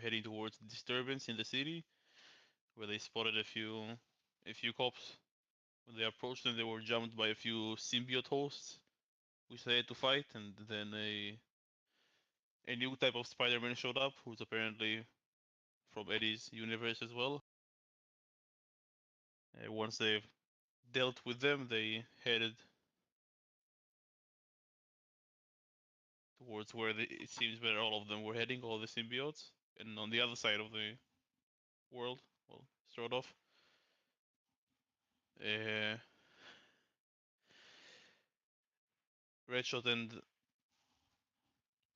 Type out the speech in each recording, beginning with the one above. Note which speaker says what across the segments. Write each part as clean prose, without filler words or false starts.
Speaker 1: heading towards the disturbance in the city, where they spotted a few cops. When they approached them, they were jumped by a few symbiote hosts, which they had to fight, and then a new type of Spider-Man showed up, who's apparently from Eddie's universe as well. Once they've dealt with them, they headed towards where it seems where all of them were heading, all the symbiotes, and on the other side of the world, well, sort of. Uh, Redshot and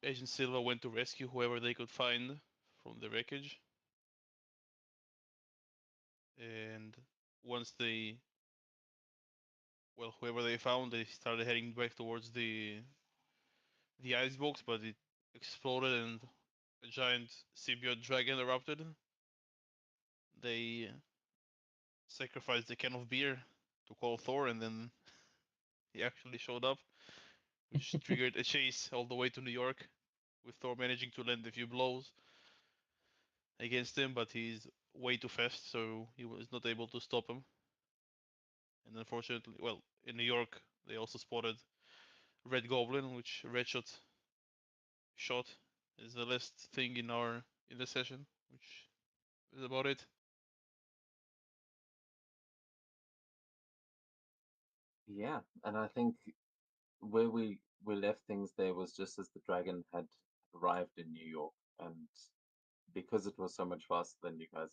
Speaker 1: Agent Silva went to rescue whoever they could find from the wreckage, and once whoever they found, they started heading back towards the icebox, but it exploded and a giant symbiote dragon erupted. They sacrificed a can of beer to call Thor, and then he actually showed up, which triggered a chase all the way to New York, with Thor managing to land a few blows against him, but he's way too fast, so he was not able to stop him. And unfortunately, well, in New York, they also spotted Red Goblin, which Redshot shot is the last thing in the session, which is about it.
Speaker 2: Yeah, and I think where we left things there was just as the dragon had arrived in New York, and because it was so much faster than you guys,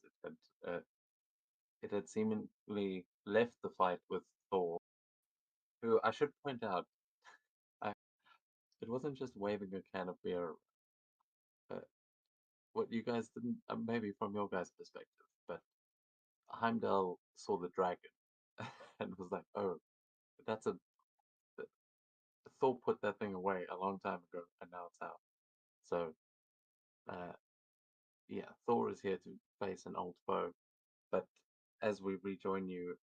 Speaker 2: it had seemingly left the fight with Thor, who I should point out, I, it wasn't just waving a can of beer. Uh, what you guys didn't, maybe from your guys' perspective, but Heimdall saw the dragon and was like, "Oh, that's a Thor put that thing away a long time ago, and now it's out." So, uh, yeah, Thor is here to face an old foe. But as we rejoin you,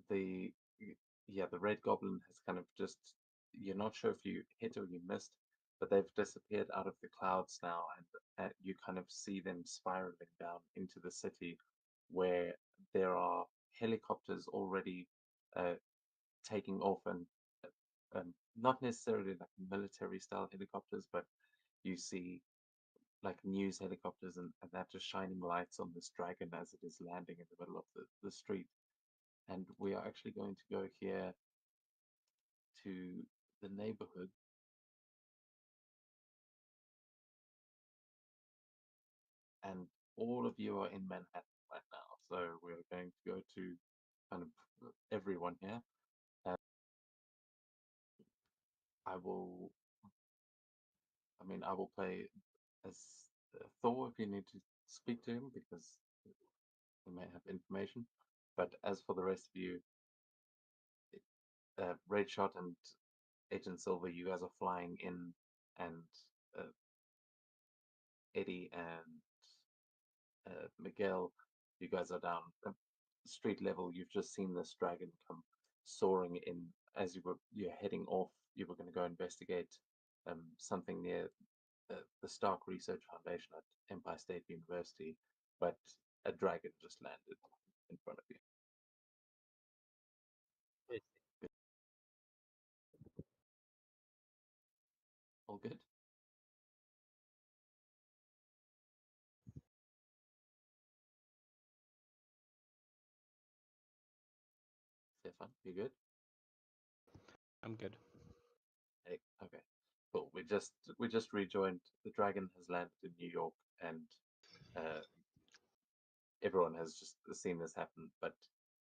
Speaker 2: the yeah, the Red Goblin has kind of just, you're not sure if you hit or you missed, but they've disappeared out of the clouds now, and you kind of see them spiraling down into the city, where there are helicopters already uh, taking off, and not necessarily like military style helicopters, but you see like news helicopters, and that just shining lights on this dragon as it is landing in the middle of the street. And we are actually going to go here to the neighborhood, and all of you are in Manhattan right now. So we're going to go to kind of everyone here. Uh, I will, I mean, I will play as Thor if you need to speak to him because he may have information. But as for the rest of you, Red Shot and Agent Silver, you guys are flying in, and uh, Eddie and Miguel, you guys are down street level. You've just seen this dragon come soaring in as you're heading off. You were going to go investigate something near the Stark Research Foundation at Empire State University, but a dragon just landed in front of you. All good, Stefan? You good?
Speaker 3: I'm good.
Speaker 2: Hey, okay, cool. We just rejoined. The dragon has landed in New York, and uh, everyone has just seen this happen. But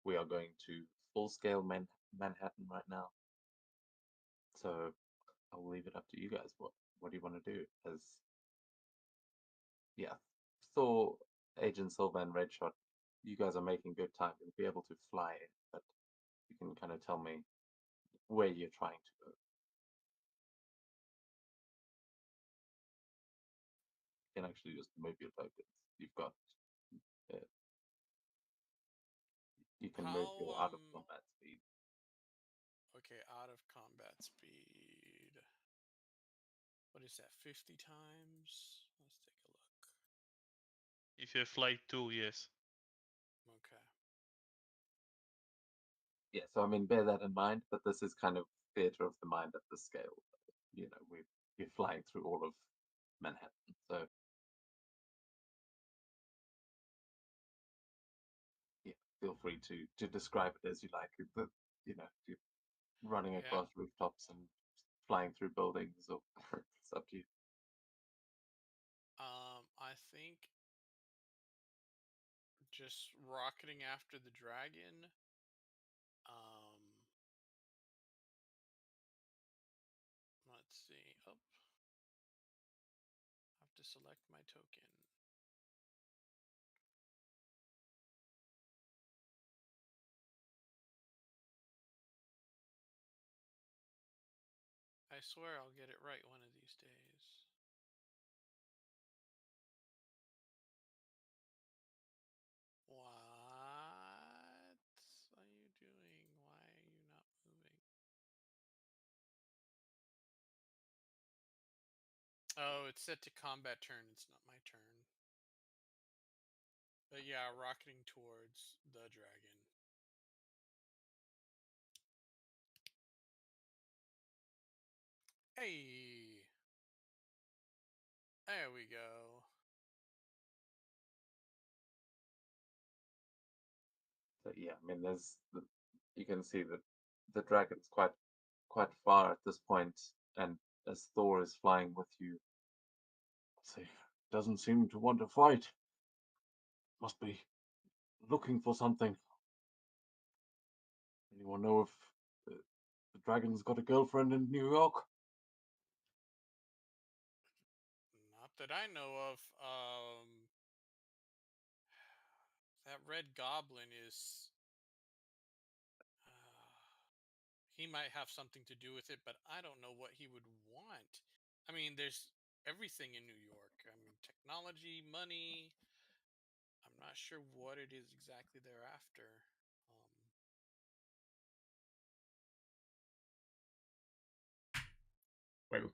Speaker 2: we are going to full scale Manhattan right now. So I'll leave it up to you guys. What do you want to do? As yeah, Thor, Agent Silver, and Redshot, you guys are making good time. You'll be able to fly, but you can kind of tell me where you're trying to go. You can actually just move your tokens. You've got uh, you can move
Speaker 4: How
Speaker 2: your out of combat speed.
Speaker 4: okay, out of combat speed. What is that? 50 times? Let's take a look.
Speaker 1: If you have flight 2, yes.
Speaker 4: Okay.
Speaker 2: Yeah, so I mean, bear that in mind. But this is kind of theater of the mind at the scale. You know, we're flying through all of Manhattan, so yeah, feel free to describe it as you like. But you know, you're running
Speaker 4: Yeah.
Speaker 2: across rooftops and flying through buildings, or it's up to you.
Speaker 4: I think just rocketing after the dragon. Let's see. Oh, I have to select my token. I swear I'll get it right one of these days. What are you doing? Why are you not moving? Oh, it's set to combat turn. It's not my turn. But yeah, rocketing towards the dragon. Hey, there we go.
Speaker 2: So yeah, I mean, you can see that the dragon's quite far at this point, and as Thor is flying with you, say, doesn't seem to want to fight. Must be looking for something. Anyone know if the dragon's got a girlfriend in New York?
Speaker 4: Not that I know of. That red goblin is. He might have something to do with it, but I don't know what he would want. I mean, there's everything in New York. I mean, technology, money. I'm not sure what it is exactly they're after. Um,
Speaker 3: Well,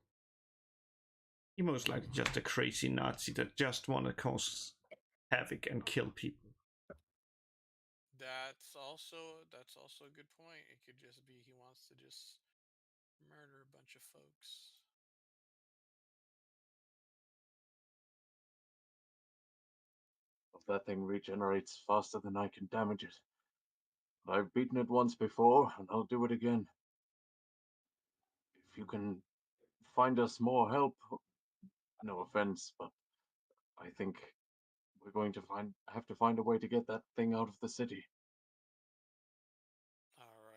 Speaker 3: he most likely just a crazy Nazi that just want to cause havoc and kill people.
Speaker 4: that's also a good point. It could just be he wants to just murder a bunch of folks.
Speaker 2: If that thing regenerates faster than I can damage it. But I've beaten it once before, and I'll do it again. If you can find us more help, no offense, but I think we're going to have to find a way to get that thing out of the city.
Speaker 4: All right.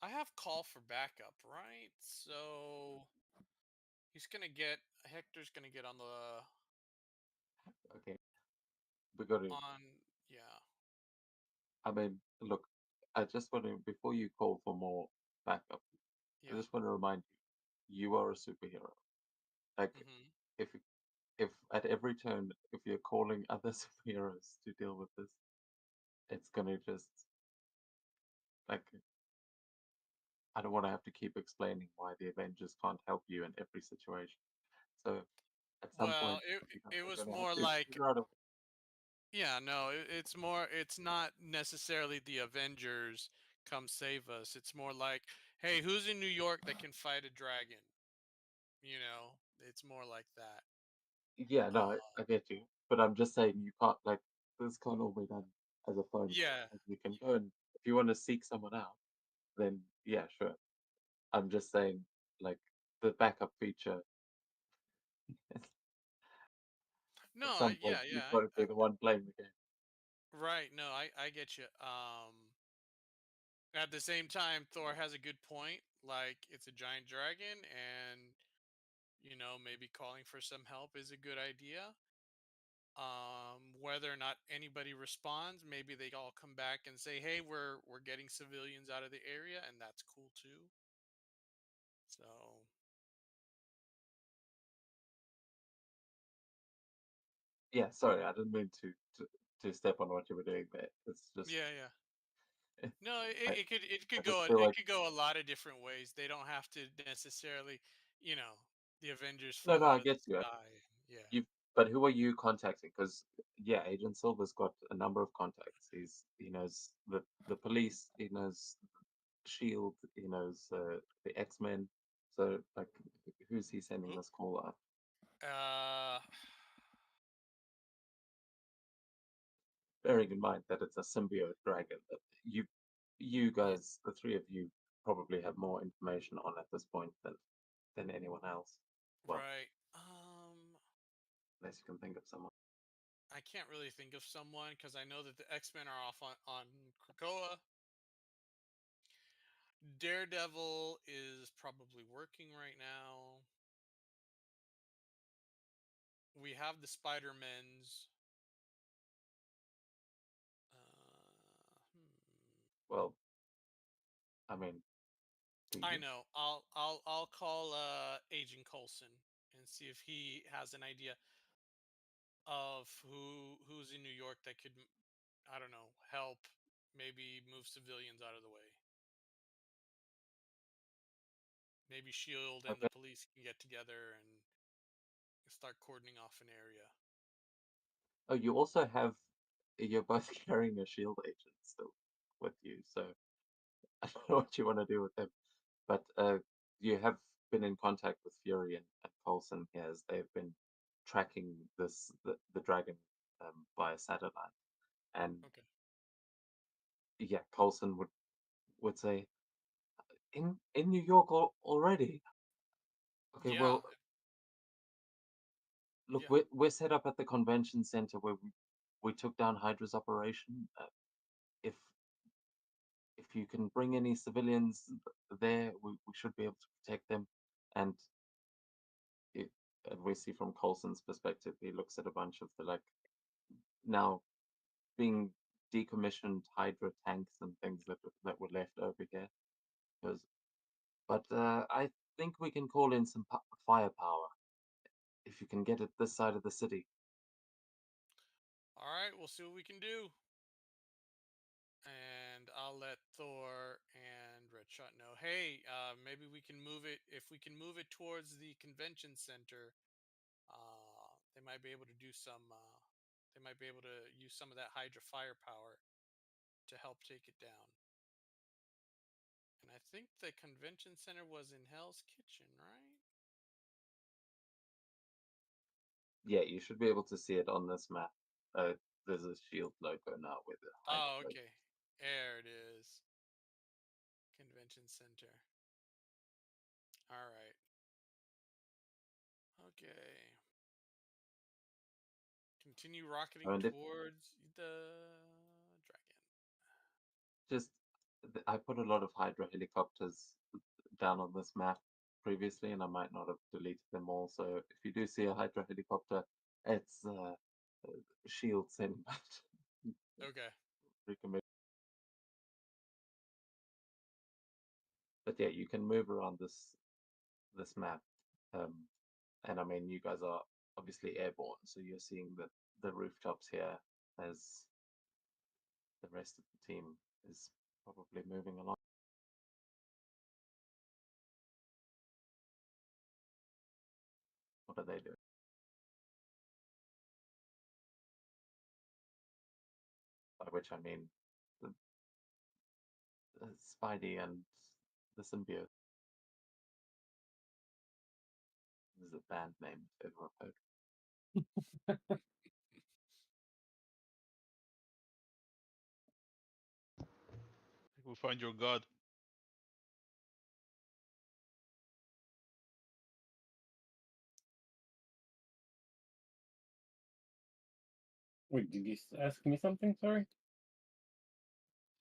Speaker 4: I have call for backup, right? So he's gonna get Hector's gonna get on the
Speaker 2: Okay, we got to.
Speaker 4: on yeah.
Speaker 2: I mean, look, I just want to before you call for more backup. I
Speaker 4: Yeah.
Speaker 2: just want to remind you, you are a superhero. Like,
Speaker 4: Mm-hmm.
Speaker 2: if if at every turn, if you're calling other superheroes to deal with this, it's gonna just like I don't want to have to keep explaining why the Avengers can't help you in every situation. So at some
Speaker 4: Well,
Speaker 2: point, you guys
Speaker 4: it
Speaker 2: are
Speaker 4: was
Speaker 2: gonna have
Speaker 4: more
Speaker 2: to
Speaker 4: like
Speaker 2: figure out a
Speaker 4: yeah, no, it's more it's not necessarily the Avengers come save us. It's more like, hey, who's in New York that can fight a dragon? You know, it's more like that.
Speaker 2: Yeah, no,
Speaker 4: Uh,
Speaker 2: I get you, but I'm just saying you can't like this can't all be done as a phone call.
Speaker 4: yeah.
Speaker 2: Like, you can go and if you want to seek someone out, then yeah, sure. I'm just saying like the backup feature.
Speaker 4: No,
Speaker 2: At some point,
Speaker 4: yeah,
Speaker 2: you've
Speaker 4: yeah.
Speaker 2: got to be the one playing the game.
Speaker 4: Right. No, I get you. At the same time, Thor has a good point. Like, it's a giant dragon, and maybe calling for some help is a good idea. Whether or not anybody responds, maybe they all come back and say, "Hey, we're getting civilians out of the area," and that's cool too. So,
Speaker 2: Yeah, sorry, I didn't mean to step on what you were doing there. It's just
Speaker 4: yeah, yeah. No,
Speaker 2: I,
Speaker 4: it
Speaker 2: I
Speaker 4: could
Speaker 2: just
Speaker 4: go
Speaker 2: feel like
Speaker 4: a lot of different ways. They don't have to necessarily, the Avengers
Speaker 2: no,
Speaker 4: fall
Speaker 2: I
Speaker 4: out of
Speaker 2: get
Speaker 4: the
Speaker 2: you.
Speaker 4: sky. Yeah.
Speaker 2: You, but who are you contacting? Because yeah, Agent Silver's got a number of contacts. He knows the police. He knows Shield. He knows the X-Men. So like, who's he sending
Speaker 4: Who-
Speaker 2: this call out?
Speaker 4: Uh,
Speaker 2: Bearing in mind that it's a symbiote dragon that you
Speaker 4: yeah,
Speaker 2: guys, the three of you, probably have more information on at this point than anyone else. Well,
Speaker 4: right.
Speaker 2: unless you can think of someone.
Speaker 4: I can't really think of someone because I know that the X-Men are off on Krakoa. Daredevil is probably working right now. We have the Spider-Mens. Hmm.
Speaker 2: Well, I mean, do
Speaker 4: I
Speaker 2: you?
Speaker 4: know. I'll call Agent Coulson and see if he has an idea of who's in New York that could, I don't know, help maybe move civilians out of the way. Maybe Shield and the
Speaker 2: Okay.
Speaker 4: police can get together and start cordoning off an area.
Speaker 2: Oh, you also have. You're both carrying a shield agent still with you, so I don't know what you want to do with them. But you have been in contact with Fury and Coulson here as they've been tracking the dragon via satellite. And
Speaker 4: Okay.
Speaker 2: yeah, Coulson would say, in New York already. Okay,
Speaker 4: Yeah.
Speaker 2: well, look,
Speaker 4: Yeah.
Speaker 2: we're set up at the convention center where we took down Hydra's operation. If if you can bring any civilians there, we should be able to protect them. And it, and we see from Coulson's perspective, he looks at a bunch of the like now being decommissioned Hydra tanks and things that were left over here. Because, but I think we can call in some firepower if you can get it this side of the city.
Speaker 4: All right. We'll see what we can do. And I'll let Thor and Red Shot know. Hey, maybe we can move it. If we can move it towards the convention center, they might be able to do some. They might be able to use some of that Hydra firepower to help take it down. And I think the convention center was in Hell's Kitchen, right?
Speaker 2: Yeah, you should be able to see it on this map. There's a shield logo now with the Hydra
Speaker 4: Oh,
Speaker 2: logo.
Speaker 4: okay. There it is. Convention center. All right. Okay. Continue
Speaker 2: I
Speaker 4: rocketing
Speaker 2: mean,
Speaker 4: towards the dragon.
Speaker 2: just I put a lot of Hydra helicopters down on this map previously, and I might not have deleted them all. So if you do see a Hydra helicopter, it's Shield sending that.
Speaker 4: Okay.
Speaker 2: Recommend. But yeah, you can move around this map, um, and I mean, you guys are obviously airborne, so you're seeing the rooftops here as the rest of the team is probably moving along. What are they doing? By which I mean the, Spidey and the symbiote. This is a band name if ever I've heard.
Speaker 1: We find your god.
Speaker 5: Wait, did you ask me something? Sorry.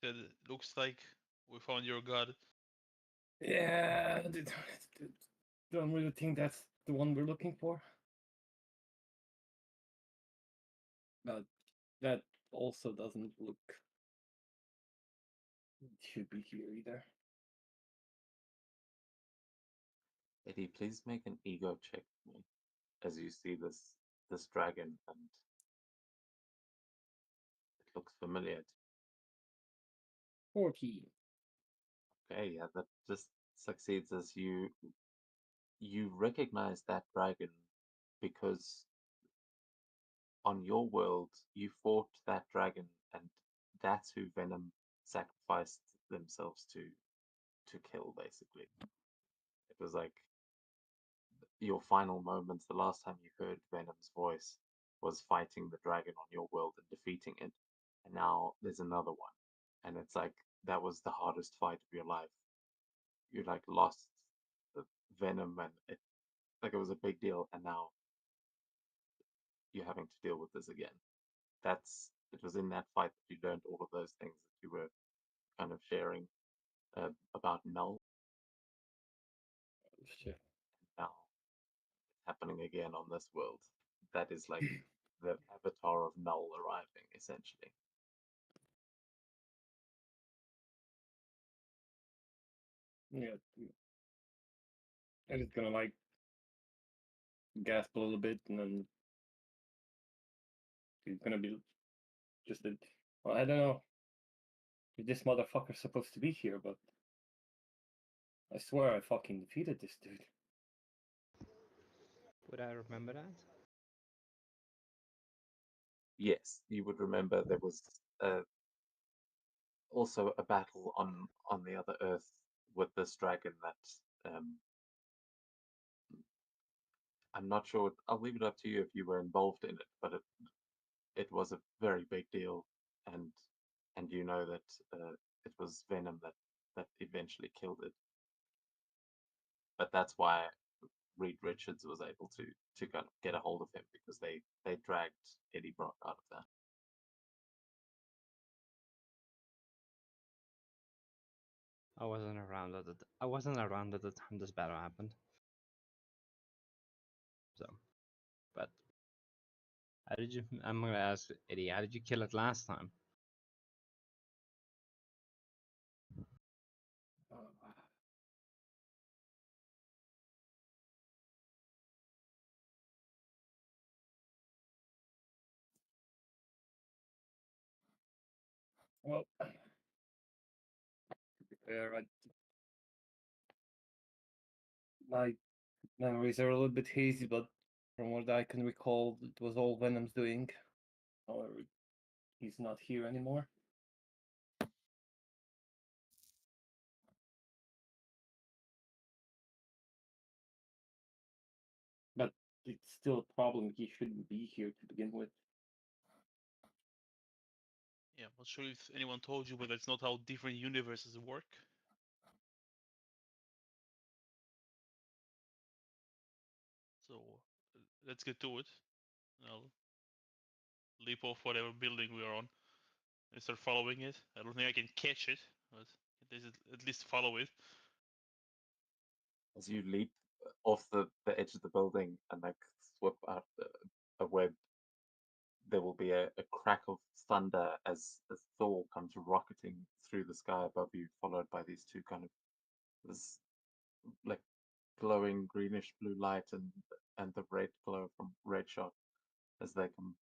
Speaker 1: Said looks like we found your god.
Speaker 5: Yeah, don't really think that's the one we're looking for. But that also doesn't look. It should be here either.
Speaker 2: Eddie, please make an ego check for me as you see this dragon and it looks familiar.
Speaker 5: 14.
Speaker 2: Okay, yeah, that just succeeds as you recognize that dragon because on your world you fought that dragon, and that's who Venom sacrificed themselves to kill. Basically, it was like your final moments. The last time you heard Venom's voice was fighting the dragon on your world and defeating it, and now there's another one, and it's like that was the hardest fight of your life. You like lost the Venom, and it was a big deal, and now you're having to deal with this again. It was in that fight that you learned all of those things that you were kind of sharing about Null.
Speaker 5: Shit.
Speaker 2: Now it's happening again on this world. That is like the avatar of Null arriving, essentially.
Speaker 5: Yeah. And it's gonna like gasp a little bit, and then he's gonna be just a. Well, I don't know if this motherfucker's supposed to be here, but I swear I fucking defeated this dude.
Speaker 6: Would I remember that?
Speaker 2: Yes, you would remember there was also a battle on the other Earth with this dragon that I'm not sure. I'll leave it up to you if you were involved in it, but it was a very big deal, and you know that it was Venom that eventually killed it. But that's why Reed Richards was able to kind of get a hold of him, because they dragged Eddie Brock out of that.
Speaker 6: I wasn't around at the time this battle happened. So, but how did you? I'm gonna ask Eddie. How did you kill it last time?
Speaker 5: Well, to be fair, my memories are a little bit hazy, but from what I can recall, it was all Venom's doing. However, he's not here anymore. But it's still a problem. He shouldn't be here to begin with.
Speaker 1: Yeah, I'm not sure if anyone told you, but that's not how different universes work. So let's get to it. I'll leap off whatever building we are on and start following it. I don't think I can catch it, but at least follow it.
Speaker 2: As you leap off the edge of the building and like swip out a web, there will be a crack of thunder as Thor comes rocketing through the sky above you, followed by these two kind of this like glowing greenish blue light and the red glow from Red Shot as they come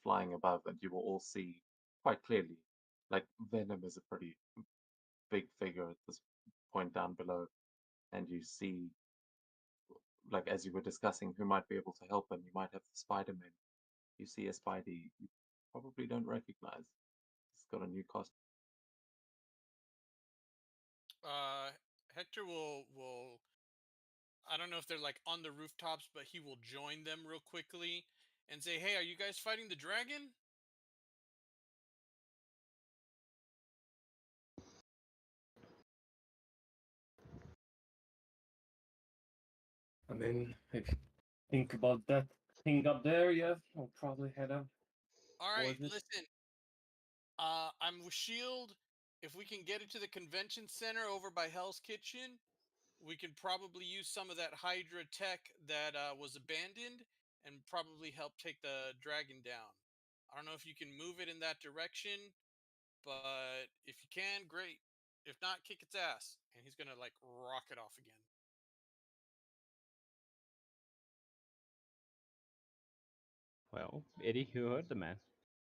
Speaker 2: flying above, and you will all see quite clearly. Like Venom is a pretty big figure at this point down below, and you see, like as you were discussing who might be able to help, and you might have the Spider-Man. You see a Spidey you probably don't recognize. It's got a new costume.
Speaker 4: Hector will I don't know if they're like on the rooftops, but he will join them real quickly and say, "Hey, are you guys fighting the dragon?"
Speaker 5: I mean, if you think about that thing up there, yeah, I'll probably head up.
Speaker 4: All right,
Speaker 5: towards it.
Speaker 4: listen. I'm with Shield. If we can get it to the convention center over by Hell's Kitchen, we can probably use some of that Hydra tech that was abandoned and probably help take the dragon down. I don't know if you can move it in that direction, but if you can, great. If not, kick its ass. And he's gonna like rocket off again.
Speaker 6: Well, Eddie, you heard the man.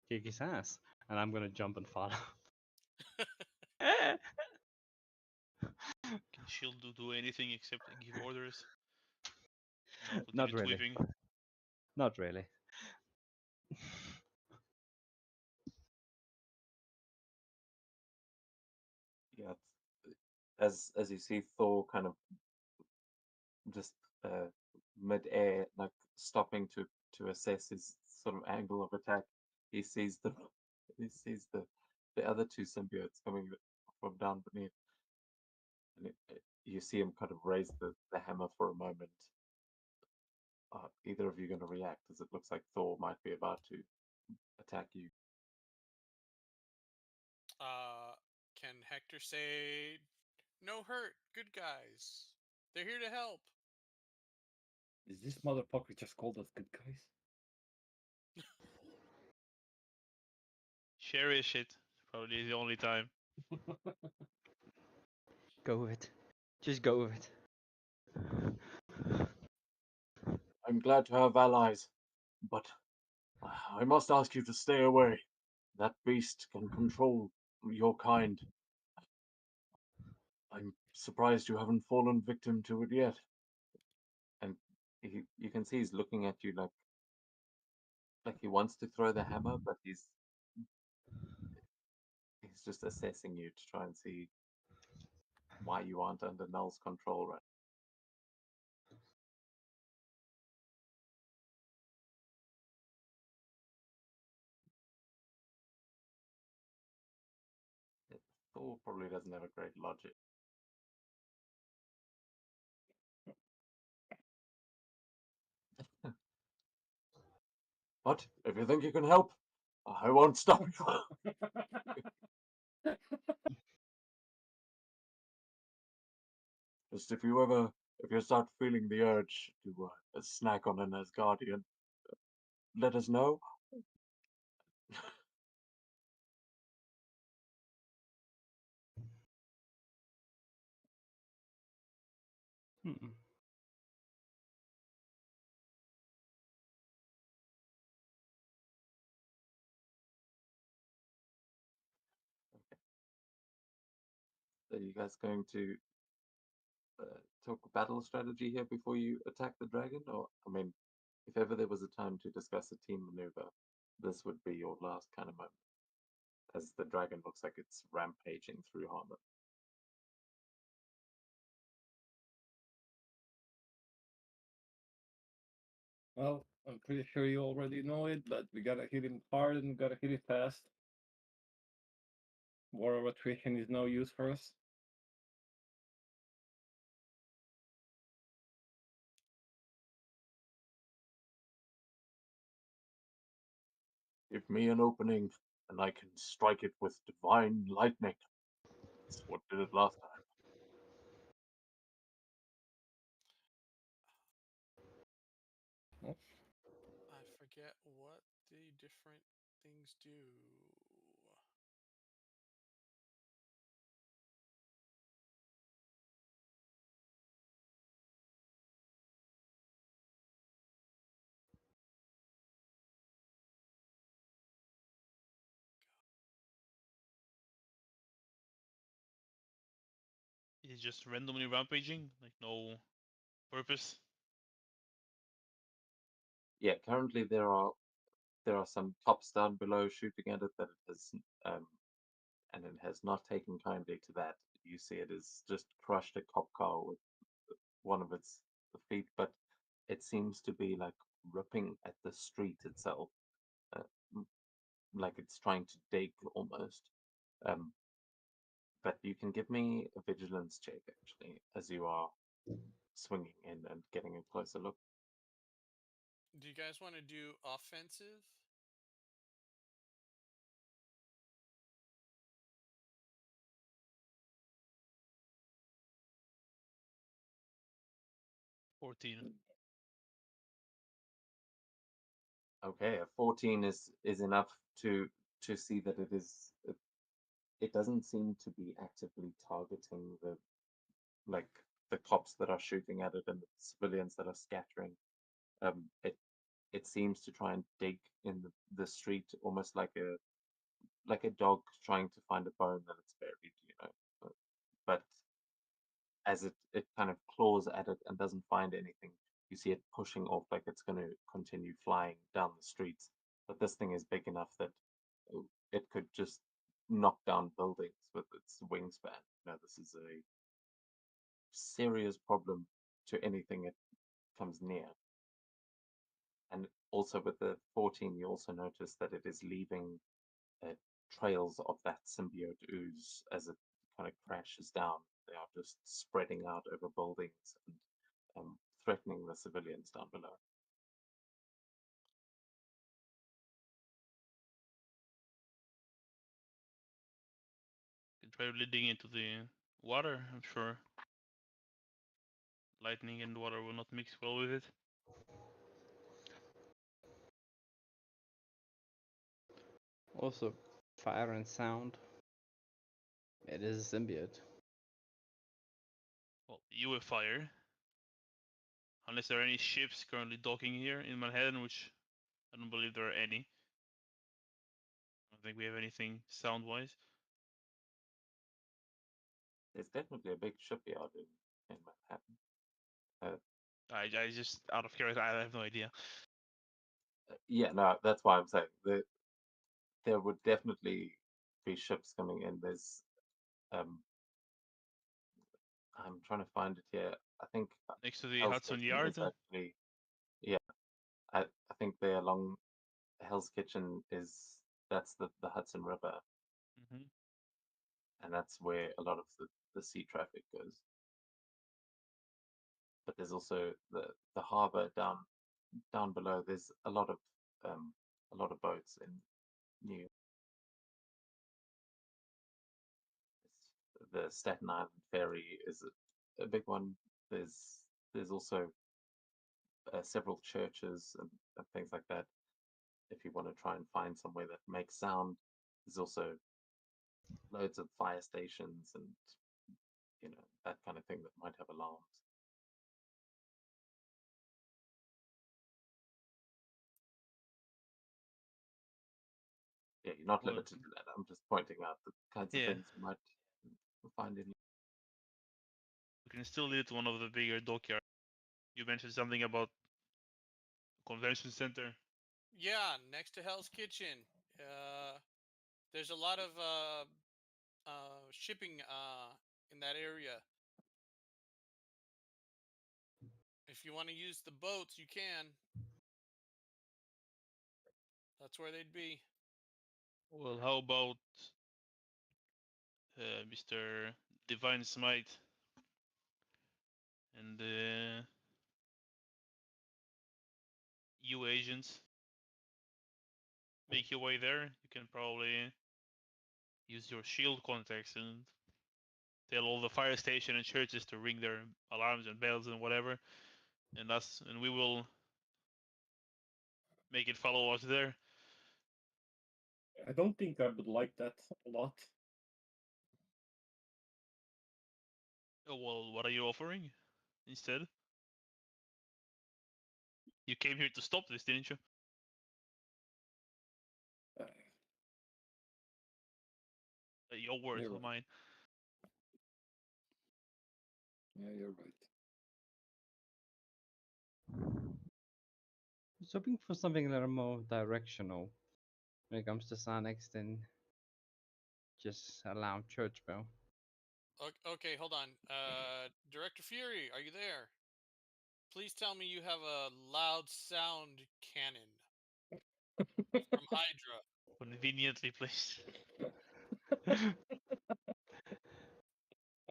Speaker 6: Kick his ass, and I'm gonna jump and follow.
Speaker 1: Can Shield do anything except give orders? No,
Speaker 6: Not
Speaker 1: continue
Speaker 6: really.
Speaker 1: tweeping.
Speaker 6: Not really.
Speaker 2: Yeah, as you see Thor kind of just mid-air, like stopping to assess his sort of angle of attack, he sees the other two symbiotes coming from down beneath, and you see him kind of raise the hammer for a moment. Either of you going to react, as it looks like Thor might be about to attack you?
Speaker 4: Can Hector say, "No hurt, good guys. They're here to help"?
Speaker 5: Is this motherfucker just called us good guys?
Speaker 1: Cherish it. Probably the only time.
Speaker 6: Go with it. Just go with it.
Speaker 2: I'm glad to have allies, but I must ask you to stay away. That beast can control your kind. I'm surprised you haven't fallen victim to it yet. And you can see he's looking at you like he wants to throw the hammer, but he's just assessing you to try and see why you aren't under Null's control right. Thor probably doesn't have a great logic. But if you think you can help, I won't stop you. Just if you start feeling the urge to snack on an Asgardian, let us know.
Speaker 6: Hmm.
Speaker 2: Are you guys going to talk battle strategy here before you attack the dragon? Or, I mean, if ever there was a time to discuss a team maneuver, this would be your last kind of moment, as the dragon looks like it's rampaging through Harmon.
Speaker 5: Well, I'm pretty sure you already know it, but we gotta hit him hard and we gotta hit it fast. War of attrition is no use for us.
Speaker 2: Give me an opening, and I can strike it with divine lightning. That's what did it last time.
Speaker 4: I forget what the different things do.
Speaker 1: Is it just randomly rampaging? Like no purpose?
Speaker 2: Yeah, currently there are some tops down below shooting at it that it has and it has not taken kindly to that. You see it has just crushed a cop car with one of its feet, but it seems to be like ripping at the street itself, uh, like it's trying to dig almost. Um, but you can give me a vigilance check actually as you are swinging in and getting a closer look.
Speaker 4: Do you guys want to do offensive?
Speaker 1: 14.
Speaker 2: Okay, a 14 is enough to see that it doesn't seem to be actively targeting like the cops that are shooting at it and the civilians that are scattering. It seems to try and dig in the street almost like a dog trying to find a bone that it's buried. as it kind of claws at it and doesn't find anything, you see it pushing off like it's going to continue flying down the streets. But this thing is big enough that it could just knock down buildings with its wingspan. This is a serious problem to anything it comes near. And also with the 14, you also notice that it is leaving trails of that symbiote ooze as it kind of crashes down. They are just spreading out over buildings and threatening the civilians down below.
Speaker 1: You can try leading into the water. I'm sure lightning and water will not mix well with it.
Speaker 6: Also, fire and sound. It is a symbiote.
Speaker 1: Well, you will fire. Unless there are any ships currently docking here in Manhattan, which I don't believe there are any. I don't think we have anything sound-wise.
Speaker 2: There's definitely a big shipyard in Manhattan.
Speaker 1: I just, out of curiosity, I have no idea.
Speaker 2: Yeah, no, that's why I'm saying there would definitely be ships coming in. There's I'm trying to find it here. I think
Speaker 1: Next to the
Speaker 2: Hell's
Speaker 1: Hudson
Speaker 2: Kitchen
Speaker 1: Yard.
Speaker 2: is actually, yeah. I think there along Hell's Kitchen that's the Hudson River,
Speaker 1: Mm-hmm.
Speaker 2: and that's where a lot of the sea traffic goes. But there's also the harbor down below. There's a lot of boats in New York. The Staten Island ferry is a big one. There's also several churches and things like that. If you want to try and find somewhere that makes sound, there's also loads of fire stations and that kind of thing that might have alarms. Yeah, you're not
Speaker 1: Well,
Speaker 2: limited to that. I'm just pointing out the kinds of
Speaker 1: yeah.
Speaker 2: things you might find in.
Speaker 1: We can still lead to one of the bigger dockyards. You mentioned something about convention center.
Speaker 4: Yeah, next to Hell's Kitchen. There's a lot of shipping in that area. If you want to use the boats, you can. That's where they'd be.
Speaker 1: Well, how about Mr. Divine Smite and you agents? Make your way there. You can probably use your shield contacts and tell all the fire station and churches to ring their alarms and bells and whatever, and we will make it follow us there.
Speaker 5: I don't think I would like that a lot.
Speaker 1: Oh, well, what are you offering instead? You came here to stop this, didn't you?
Speaker 5: Uh,
Speaker 1: Your words,
Speaker 5: You're
Speaker 1: not
Speaker 5: right.
Speaker 1: mine.
Speaker 5: Yeah, you're right.
Speaker 6: I was hoping for something a little more directional when it comes to Sonics than just a loud church bell.
Speaker 4: Okay, hold on. Director Fury, are you there? Please tell me you have a loud sound cannon from Hydra.
Speaker 1: Conveniently placed.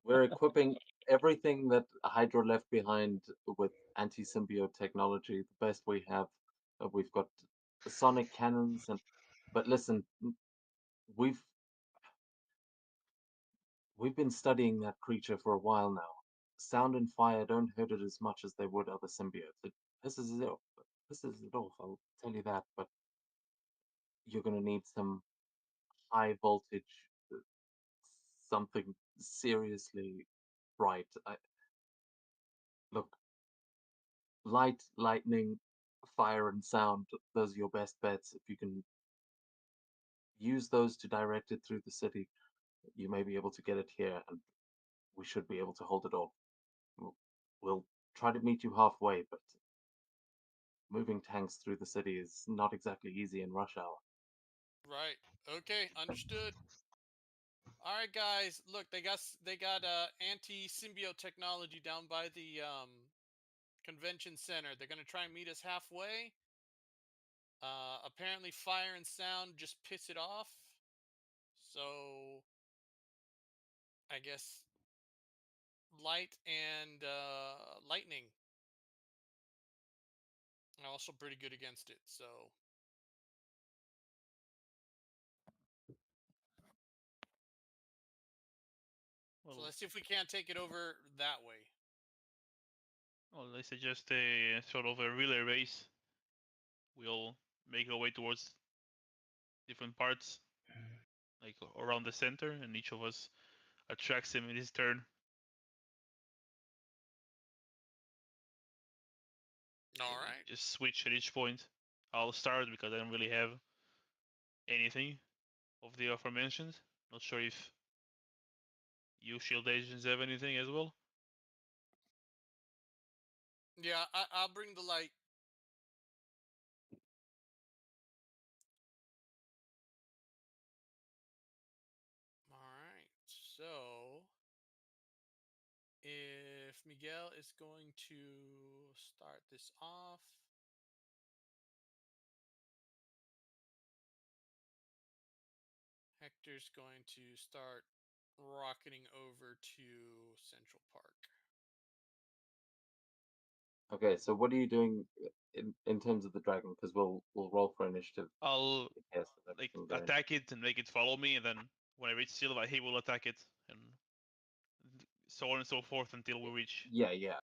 Speaker 2: We're equipping everything that Hydra left behind with anti-symbiote technology, the best we have. We've got sonic cannons, but listen, we've been studying that creature for a while now. Sound and fire don't hurt it as much as they would other symbiotes. It pisses it off. I'll tell you that. But you're going to need some high voltage, uh, something seriously bright. Look, light, lightning, fire, and sound. Those are your best bets. If you can use those to direct it through the city, you may be able to get it here, and we should be able to hold it off. We'll try to meet you halfway, but moving tanks through the city is not exactly easy in rush hour.
Speaker 4: Right. Okay. Understood. All right, guys. Look, they got anti-symbiote technology down by the convention center. They're gonna try and meet us halfway. Apparently, fire and sound just piss it off. So, I guess light and lightning are also pretty good against it. So,
Speaker 1: Well,
Speaker 4: let's see if we can't take it over that way.
Speaker 1: well, I suggest a sort of a relay race. We'll make our way towards different parts, like around the center, and each of us attracts him in his turn.
Speaker 4: All
Speaker 1: So we
Speaker 4: right.
Speaker 1: just switch at each point. I'll start because I don't really have anything of the aforementioned. Not sure if you shield agents have anything as well.
Speaker 4: Yeah, I'll bring the light. All right. So, if Miguel is going to start this off, Hector's going to start rocketing over to Central Park.
Speaker 2: Okay, so what are you doing in terms of the dragon? Because we'll roll for initiative.
Speaker 1: I'll
Speaker 2: Yes, so that
Speaker 1: like
Speaker 2: we can go in.
Speaker 1: attack it and make it follow me, and then when I reach Silva, he will attack it, and so on and so forth until we reach.
Speaker 2: Yeah.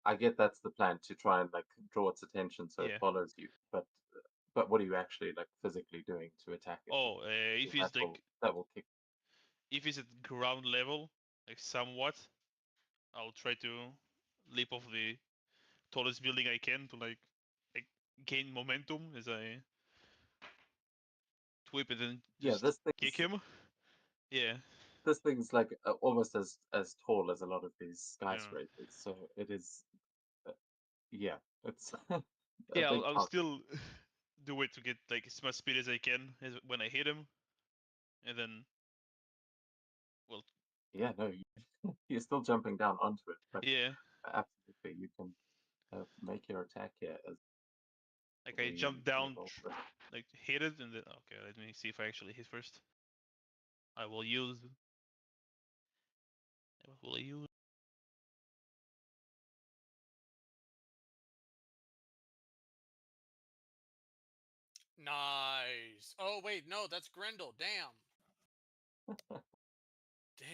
Speaker 2: I get that's the plan, to try and like draw its attention so it
Speaker 1: Yeah.
Speaker 2: follows you. But what are you actually like physically doing to attack it?
Speaker 1: Oh, if he's like
Speaker 2: that will kick.
Speaker 1: if he's at ground level, like somewhat, I'll try to leap off the tallest building I can to like gain momentum as I whip it and
Speaker 2: Yeah,
Speaker 1: just kick him. Yeah.
Speaker 2: this thing's like almost as tall as a lot of these
Speaker 1: Yeah.
Speaker 2: skyscrapers, so it is. Yeah, it's a
Speaker 1: Yeah,
Speaker 2: big
Speaker 1: I'll
Speaker 2: task.
Speaker 1: still do it to get like as much speed as I can when I hit him, and then, well,
Speaker 2: Yeah, no, you're still jumping down onto it, but
Speaker 1: yeah,
Speaker 2: absolutely you can make your attack here as
Speaker 1: like I
Speaker 2: we
Speaker 1: jump down,
Speaker 2: roll for it.
Speaker 1: like hit it, and then okay, let me see if I actually hit first. I will use. What will I use?
Speaker 4: Nice. Oh, wait, no, that's Grendel. Damn. Damn.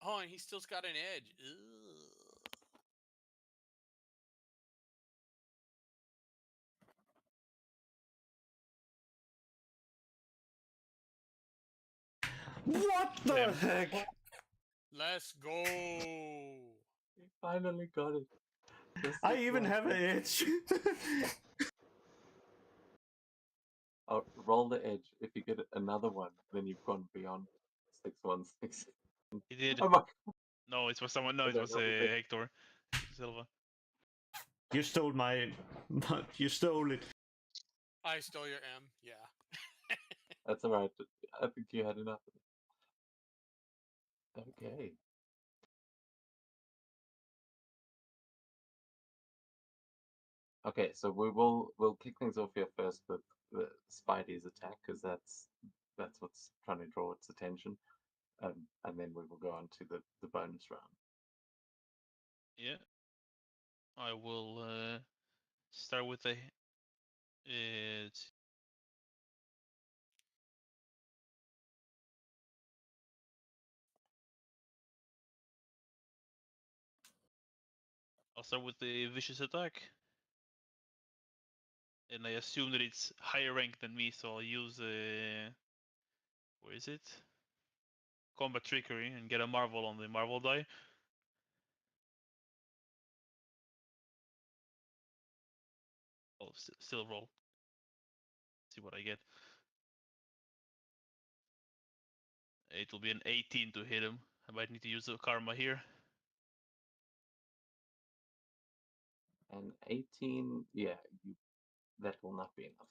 Speaker 4: Oh, and he still's got an edge.
Speaker 3: What the
Speaker 1: Damn.
Speaker 3: heck?
Speaker 4: Let's go.
Speaker 2: You finally got it.
Speaker 3: I even have an edge.
Speaker 2: Oh, roll the edge. If you get another one, then you've gone beyond 616.
Speaker 1: He did.
Speaker 2: Oh my!
Speaker 1: No, it was someone. No, it
Speaker 2: Okay,
Speaker 1: was
Speaker 2: roll the edge.
Speaker 1: Hector Silva.
Speaker 3: You stole my. You stole it.
Speaker 4: I stole your M. Yeah.
Speaker 2: That's alright. I think you had enough of it. Okay. Okay, so we'll kick things off here first with the Spidey's attack, because that's what's trying to draw its attention, and then we will go on to the bonus round.
Speaker 1: Yeah. I will start with a. It's I'll start with the vicious attack, and I assume that it's higher rank than me, so I'll use where is it? Combat trickery and get a marvel on the marvel die. Oh, still roll. See what I get. It will be an 18 to hit him. I might need to use the karma here.
Speaker 2: And 18, yeah, that will not be enough.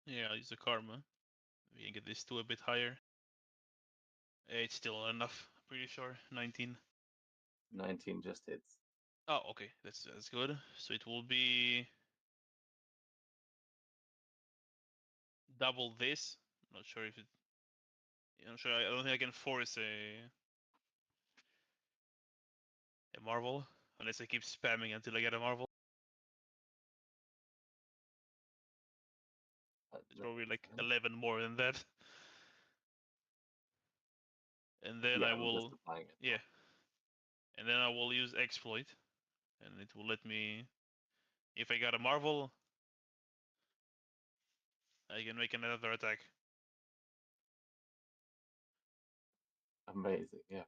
Speaker 1: Yeah, I'll use the karma. We can get this to a bit higher. It's still enough, pretty sure. 19.
Speaker 2: 19 just hits.
Speaker 1: Oh, okay, that's good. So it will be double this. I'm not sure if it. I'm sure. I don't think I can force a marvel unless I keep spamming until I get a marvel. It's probably like 11 more than that. And then
Speaker 2: yeah,
Speaker 1: I
Speaker 2: I'm just
Speaker 1: will,
Speaker 2: applying it.
Speaker 1: yeah, and then I will use exploit, and it will let me, if I got a marvel, I can make another attack.
Speaker 2: Amazing, yeah.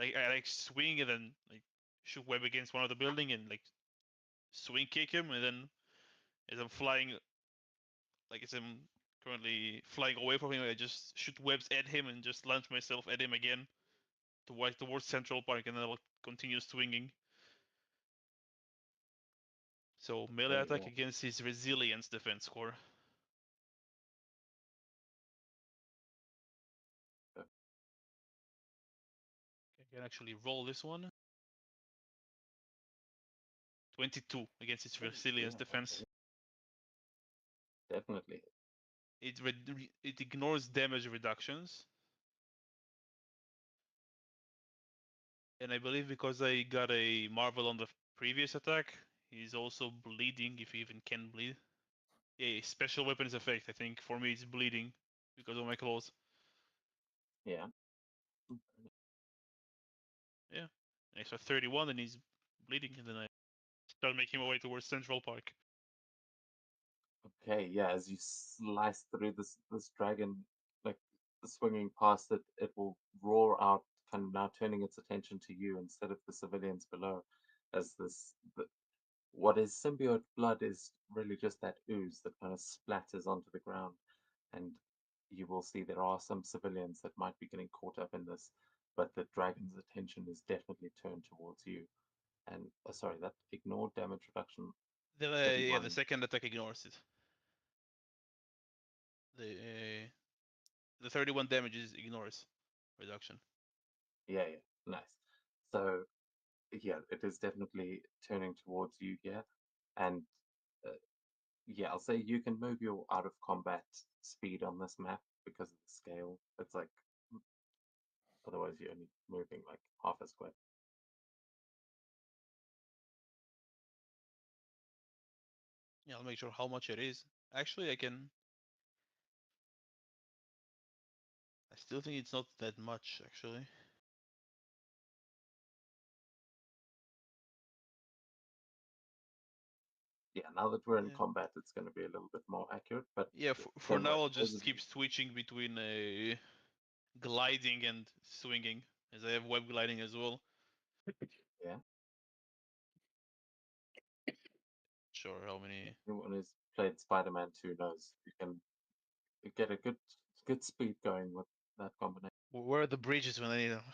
Speaker 1: I like swing and then like shoot web against one of the building and like swing kick him, and then as I'm flying, like as I'm currently flying away from him, I just shoot webs at him and just launch myself at him again towards Central Park, and then I'll continue swinging. So melee
Speaker 2: Okay,
Speaker 1: attack
Speaker 2: yeah.
Speaker 1: against his resilience defense score.
Speaker 2: Okay.
Speaker 1: I can actually roll this one. 22 against its resilience
Speaker 2: Yeah,
Speaker 1: defense.
Speaker 2: definitely.
Speaker 1: It ignores damage reductions. And I believe because I got a marvel on the previous attack, he's also bleeding if he even can bleed. A special weapons effect, I think for me it's bleeding because of my claws.
Speaker 2: Yeah.
Speaker 1: Yeah. I saw 31 and he's bleeding, and then I start making my way towards Central Park.
Speaker 2: Okay, yeah, as you slice through this dragon, like swinging past it, it will roar out, kind of now turning its attention to you instead of the civilians below. As what is symbiote blood is really just that ooze that kind of splatters onto the ground, and you will see there are some civilians that might be getting caught up in this, but the dragon's attention is definitely turned towards you. And sorry, that ignored damage reduction
Speaker 1: Yeah,
Speaker 2: 31.
Speaker 1: the second attack ignores it. The 31 damage ignores reduction.
Speaker 2: Yeah, yeah, nice. So yeah, it is definitely turning towards you here, and uh, yeah, I'll say you can move your out of combat speed on this map because of the scale. It's like otherwise you're only moving like half as quick.
Speaker 1: Yeah, I'll make sure how much it is. Actually, I can. I still think it's not that much, actually.
Speaker 2: Yeah, now that we're in
Speaker 1: Yeah.
Speaker 2: combat, it's going to be a little bit more accurate. But
Speaker 1: Yeah, for
Speaker 2: same way,
Speaker 1: now I'll
Speaker 2: those
Speaker 1: just
Speaker 2: of
Speaker 1: keep
Speaker 2: you-
Speaker 1: switching between gliding and swinging, as I have web gliding as well.
Speaker 2: yeah,
Speaker 1: Sure, how many?
Speaker 2: anyone who's played Spider-Man 2 knows you can get a good speed going with that combination.
Speaker 1: Where are the bridges when I need them?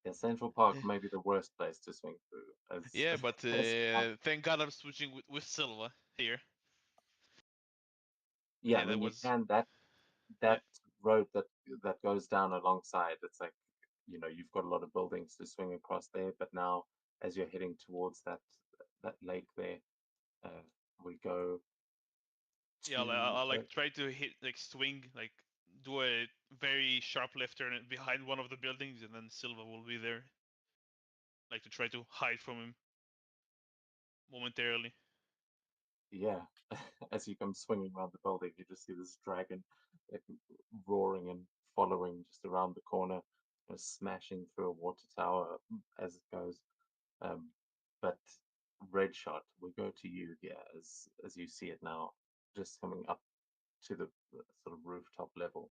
Speaker 2: Yeah, Central Park
Speaker 1: Eh,
Speaker 2: may be the worst place to swing through. As
Speaker 1: Yeah, but
Speaker 2: as
Speaker 1: thank God I'm switching with Silva here.
Speaker 2: yeah,
Speaker 1: Yeah,
Speaker 2: I
Speaker 1: that
Speaker 2: mean you
Speaker 1: was.
Speaker 2: can
Speaker 1: Yeah,
Speaker 2: that road that goes down alongside. It's like you've got a lot of buildings to swing across there, but now as you're heading towards that lake there, uh, we go
Speaker 1: yeah.
Speaker 2: to
Speaker 1: I'll like try to hit like swing like do a very sharp left turn behind one of the buildings, and then Silva will be there. Like to try to hide from him momentarily.
Speaker 2: yeah. As you come swinging around the building, you just see this dragon like, roaring and following just around the corner, smashing through a water tower as it goes. Um, but Red Shot, we go to you here as you see it now, just coming up to the sort of rooftop level.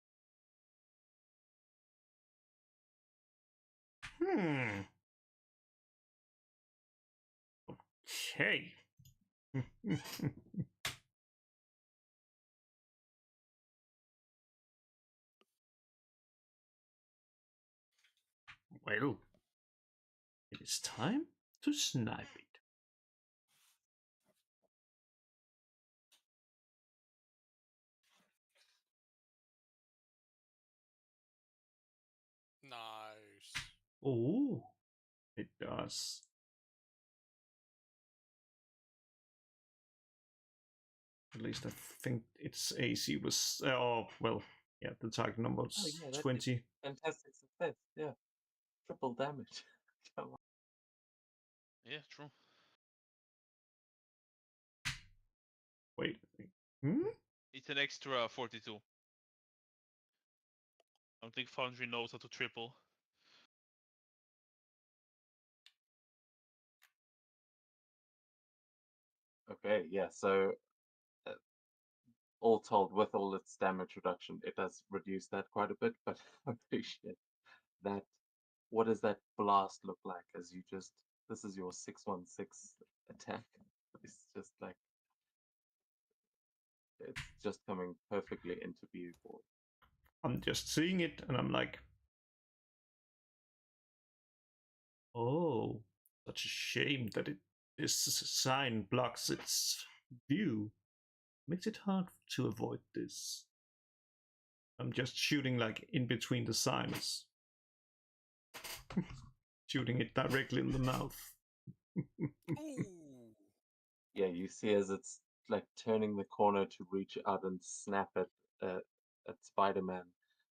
Speaker 3: Hmm. Okay. Well, it is time. to snipe it.
Speaker 4: Nice.
Speaker 3: Oh, it does. At least I think its AC was. Oh, well, yeah, the target number
Speaker 2: Oh
Speaker 3: was
Speaker 2: yeah, that is
Speaker 3: 20.
Speaker 2: fantastic success. Yeah, triple damage. Come on.
Speaker 1: Yeah, true.
Speaker 3: Wait. Hmm?
Speaker 1: It's an extra 42. I don't think Foundry knows how to triple.
Speaker 2: Okay, yeah. So uh, all told, with all its damage reduction, it does reduce that quite a bit. But holy shit, that what does that blast look like? As you just this is your 616 attack. It's just like it's just coming perfectly into view for.
Speaker 3: I'm just seeing it and I'm like, oh, such a shame that this sign blocks its view. Makes it hard to avoid this. I'm just shooting like in between the signs. Shooting it directly in the mouth.
Speaker 4: Ooh.
Speaker 2: Yeah, you see as it's like turning the corner to reach out and snap at Spider-Man,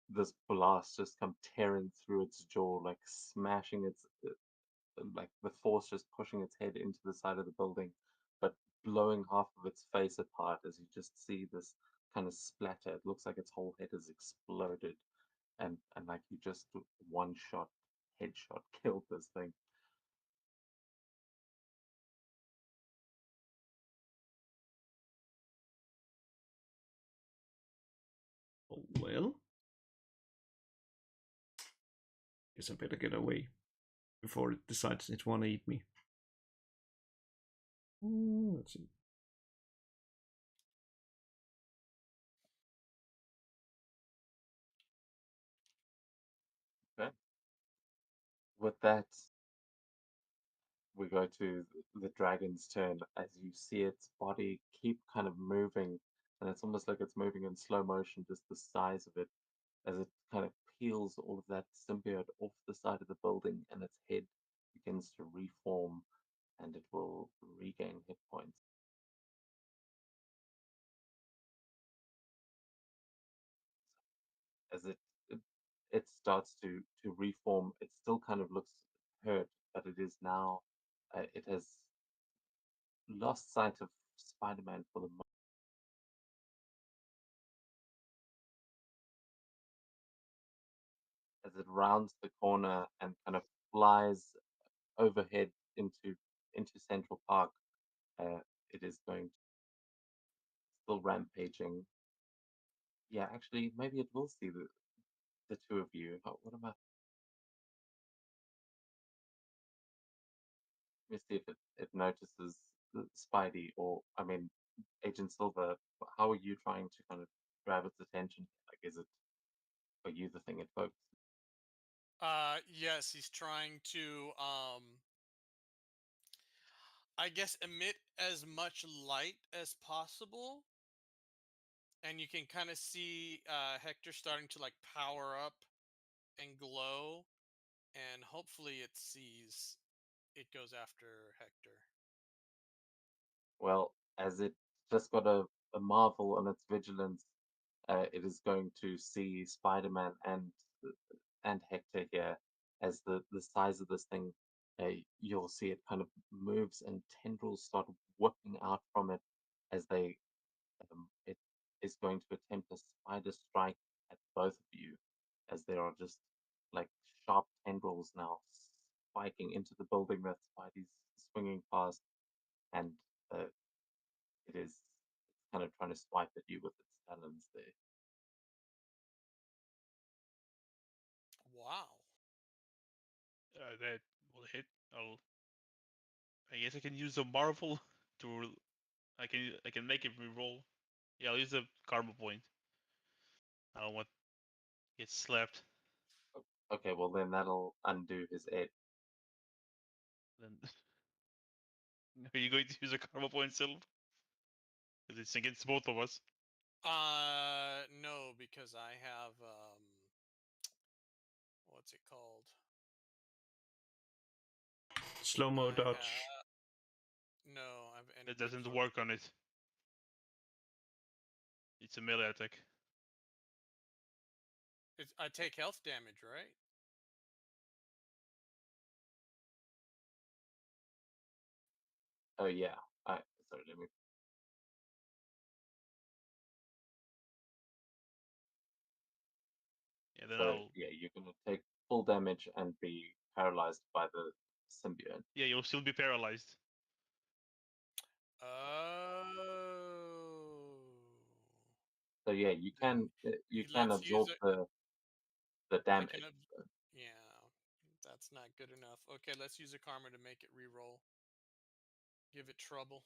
Speaker 2: this blast just come tearing through its jaw, like smashing its like the force just pushing its head into the side of the building, but blowing half of its face apart as you just see this kind of splatter. It looks like its whole head has exploded, and like you just one shot headshot killed this thing.
Speaker 3: Oh, well. Guess I better get away before it decides it wanna eat me. Let's see.
Speaker 2: Okay. With that, we go to the dragon's turn as you see its body keep kind of moving, and it's almost like it's moving in slow motion, just the size of it as it kind of peels all of that symbiote off the side of the building, and its head begins to reform, and it will regain hit points. As it, it starts to reform, it still kind of looks hurt, but it is now it has lost sight of Spider-Man for the moment as it rounds the corner and kind of flies overhead into Central Park. It is going to still rampaging. Yeah, actually, maybe it will see the two of you. What am I? Let me see if it notices Spidey or I mean Agent Silver. How are you trying to kind of grab its attention? Like, is it are you the thing it focuses?
Speaker 4: Yes, he's trying to I guess emit as much light as possible. And you can kind of see Hector starting to like power up and glow, and hopefully it goes after Hector.
Speaker 2: Well, as it just got a marvel on its vigilance, it is going to see Spider-Man and Hector here as the size of this thing. You'll see it kind of moves and tendrils start whipping out from it as it is going to attempt a spider strike at both of you, as there are just like sharp tendrils now spiking into the building that Spidey's swinging past, and uh, it's kind of trying to swipe at you with its talons there.
Speaker 4: Wow.
Speaker 1: That will hit. I guess I can use a Marvel to. I can make it reroll. Yeah, I'll use a karma point. I don't want to get slapped.
Speaker 2: Okay, well then that'll undo his edge.
Speaker 1: Then Are you going to use a karma point, Sylv? Because it's against both of us.
Speaker 4: No, because I have what's it called?
Speaker 3: Slow mo
Speaker 4: I
Speaker 3: dodge.
Speaker 4: No, I have enemy
Speaker 1: It doesn't
Speaker 4: karma.
Speaker 1: work on it. It's a melee attack.
Speaker 4: I take health damage, right?
Speaker 2: Oh yeah. Sorry, let me.
Speaker 1: Yeah, then
Speaker 2: So
Speaker 1: I'll.
Speaker 2: yeah, you're gonna take full damage and be paralyzed by the symbiote.
Speaker 1: Yeah, you'll still be paralyzed.
Speaker 4: Oh.
Speaker 2: So yeah, you can
Speaker 4: Let's use
Speaker 2: absorb
Speaker 4: it.
Speaker 2: the
Speaker 4: I
Speaker 2: damage.
Speaker 4: can. Yeah, that's not good enough. Okay, let's use a karma to make it re-roll. Give it trouble.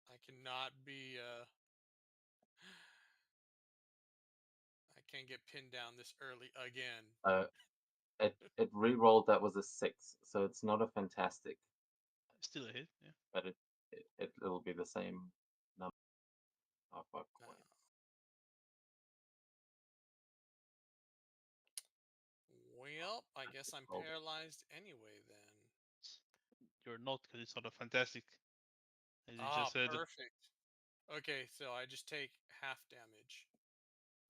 Speaker 4: I cannot be. I can't get pinned down this early again.
Speaker 2: It re-rolled. That was a 6, so it's not a fantastic,
Speaker 1: Still a hit. Yeah.
Speaker 2: but it'll be the same number. Oh, fuck.
Speaker 4: No. Well, I guess I'm
Speaker 2: Rolled it.
Speaker 4: paralyzed anyway then.
Speaker 1: You're not, because it's not a fantastic. As you
Speaker 4: Ah,
Speaker 1: just said.
Speaker 4: perfect. Okay, so I just take half damage.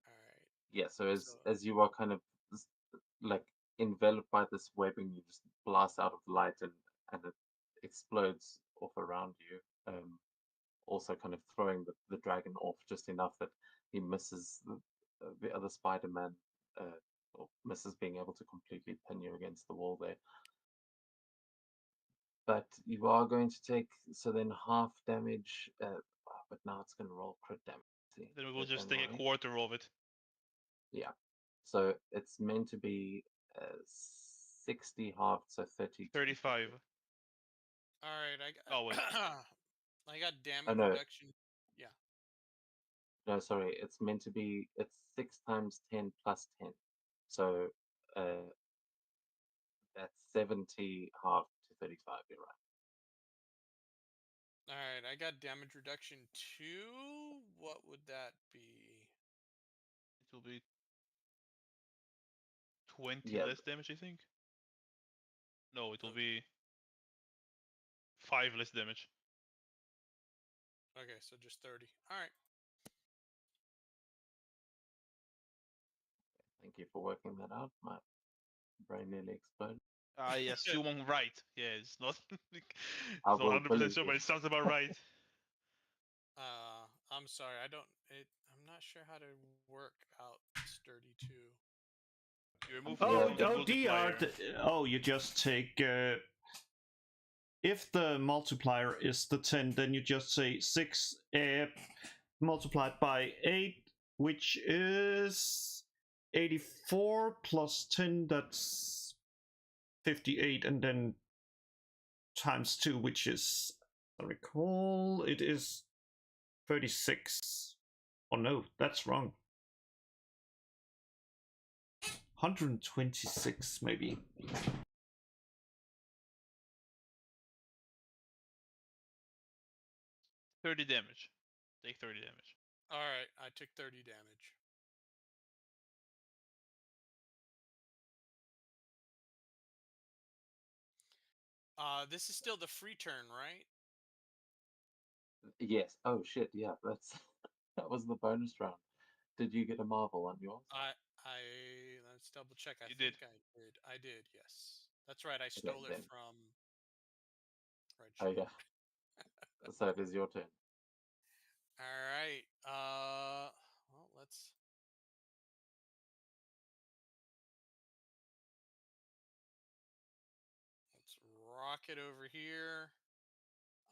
Speaker 4: All right.
Speaker 2: Yeah. So
Speaker 4: So
Speaker 2: as you are kind of like enveloped by this webbing, you just blast out of light and it explodes off around you. Also, kind of throwing the dragon off just enough that he misses the other Spider-Man, or misses being able to completely pin you against the wall there. But you are going to take then half damage. But now it's going to roll crit damage. See,
Speaker 1: Then we will just
Speaker 2: don't
Speaker 1: take a
Speaker 2: worry.
Speaker 1: quarter of it.
Speaker 2: Yeah. So it's meant to be 60 halved, so 32.
Speaker 1: 35.
Speaker 4: all right, I got.
Speaker 1: Oh, wait.
Speaker 4: I got
Speaker 2: Oh
Speaker 4: damage
Speaker 2: no,
Speaker 4: reduction. Yeah.
Speaker 2: no, sorry. It's meant to be. It's 6 times 10 plus 10. So that's 70 half to 35. You're right.
Speaker 4: All right, I got damage reduction 2. What would that be?
Speaker 1: It will be 20
Speaker 2: Yeah.
Speaker 1: less damage, I think. No, it will
Speaker 4: Okay.
Speaker 1: be 5 less damage.
Speaker 4: Okay, so just 30. All right.
Speaker 2: Thank you for working that out. My brain nearly exploded.
Speaker 1: I assume I'm right. Yeah, it's not. It's
Speaker 2: I
Speaker 1: not
Speaker 2: will
Speaker 1: 100%
Speaker 2: believe
Speaker 1: sure,
Speaker 2: you.
Speaker 1: but it sounds about right.
Speaker 4: I'm sorry. I'm not sure how to work out sturdy 2.
Speaker 1: You remove
Speaker 3: Oh,
Speaker 2: Yeah,
Speaker 1: the
Speaker 3: oh,
Speaker 1: multiplier.
Speaker 3: oh, you just take. If the multiplier is the 10, then you just say 6 multiplied by 8, which is 84 plus 10, that's 58, and then times 2, which is, I recall, it is 36. Oh no, that's wrong. 126, maybe.
Speaker 1: 30 damage. Take 30 damage.
Speaker 4: All right, I took 30 damage. This is still the free turn, right?
Speaker 2: Yes. Oh shit. Yeah. That's that was the bonus round. Did you get a marvel on yours?
Speaker 4: I let's double check. I
Speaker 1: You
Speaker 4: think
Speaker 1: did.
Speaker 4: I did. I did. Yes, that's right. I
Speaker 2: Okay,
Speaker 4: stole it
Speaker 2: then.
Speaker 4: from Red
Speaker 2: Oh
Speaker 4: Sheet.
Speaker 2: yeah. So it is your turn.
Speaker 4: All right. Well, let's rock it over here.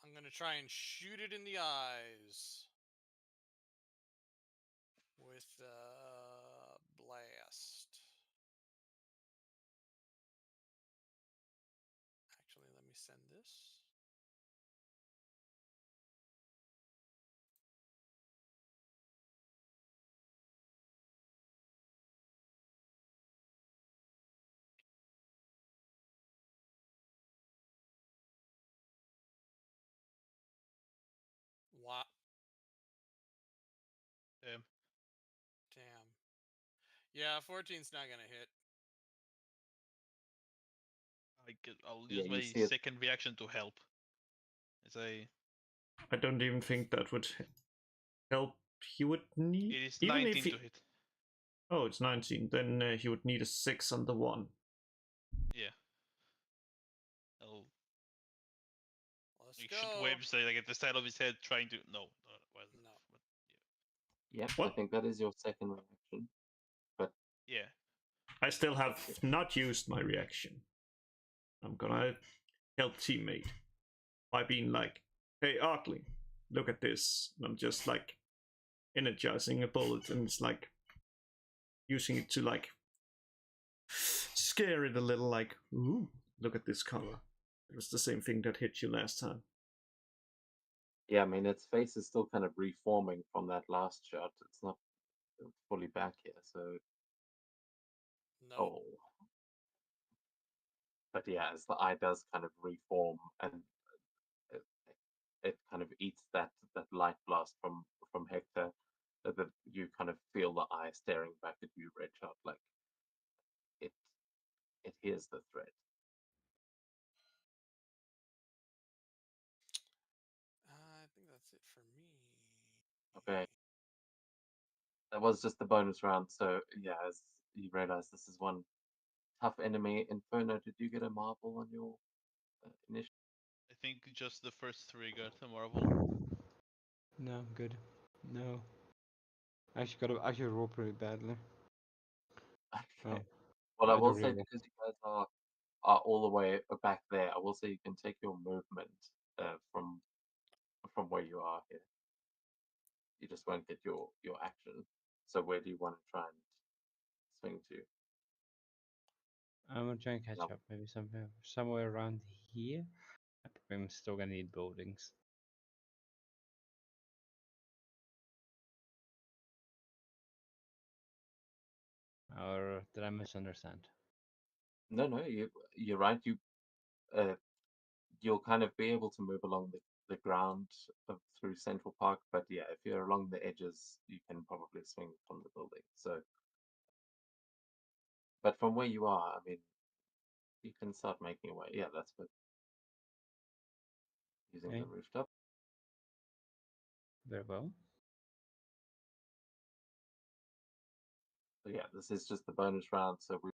Speaker 4: I'm gonna try and shoot it in the eyes with blast. Actually, let me send this. Yeah, 14's not gonna hit.
Speaker 1: I'll
Speaker 2: Yeah,
Speaker 1: use
Speaker 2: you
Speaker 1: my
Speaker 2: see it.
Speaker 1: second reaction to help. As
Speaker 3: I don't even think that would help. He would need,
Speaker 1: it is
Speaker 3: even
Speaker 1: 19
Speaker 3: if he.
Speaker 1: to hit.
Speaker 3: Oh, it's 19. Then he would need a 6 on the 1.
Speaker 1: Yeah. I'll
Speaker 4: Let's
Speaker 1: shoot
Speaker 4: go.
Speaker 1: webs like at the side of his head, trying to well,
Speaker 4: No.
Speaker 1: but
Speaker 2: Yeah, I
Speaker 3: What?
Speaker 2: think that is your second reaction.
Speaker 1: yeah.
Speaker 3: I still have not used my reaction. I'm gonna help teammate by being like, hey, Arkley, look at this. And I'm just like energizing a bullet and it's like using it to like scare it a little, like, ooh, look at this color. It was the same thing that hit you last time.
Speaker 2: Yeah, I mean, its face is still kind of reforming from that last shot. It's not fully back here, so.
Speaker 4: No.
Speaker 2: Oh. But yeah, as the eye does kind of reform and it, it kind of eats that light blast from Hector, that you kind of feel the eye staring back at you, Redshot, like it it hears the threat.
Speaker 4: I think that's it for me.
Speaker 2: Okay. That was just the bonus round, so yeah, as you realize this is one tough enemy. Inferno, did you get a marble on your initiative?
Speaker 1: I think just the first 3 got a marvel.
Speaker 6: No, I'm good. No. I actually roll pretty badly.
Speaker 2: Okay.
Speaker 6: Oh,
Speaker 2: Well, I
Speaker 6: I
Speaker 2: will
Speaker 6: don't
Speaker 2: say
Speaker 6: reroll.
Speaker 2: because you guys are all the way back there, I will say you can take your movement from where you are here. You just won't get your action. So where do you want to try and swing to?
Speaker 6: I'm gonna try and catch
Speaker 2: No.
Speaker 6: up. Maybe somewhere around here. I'm still gonna need buildings. Or did I misunderstand?
Speaker 2: No, you're right. You'll kind of be able to move along the ground through Central Park, but yeah, if you're along the edges, you can probably swing from the building. So, but from where you are, I mean, you can start making your way. Yeah, that's good. Using
Speaker 6: Okay.
Speaker 2: the rooftop.
Speaker 6: Very well.
Speaker 2: So yeah, this is just the bonus round. So we,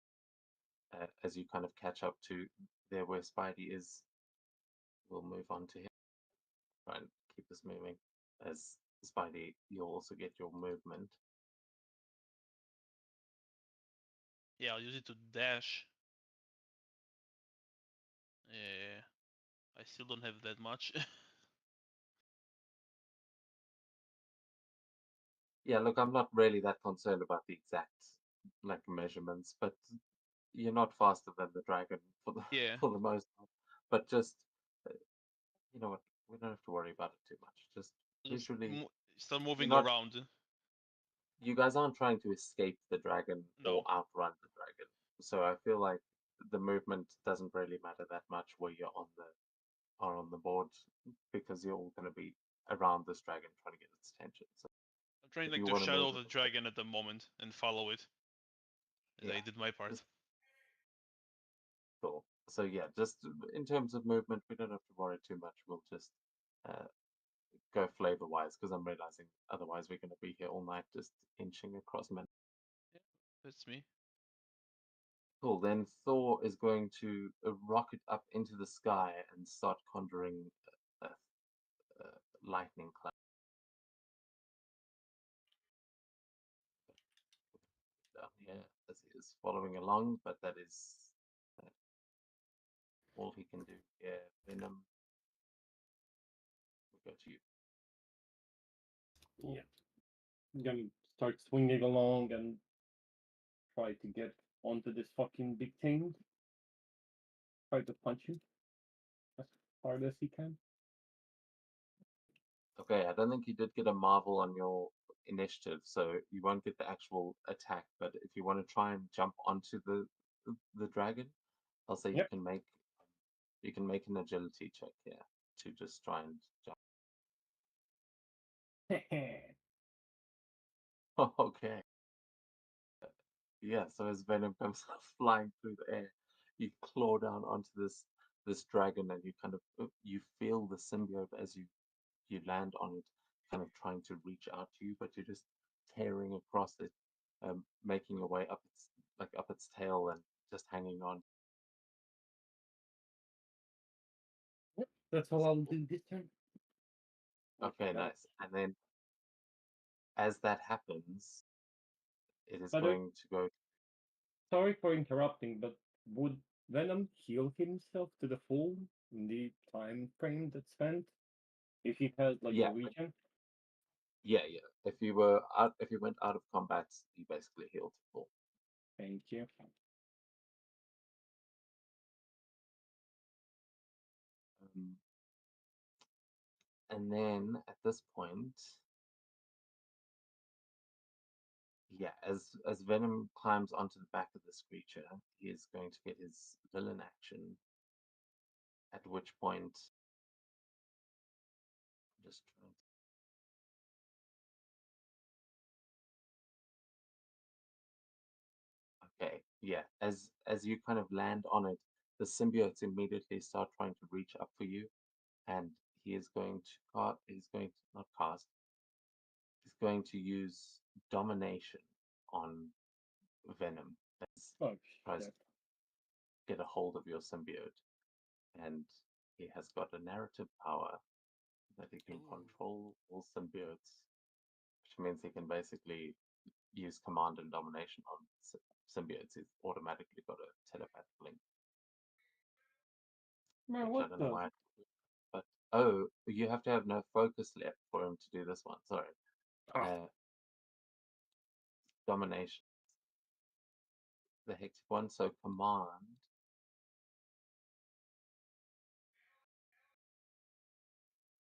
Speaker 2: as you kind of catch up to there where Spidey is, we'll move on to him. Try and keep this moving. As Spidey, you'll also get your movement.
Speaker 1: Yeah, I'll use it to dash. Yeah. I still don't have that much.
Speaker 2: Yeah, look, I'm not really that concerned about the exact like measurements, but you're not faster than the dragon for the
Speaker 1: Yeah.
Speaker 2: for the most part. But just you know what, we don't have to worry about it too much. Just
Speaker 1: Just
Speaker 2: visually,
Speaker 1: start
Speaker 2: you're
Speaker 1: moving
Speaker 2: not.
Speaker 1: around.
Speaker 2: You guys aren't trying to escape the dragon or
Speaker 1: No.
Speaker 2: outrun the dragon. So I feel like the movement doesn't really matter that much where you're on the board because you're all going to be around this dragon trying to get its attention. So
Speaker 1: I'm trying
Speaker 2: if
Speaker 1: like
Speaker 2: you
Speaker 1: to
Speaker 2: want to
Speaker 1: shadow
Speaker 2: move a
Speaker 1: the
Speaker 2: little bit,
Speaker 1: dragon at the moment and follow it. As
Speaker 2: yeah,
Speaker 1: I did my part.
Speaker 2: just cool. So yeah, just in terms of movement, we don't have to worry too much. We'll just uh, go flavor wise because I'm realizing otherwise we're going to be here all night just inching across men.
Speaker 1: Yeah, that's me.
Speaker 2: Cool. Then Thor is going to rocket up into the sky and start conjuring a, a lightning cloud. Down here as he is following along, but that is uh, all he can do here. Venom, we go to you.
Speaker 5: Yeah. I'm gonna start swinging along and try to get onto this fucking big thing. Try to punch him as hard as he can.
Speaker 2: Okay, I don't think you did get a marvel on your initiative, so you won't get the actual attack. But if you want to try and jump onto the dragon, I'll say
Speaker 5: Yep.
Speaker 2: you can make an agility check here to just try and jump. Okay. yeah, so as Venom comes flying through the air, you claw down onto this dragon, and you kind of you feel the symbiote as you land on it, kind of trying to reach out to you, but you're just tearing across it, making your way up its tail and just hanging on.
Speaker 5: Yep, that's all I'll do this turn.
Speaker 2: Okay, nice. And then as that happens, it is
Speaker 5: But
Speaker 2: going to go.
Speaker 5: sorry for interrupting, but would Venom heal himself to the full in the time frame that's spent if he has like
Speaker 2: Yeah,
Speaker 5: a regen?
Speaker 2: yeah. If you went out of combat, you basically healed full.
Speaker 5: Thank you.
Speaker 2: Um, and then at this point, yeah, as Venom climbs onto the back of this creature, he is going to get his villain action. At which point, just trying. Okay, yeah. As you kind of land on it, the symbiotes immediately start trying to reach up for you, and he is going to cast. He's going to not cast. He's going to use domination on Venom as
Speaker 5: Oh
Speaker 2: tries to
Speaker 5: shit.
Speaker 2: get a hold of your symbiote, and he has got a narrative power that he can
Speaker 4: Ooh.
Speaker 2: control all symbiotes, which means he can basically use command and domination on symbiotes. He's automatically got a telepathic link,
Speaker 5: Man,
Speaker 2: which I
Speaker 5: what
Speaker 2: don't know
Speaker 5: the?
Speaker 2: why. But oh, you have to have no focus left for him to do this one. Sorry.
Speaker 5: Ah,
Speaker 2: Uh, domination, the hectic one. So command.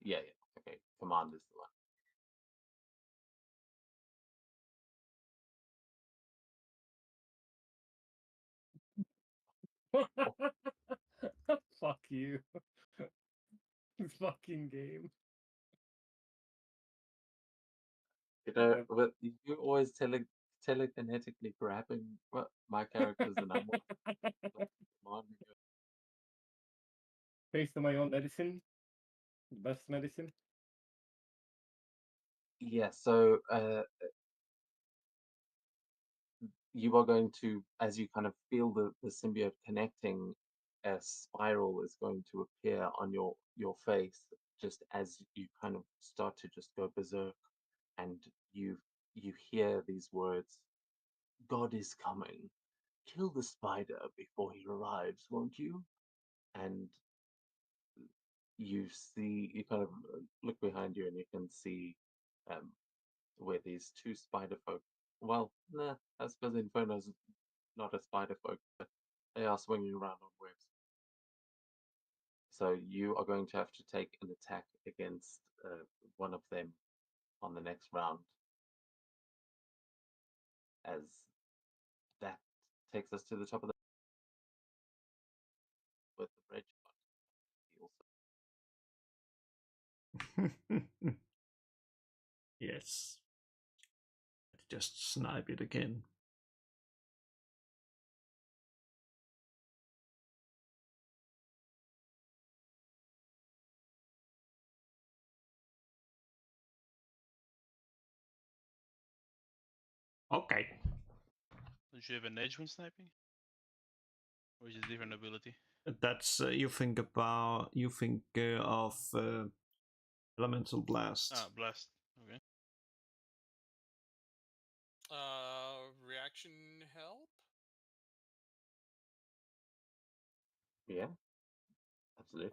Speaker 2: Yeah, yeah. Okay, command is the one. Oh,
Speaker 5: fuck you. Fucking game.
Speaker 2: you know,
Speaker 5: Yep.
Speaker 2: but you always telekinetically grabbing my characters, and I'm commanding you.
Speaker 5: Based on my own medicine, best medicine.
Speaker 2: Yeah. So you are going to, as you kind of feel the symbiote connecting, a spiral is going to appear on your face just as you kind of start to just go berserk, and you hear these words: "God is coming. Kill the spider before he arrives, won't you?" And you kind of look behind you, and you can see um, where these two spider folk. Well, nah, I suppose Inferno's not a spider folk, but they are swinging around on webs. So you are going to have to take an attack against one of them on the next round, as that takes us to the top of the with the red shot. He also
Speaker 3: Yes. Just snipe it again. Okay.
Speaker 1: Don't you have an edge when sniping? Or is it a different ability?
Speaker 3: That's you think of elemental blast.
Speaker 1: Ah, blast. Okay.
Speaker 4: Reaction help?
Speaker 2: yeah, absolutely.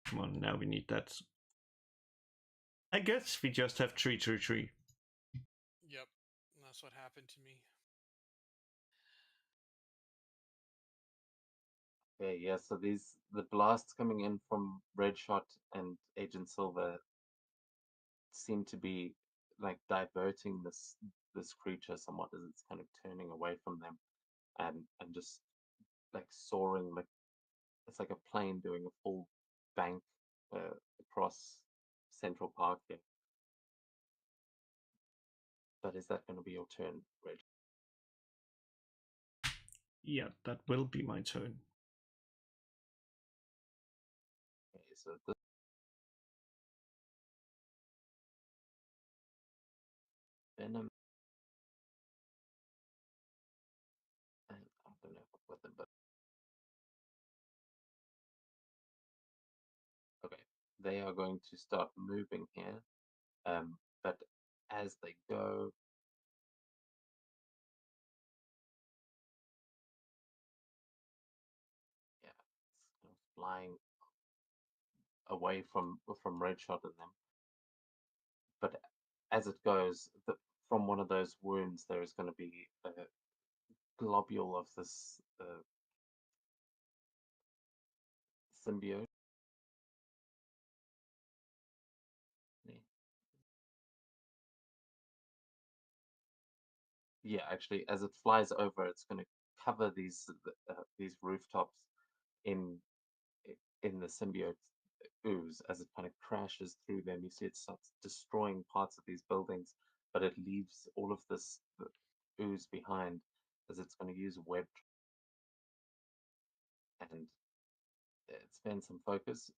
Speaker 3: Come on, now we need that. I guess we just have 333.
Speaker 4: Yep, that's what happened to me.
Speaker 2: Okay, yeah. So the blasts coming in from Red Shot and Agent Silver seem to be like diverting this creature somewhat as it's kind of turning away from them, and just like soaring, like it's like a plane doing a full bank across Central Park here. But is that going to be your turn, Reg?
Speaker 3: Yeah, that will be my turn.
Speaker 2: Okay, so this venom, and I don't know what them, but okay, they are going to start moving here. But as they go, yeah, it's kind of flying away from Red Shot and them. But as it goes, from one of those wounds, there is going to be a globule of this symbiote. Yeah, actually, as it flies over, it's going to cover these rooftops in in the symbiote ooze as it kind of crashes through them. You see it starts destroying parts of these buildings, but it leaves all of this ooze behind as it's going to use web and spend some focus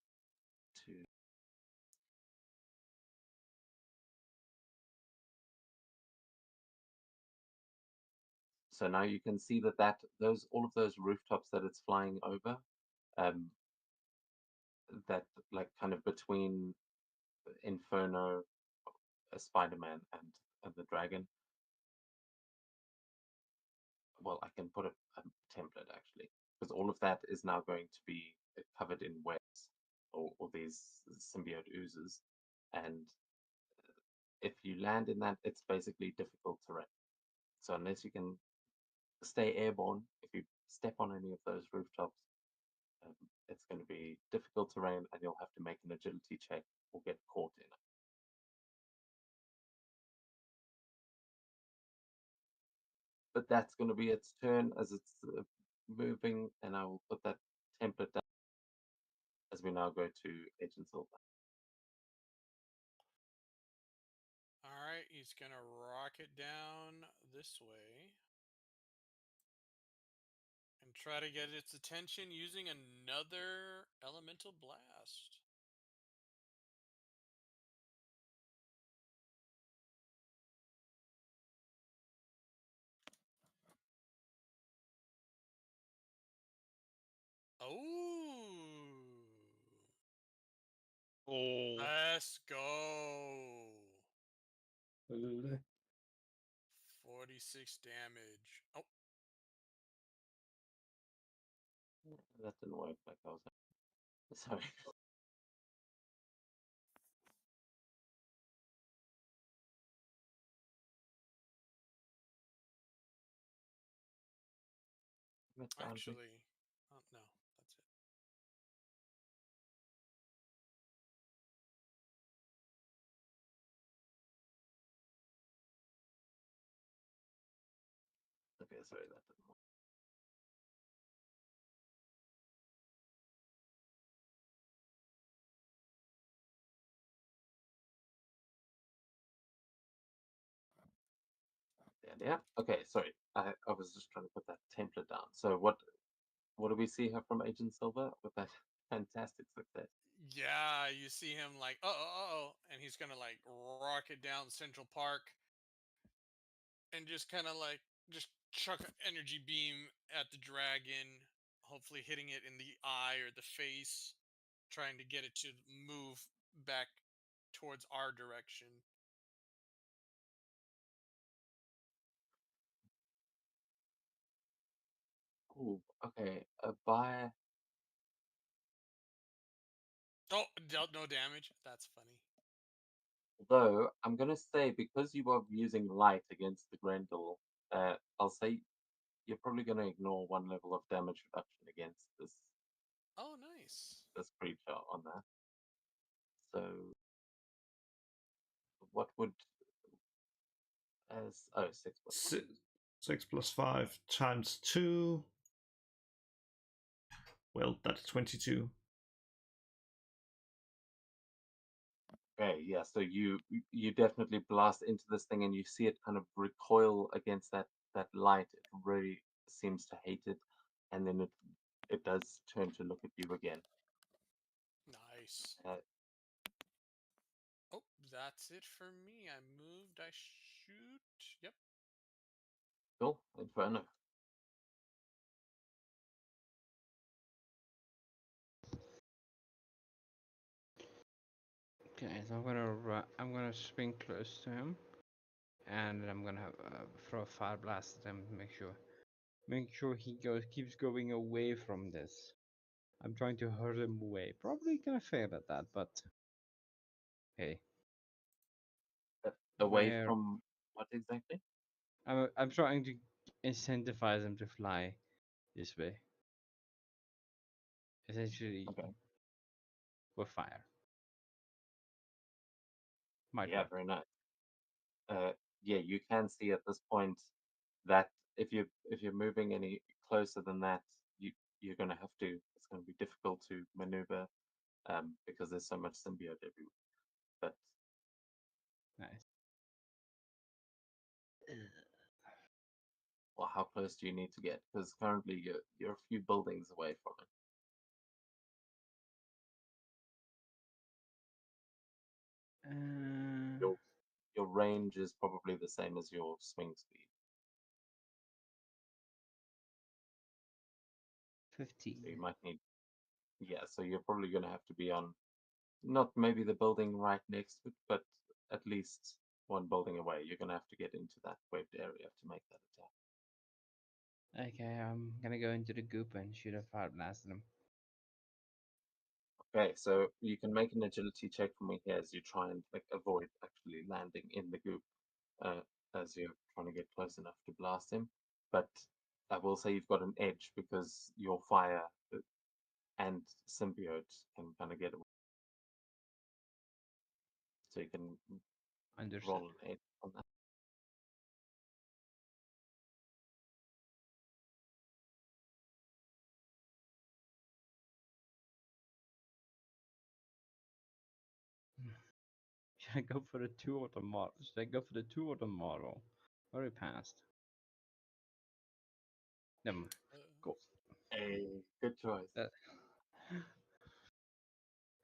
Speaker 2: to. So now you can see that those all of those rooftops that it's flying over, um, that like kind of between Inferno, Spider-Man, and the dragon. Well, I can put a template actually, because all of that is now going to be covered in webs or these symbiote oozes, and if you land in that, it's basically difficult terrain. So unless you can stay airborne, if you step on any of those rooftops, it's going to be difficult terrain, and you'll have to make an agility check or get caught in it. But that's going to be its turn as it's moving, and I will put that template down as we now go to Agent Silver.
Speaker 4: All right, he's gonna rocket down this way and try to get its attention using another elemental blast. Oh,
Speaker 1: Oh,
Speaker 4: let's go. 46 damage. Oh,
Speaker 2: That didn't work like I was. Sorry.
Speaker 4: actually, oh, no, that's it.
Speaker 2: Okay, sorry, that didn't work. Yeah. Okay, sorry. I was just trying to put that template down. So what do we see here from Agent Silver with that fantastic success?
Speaker 4: Yeah, you see him like, and he's gonna like rocket down Central Park and just kind of like just chuck an energy beam at the dragon, hopefully hitting it in the eye or the face, trying to get it to move back towards our direction.
Speaker 2: Ooh, okay. By
Speaker 4: Oh, dealt no damage. That's funny.
Speaker 2: Though I'm gonna say because you are using light against the Grendel, I'll say you're probably gonna ignore one level of damage reduction against
Speaker 4: Oh, nice.
Speaker 2: this creature on that. So what would as 6 plus
Speaker 3: 6 plus 5 times 2. Well, that's 22.
Speaker 2: Okay, yeah. So you definitely blast into this thing, and you see it kind of recoil against that light. It really seems to hate it, and then it does turn to look at you again.
Speaker 4: Nice.
Speaker 2: Uh,
Speaker 4: Oh, that's it for me. I moved. I shoot. Yep.
Speaker 2: cool, Inferno.
Speaker 6: Okay, so I'm gonna swing close to him, and I'm gonna throw a fire blast at him. Make sure he keeps going away from this. I'm trying to hurt him away. Probably gonna fail at that, but hey,
Speaker 2: Away
Speaker 6: where
Speaker 2: from what exactly?
Speaker 6: I'm trying to incentivize him to fly this way. Essentially,
Speaker 2: Okay.
Speaker 6: with fire. Might
Speaker 2: Yeah,
Speaker 6: work.
Speaker 2: very nice. Yeah, you can see at this point that if you're moving any closer than that, you're gonna have to. It's gonna be difficult to maneuver because there's so much symbiote everywhere. But
Speaker 6: Nice.
Speaker 2: well, how close do you need to get? Because currently you're a few buildings away from it.
Speaker 6: Uh,
Speaker 2: Your range is probably the same as your swing speed.
Speaker 6: 15.
Speaker 2: So you might need, yeah, so you're probably going to have to be on, not maybe the building right next to it, but at least one building away. You're going to have to get into that waved area to make that attack.
Speaker 6: Okay, I'm gonna go into the goop and shoot a fire blast at him.
Speaker 2: Okay, so you can make an agility check for me here as you try and like avoid actually landing in the goop uh, as you're trying to get close enough to blast him. But I will say you've got an edge because your fire and symbiote can kind of get away. So you can
Speaker 6: Understood.
Speaker 2: roll an edge on that.
Speaker 6: Should I go for the two or the model? Should I go for the two or the model? Already passed. Never mind.
Speaker 2: Cool. A good choice.
Speaker 6: Uh,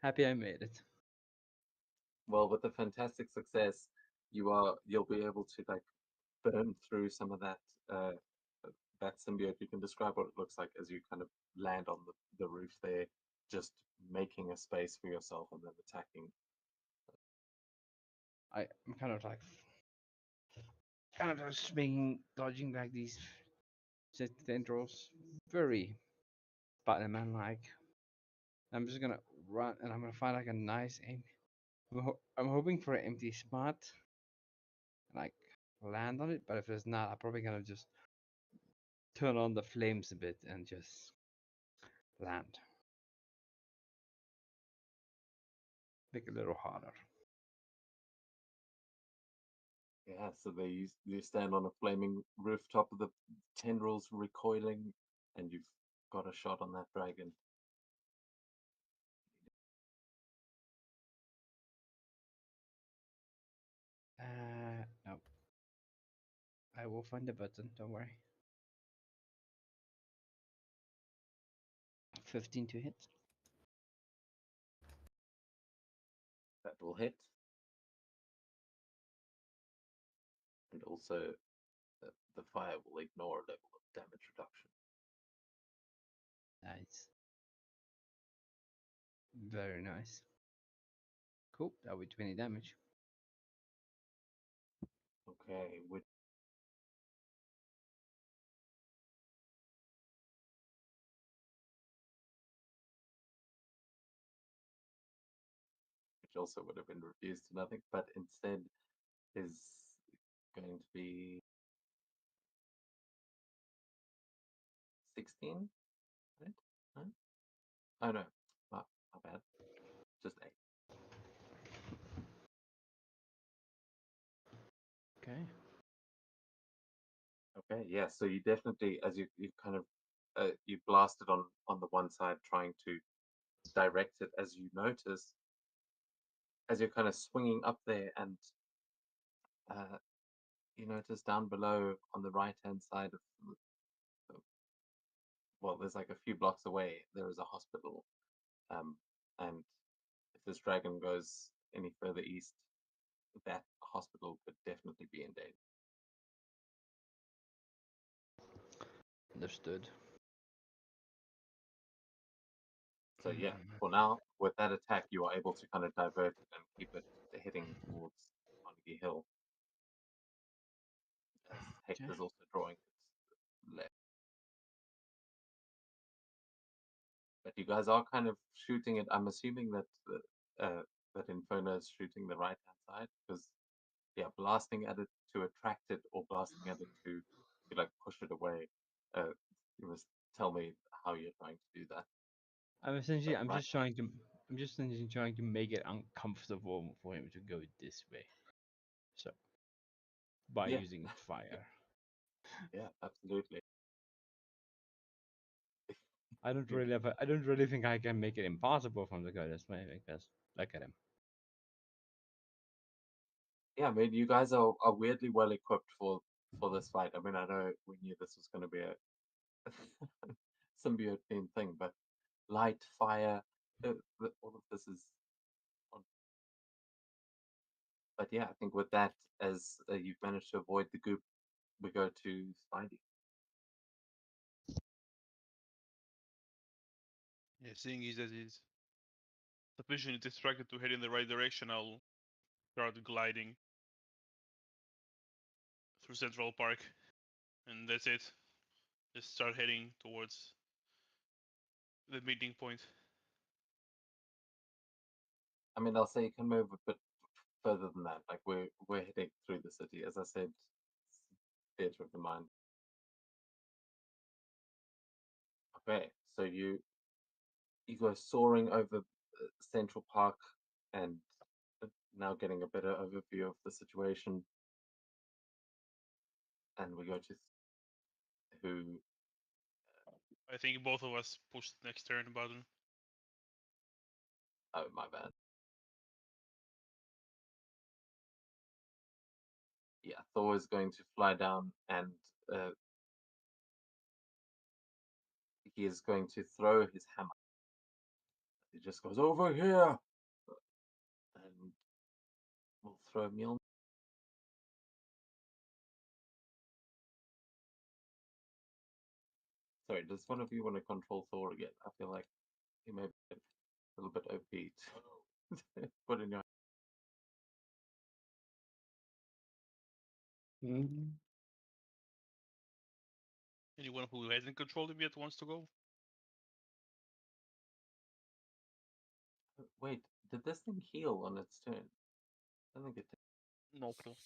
Speaker 6: happy I made it.
Speaker 2: Well, with a fantastic success, you'll be able to like burn through some of uh, that symbiote. You can describe what it looks like as you kind of land on the roof there, just making a space for yourself and then attacking.
Speaker 6: I'm kind of like swinging, dodging back these tendrils. Very Spider-Man like. I'm just gonna run and I'm gonna find like a nice aim. I'm hoping for an empty spot and like land on it, but if it's not, I'm probably gonna just turn on the flames a bit and just land. Make it a little harder.
Speaker 2: Yeah, so you stand on a flaming rooftop of the tendrils recoiling, and you've got a shot on that dragon.
Speaker 6: No. I will find the button, don't worry. 15 to hit.
Speaker 2: That will hit, and also the fire will ignore a level of damage reduction.
Speaker 6: Nice. Very nice. Cool, that will be 20 damage.
Speaker 2: Okay, which also would have been reduced to nothing, but instead is going to be 16, right? No? Oh no, my bad. Just 8.
Speaker 6: Okay.
Speaker 2: Okay, yeah. So you definitely, as you kind of you blasted on the one side, trying to direct it as you notice as you're kind of swinging up there, and you notice down below on the right hand side of well, there's like a few blocks away, there is a hospital. And if this dragon goes any further east, that hospital could definitely be in danger.
Speaker 6: Understood.
Speaker 2: So yeah, for now, with that attack, you are able to kind of divert it and keep it heading towards Carnegie Hill. As Hector's also drawing its left. But you guys are kind of shooting it. I'm assuming that that Inferno is shooting the right hand side, because yeah, blasting at it to attract it or blasting at it to like push it away. You must tell me how you're trying to do that.
Speaker 6: I'm essentially,
Speaker 2: Right.
Speaker 6: I'm just essentially trying to make it uncomfortable for him to go this way. So, by
Speaker 2: Yeah.
Speaker 6: using fire.
Speaker 2: Yeah, absolutely.
Speaker 6: I don't really think I can make it impossible from the guy this way, because look at him.
Speaker 2: Yeah, I mean, you guys are weirdly well equipped for this fight. I mean, I know we knew this was going to be a symbiote themed thing, but light, fire, all of this is. But yeah, I think with that, as you've managed to avoid the goop, we go to Spidey.
Speaker 1: Yeah, seeing is as is sufficiently distracted to head in the right direction, I'll start gliding through Central Park, and that's it. Just start heading towards the meeting point.
Speaker 2: I mean, I'll say you can move a bit further than that. Like we're heading through the city, as I said, theater of the mind. Okay, so you go soaring over Central Park, and now getting a better overview of the situation. And we go to who?
Speaker 1: I think both of us pushed the next turn button.
Speaker 2: Oh, my bad. Yeah, Thor is going to fly down, and he is going to throw his hammer. He just goes over here, and we'll throw Mjolnir. Sorry, does one of you want to control Thor again? I feel like he may be a little bit OP. Put in your.
Speaker 1: Anyone who hasn't controlled him yet wants to go?
Speaker 2: Wait, did this thing heal on its turn? I think it did.
Speaker 1: Nope. No.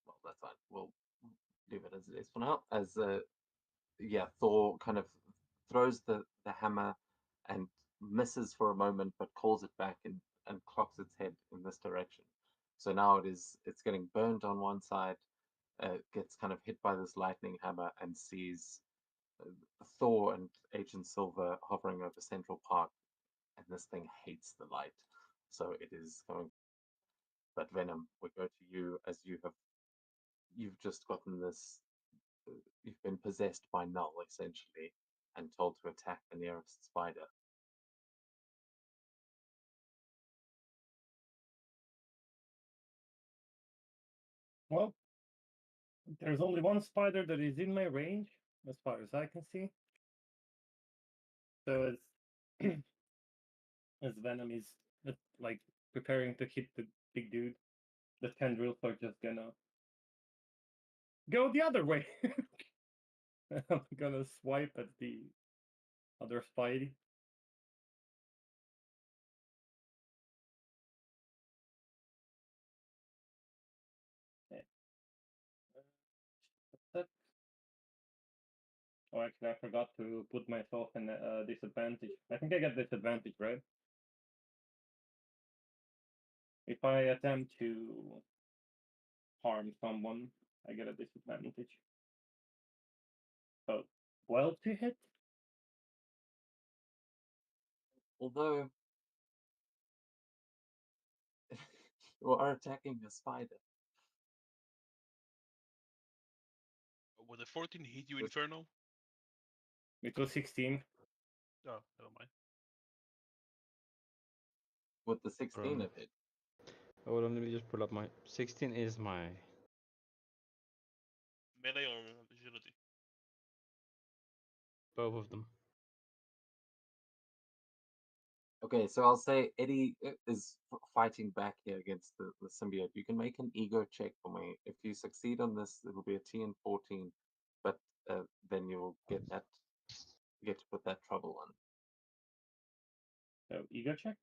Speaker 2: Well, that's fine. We'll leave it as it is for now. As yeah, Thor kind of throws the hammer and misses for a moment, but calls it back and clocks its head in this direction. So now it's getting burned on one side, gets kind of hit by this lightning hammer, and sees Thor and Agent Silver hovering over Central Park, and this thing hates the light, so it is going. But Venom, we go to you, as you've just gotten this. You've been possessed by Null essentially, and told to attack the nearest spider.
Speaker 5: Well, there's only one spider that is in my range, as far as I can see. So as Venom is like preparing to hit the big dude, the tendrils are just gonna go the other way. I'm gonna swipe at the other Spidey. That. Oh, actually, I forgot to put myself in a disadvantage. I think I get disadvantage, right? If I attempt to harm someone, I get a disadvantage. So, 12 to hit?
Speaker 2: Although you are attacking a spider.
Speaker 1: Would a 14 hit you,
Speaker 2: With-
Speaker 1: Inferno?
Speaker 5: It was 16.
Speaker 1: Oh, never mind.
Speaker 2: With the 16
Speaker 6: Um,
Speaker 2: of it.
Speaker 6: Hold on, let me just pull up my 16 is my
Speaker 1: Melee or agility?
Speaker 6: both of them.
Speaker 2: Okay, so I'll say Eddie is fighting back here against the symbiote. You can make an ego check for me. If you succeed on this, it'll be a TN 14, but then you'll get to put that trouble on.
Speaker 5: So ego check.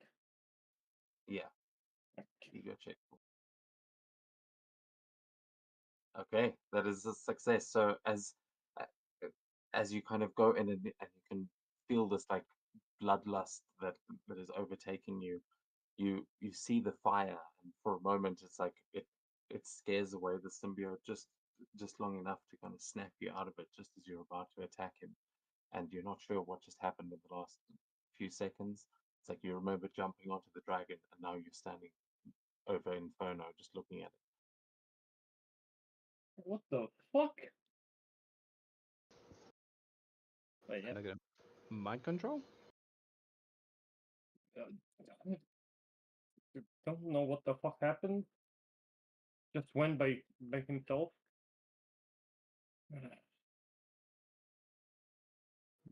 Speaker 2: Yeah,
Speaker 5: Okay.
Speaker 2: ego check. Okay, that is a success. So uh, as you kind of go in and you can feel this like bloodlust that is overtaking you, you see the fire, and for a moment it's like it scares away the symbiote just long enough to kind of snap you out of it just as you're about to attack him, and you're not sure what just happened in the last few seconds. It's like you remember jumping onto the dragon, and now you're standing over Inferno just looking at it.
Speaker 5: What the fuck? Wait, yeah.
Speaker 6: And I get a mind control?
Speaker 5: I don't know what the fuck happened. Just went by himself.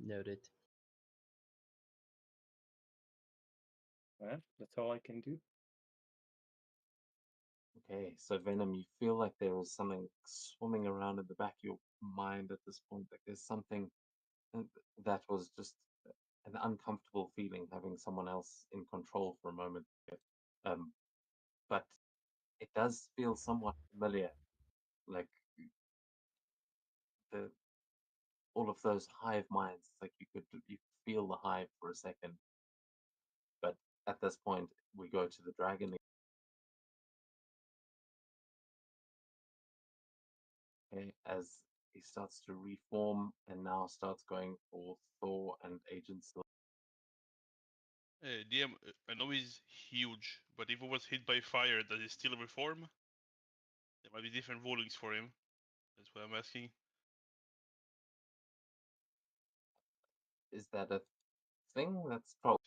Speaker 6: Noted.
Speaker 5: Well, that's all I can do.
Speaker 2: Okay, so Venom, you feel like there is something swimming around in the back of your mind at this point. Like there's something uh, that was just an uncomfortable feeling, having someone else in control for a moment. Um, but it does feel somewhat familiar, like the all of those hive minds. It's like you could feel the hive for a second. But at this point, we go to the dragon. Okay, as he starts to reform and now starts going for Thor and Agent Silver.
Speaker 1: DM, I know he's huge, but if he was hit by fire, does he still reform? There might be different rulings for him. That's what I'm asking.
Speaker 2: Is that a thing? That's probably.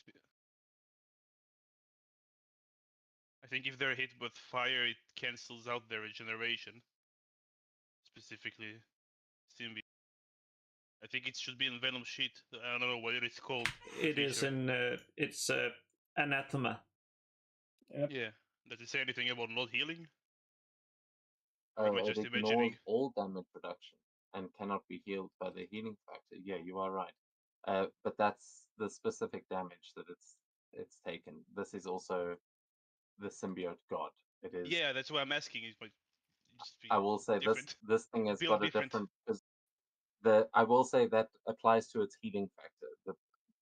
Speaker 1: I think if they're hit with fire, it cancels out their regeneration. Specifically, Symbi. I think it should be in Venom sheet. I don't know what it's called.
Speaker 3: It is in it's anathema.
Speaker 5: Yep.
Speaker 1: Yeah. Does it say anything about not healing? Or am
Speaker 2: Oh,
Speaker 1: I
Speaker 2: it
Speaker 1: just
Speaker 2: ignores
Speaker 1: imagining?
Speaker 2: all damage reduction and cannot be healed by the healing factor. Yeah, you are right. But that's the specific damage that it's taken. This is also the symbiote god. It is.
Speaker 1: Yeah, that's what I'm asking. It might just be
Speaker 2: I will say
Speaker 1: different.
Speaker 2: this thing has
Speaker 1: Build
Speaker 2: got a
Speaker 1: different.
Speaker 2: different because I will say that applies to its healing factor.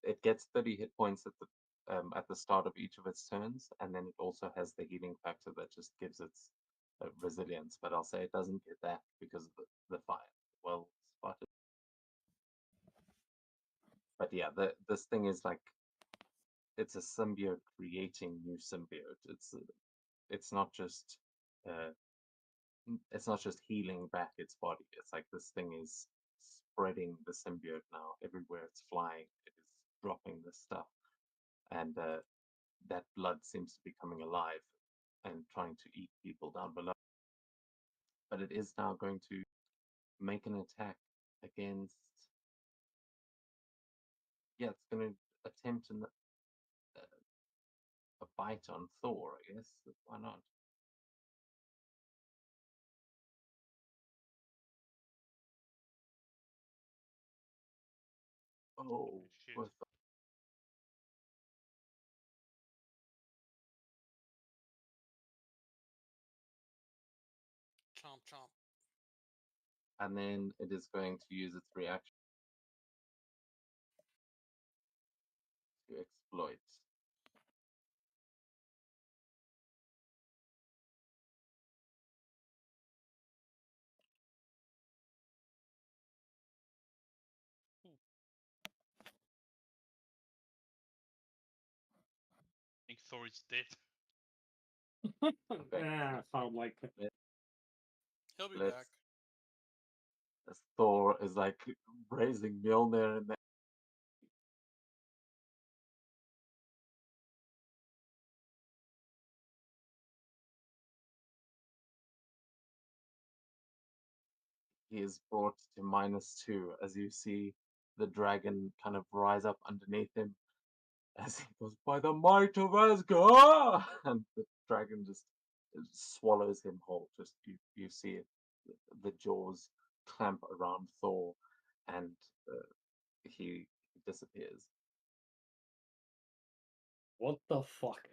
Speaker 2: It gets 30 hit points at the start of each of its turns, and then it also has the healing factor that just gives its resilience. But I'll say it doesn't get that because of the fire. Well spotted. But yeah, this thing is like it's a symbiote creating new symbiote. It's not just uh, it's not just healing back its body. It's like this thing is spreading the symbiote now everywhere it's flying. It is dropping this stuff, and that blood seems to be coming alive and trying to eat people down below. But it is now going to make an attack against. Yeah, it's going to attempt a bite on Thor. I guess why not? Oh,
Speaker 1: Shit.
Speaker 2: with
Speaker 4: Chomp chomp.
Speaker 2: and then it is going to use its reaction to exploit.
Speaker 1: Thor is dead.
Speaker 2: Okay.
Speaker 5: Sound like it.
Speaker 4: He'll be
Speaker 2: Let's
Speaker 4: back.
Speaker 2: as Thor is like raising Mjolnir and then he is brought to -2 as you see the dragon kind of rise up underneath him as he goes, by the might of Asgard! And the dragon just swallows him whole. Just you see it, the jaws clamp around Thor, and he disappears.
Speaker 5: What the fuck?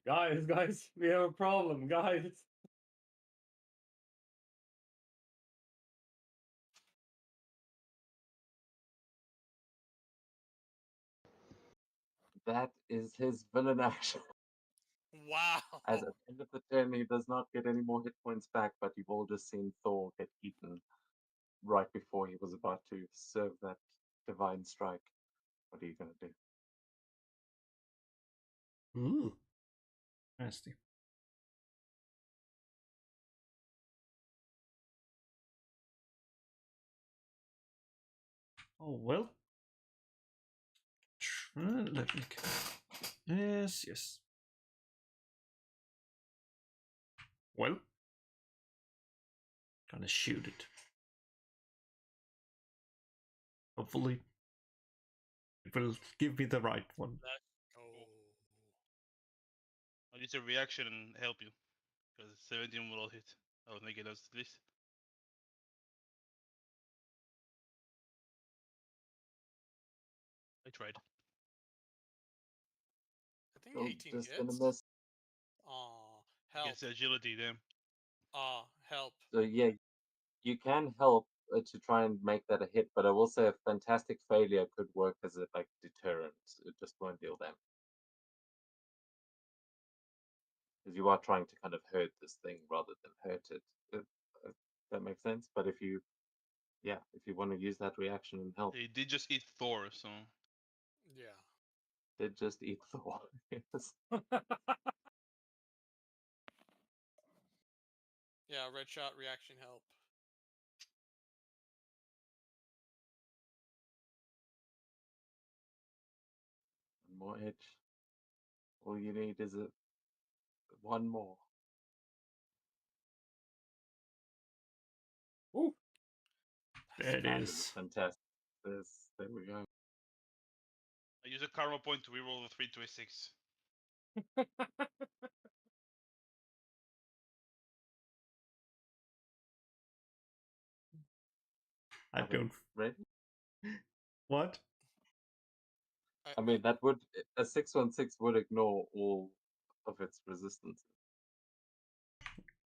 Speaker 5: Guys, we have a problem, guys.
Speaker 2: That is his villain action.
Speaker 4: Wow.
Speaker 2: As at the end of the turn, he does not get any more hit points back, but you've all just seen Thor get eaten right before he was about to serve that divine strike. What are you going to do?
Speaker 3: Ooh. Nasty. Oh, well. Let me. Yes. Well. Gonna shoot it. Hopefully, it will give me the right one.
Speaker 4: Let's go.
Speaker 1: I'll use a reaction and help you. Because 17 will hit. I'll make it as at least. I tried.
Speaker 4: I think
Speaker 2: Still
Speaker 4: 18
Speaker 2: just going to
Speaker 4: hits.
Speaker 2: miss.
Speaker 4: Aw, help.
Speaker 1: Against agility, then.
Speaker 4: Aw, help.
Speaker 2: So, yeah, you can help to try and make that a hit, but I will say a fantastic failure could work as a like deterrent. It just won't deal damage. Because you are trying to kind of hurt this thing rather than hurt it. That makes sense. But if you want to use that reaction and help,
Speaker 1: They did just eat Thor, so.
Speaker 4: Yeah.
Speaker 2: did just eat Thor. Yes.
Speaker 4: Yeah, red shot reaction help.
Speaker 2: One more edge. All you need is one more.
Speaker 5: Ooh,
Speaker 3: There it
Speaker 2: That is
Speaker 3: is.
Speaker 2: fantastic. There we go.
Speaker 1: I use a karma point to reroll the 3 to a 6.
Speaker 3: I
Speaker 2: Okay,
Speaker 3: don't.
Speaker 2: ready?
Speaker 3: What?
Speaker 2: I mean, that would a 616 would ignore all of its resistance.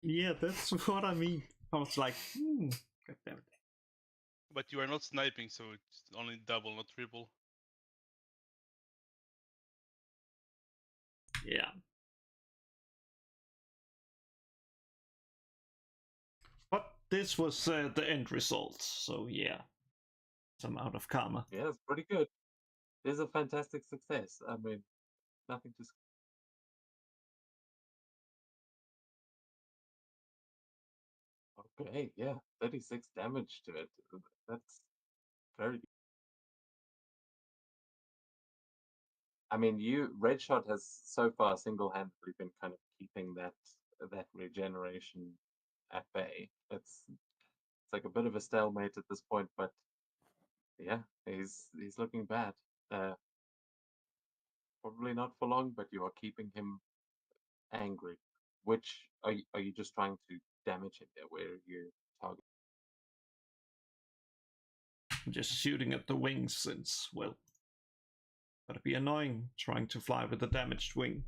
Speaker 3: Yeah, that's what I mean. I was like, God damn it.
Speaker 1: But you are not sniping, so it's only double, not triple.
Speaker 3: Yeah. But this was the end result, so yeah. Some out of karma.
Speaker 2: Yeah, it's pretty good. It is a fantastic success. I mean, nothing to. Okay, yeah, 36 damage to it. That's very. I mean, Red Shot has so far single-handedly been kind of keeping that regeneration at bay. It's like a bit of a stalemate at this point, but yeah, he's looking bad. Probably not for long, but you are keeping him angry. Which are you just trying to damage him there? Where are you targeting?
Speaker 3: Just shooting at the wings since, well, that'd be annoying trying to fly with a damaged wing.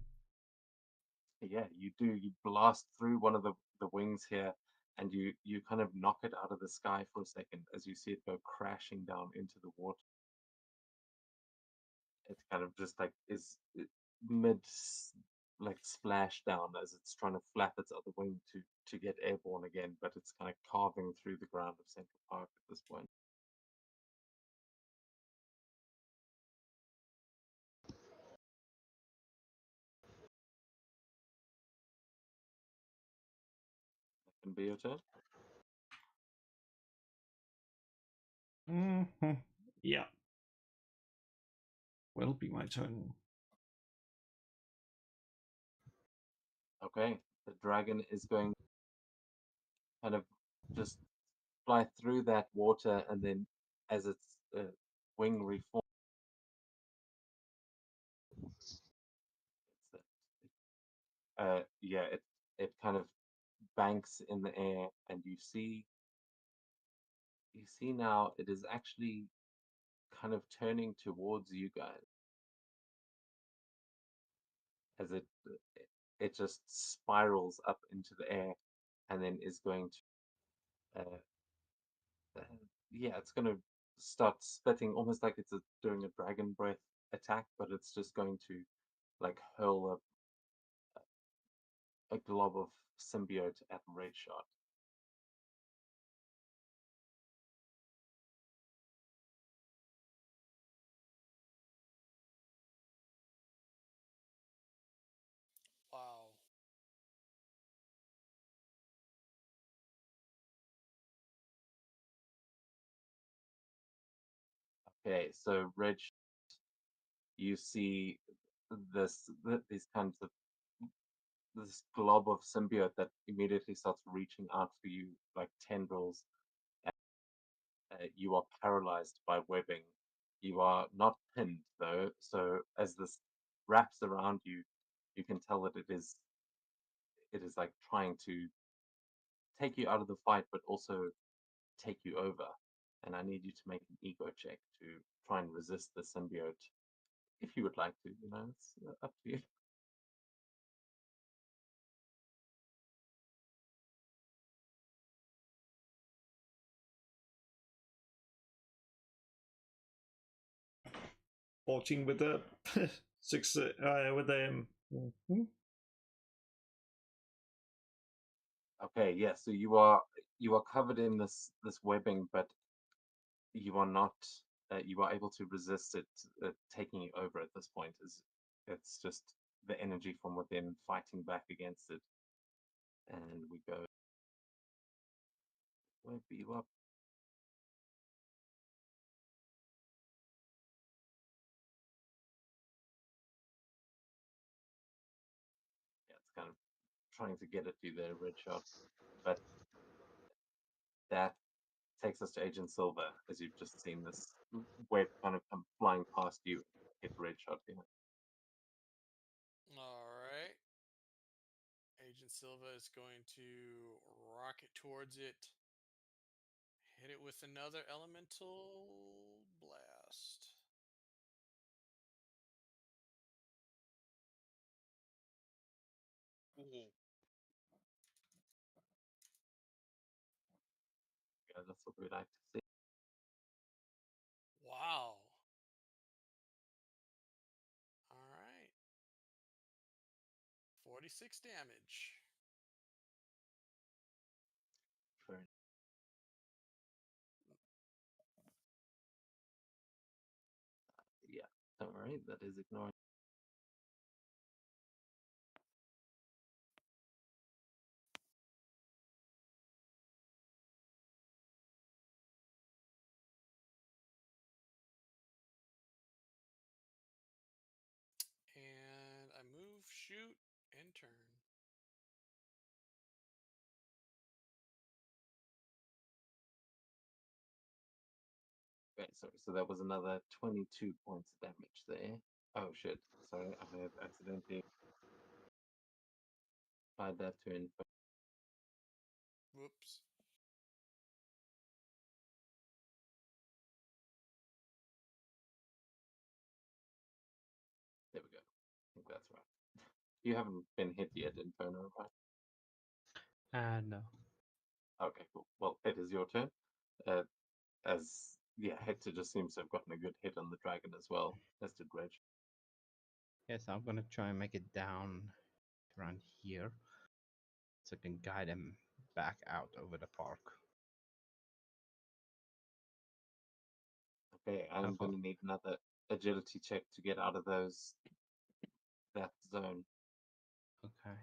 Speaker 2: Yeah, you do. You blast through one of the wings here, and you kind of knock it out of the sky for a second as you see it go crashing down into the water. It kind of just like is mid like splash down as it's trying to flap its other wing to get airborne again, but it's kind of carving through the ground of Central Park at this point. can be your turn.
Speaker 3: Mm-hmm. Yeah. Will be my turn.
Speaker 2: Okay, the dragon is going kind of just fly through that water, and then as its wing reforms, yeah, it kind of banks in the air, and you see now it is actually kind of turning towards you guys as it just spirals up into the air, and then is going to uh, yeah, it's going to start spitting almost like it's doing a dragon breath attack, but it's just going to like hurl a glob of symbiote at Red Shot.
Speaker 4: Wow.
Speaker 2: Okay, so Red, you see these kinds of this glob of symbiote that immediately starts reaching out for you like tendrils. You are paralyzed by webbing. You are not pinned though, so as this wraps around you, you can tell that it is like trying to take you out of the fight, but also take you over. And I need you to make an ego check to try and resist the symbiote, if you would like to. You know, it's up to you.
Speaker 3: Sporting with a six with a. Mhm.
Speaker 2: Okay, yeah. So you are covered in this webbing, but you are not. You are able to resist it taking you over at this point. Is it's just the energy from within fighting back against it, and we go web you up. Yeah, it's kind of trying to get at you there, Red Shot, but that takes us to Agent Silver, as you've just seen this web kind of come flying past you, hit Red Shot behind.
Speaker 4: All right. Agent Silva is going to rocket towards it. Hit it with another elemental blast.
Speaker 1: Ooh.
Speaker 2: Yeah, that's what we'd like to see.
Speaker 4: Wow. All right. 46 damage.
Speaker 2: Fair. Yeah, don't worry, that is ignoring.
Speaker 4: And I move, shoot, and turn.
Speaker 2: Okay, so that was another 22 points of damage there. Oh shit, sorry, I have accidentally applied that to info.
Speaker 4: Whoops.
Speaker 2: There we go. I think that's right. You haven't been hit yet, Inferno, right?
Speaker 6: No.
Speaker 2: Okay, cool. Well, it is your turn. As yeah, Hector just seems to have gotten a good hit on the dragon as well, as did Reg.
Speaker 6: Yes, I'm gonna try and make it down around here, so I can guide him back out over the park.
Speaker 2: Okay,
Speaker 6: How
Speaker 2: I'm
Speaker 6: far?
Speaker 2: gonna need another agility check to get out of that zone.
Speaker 6: Okay.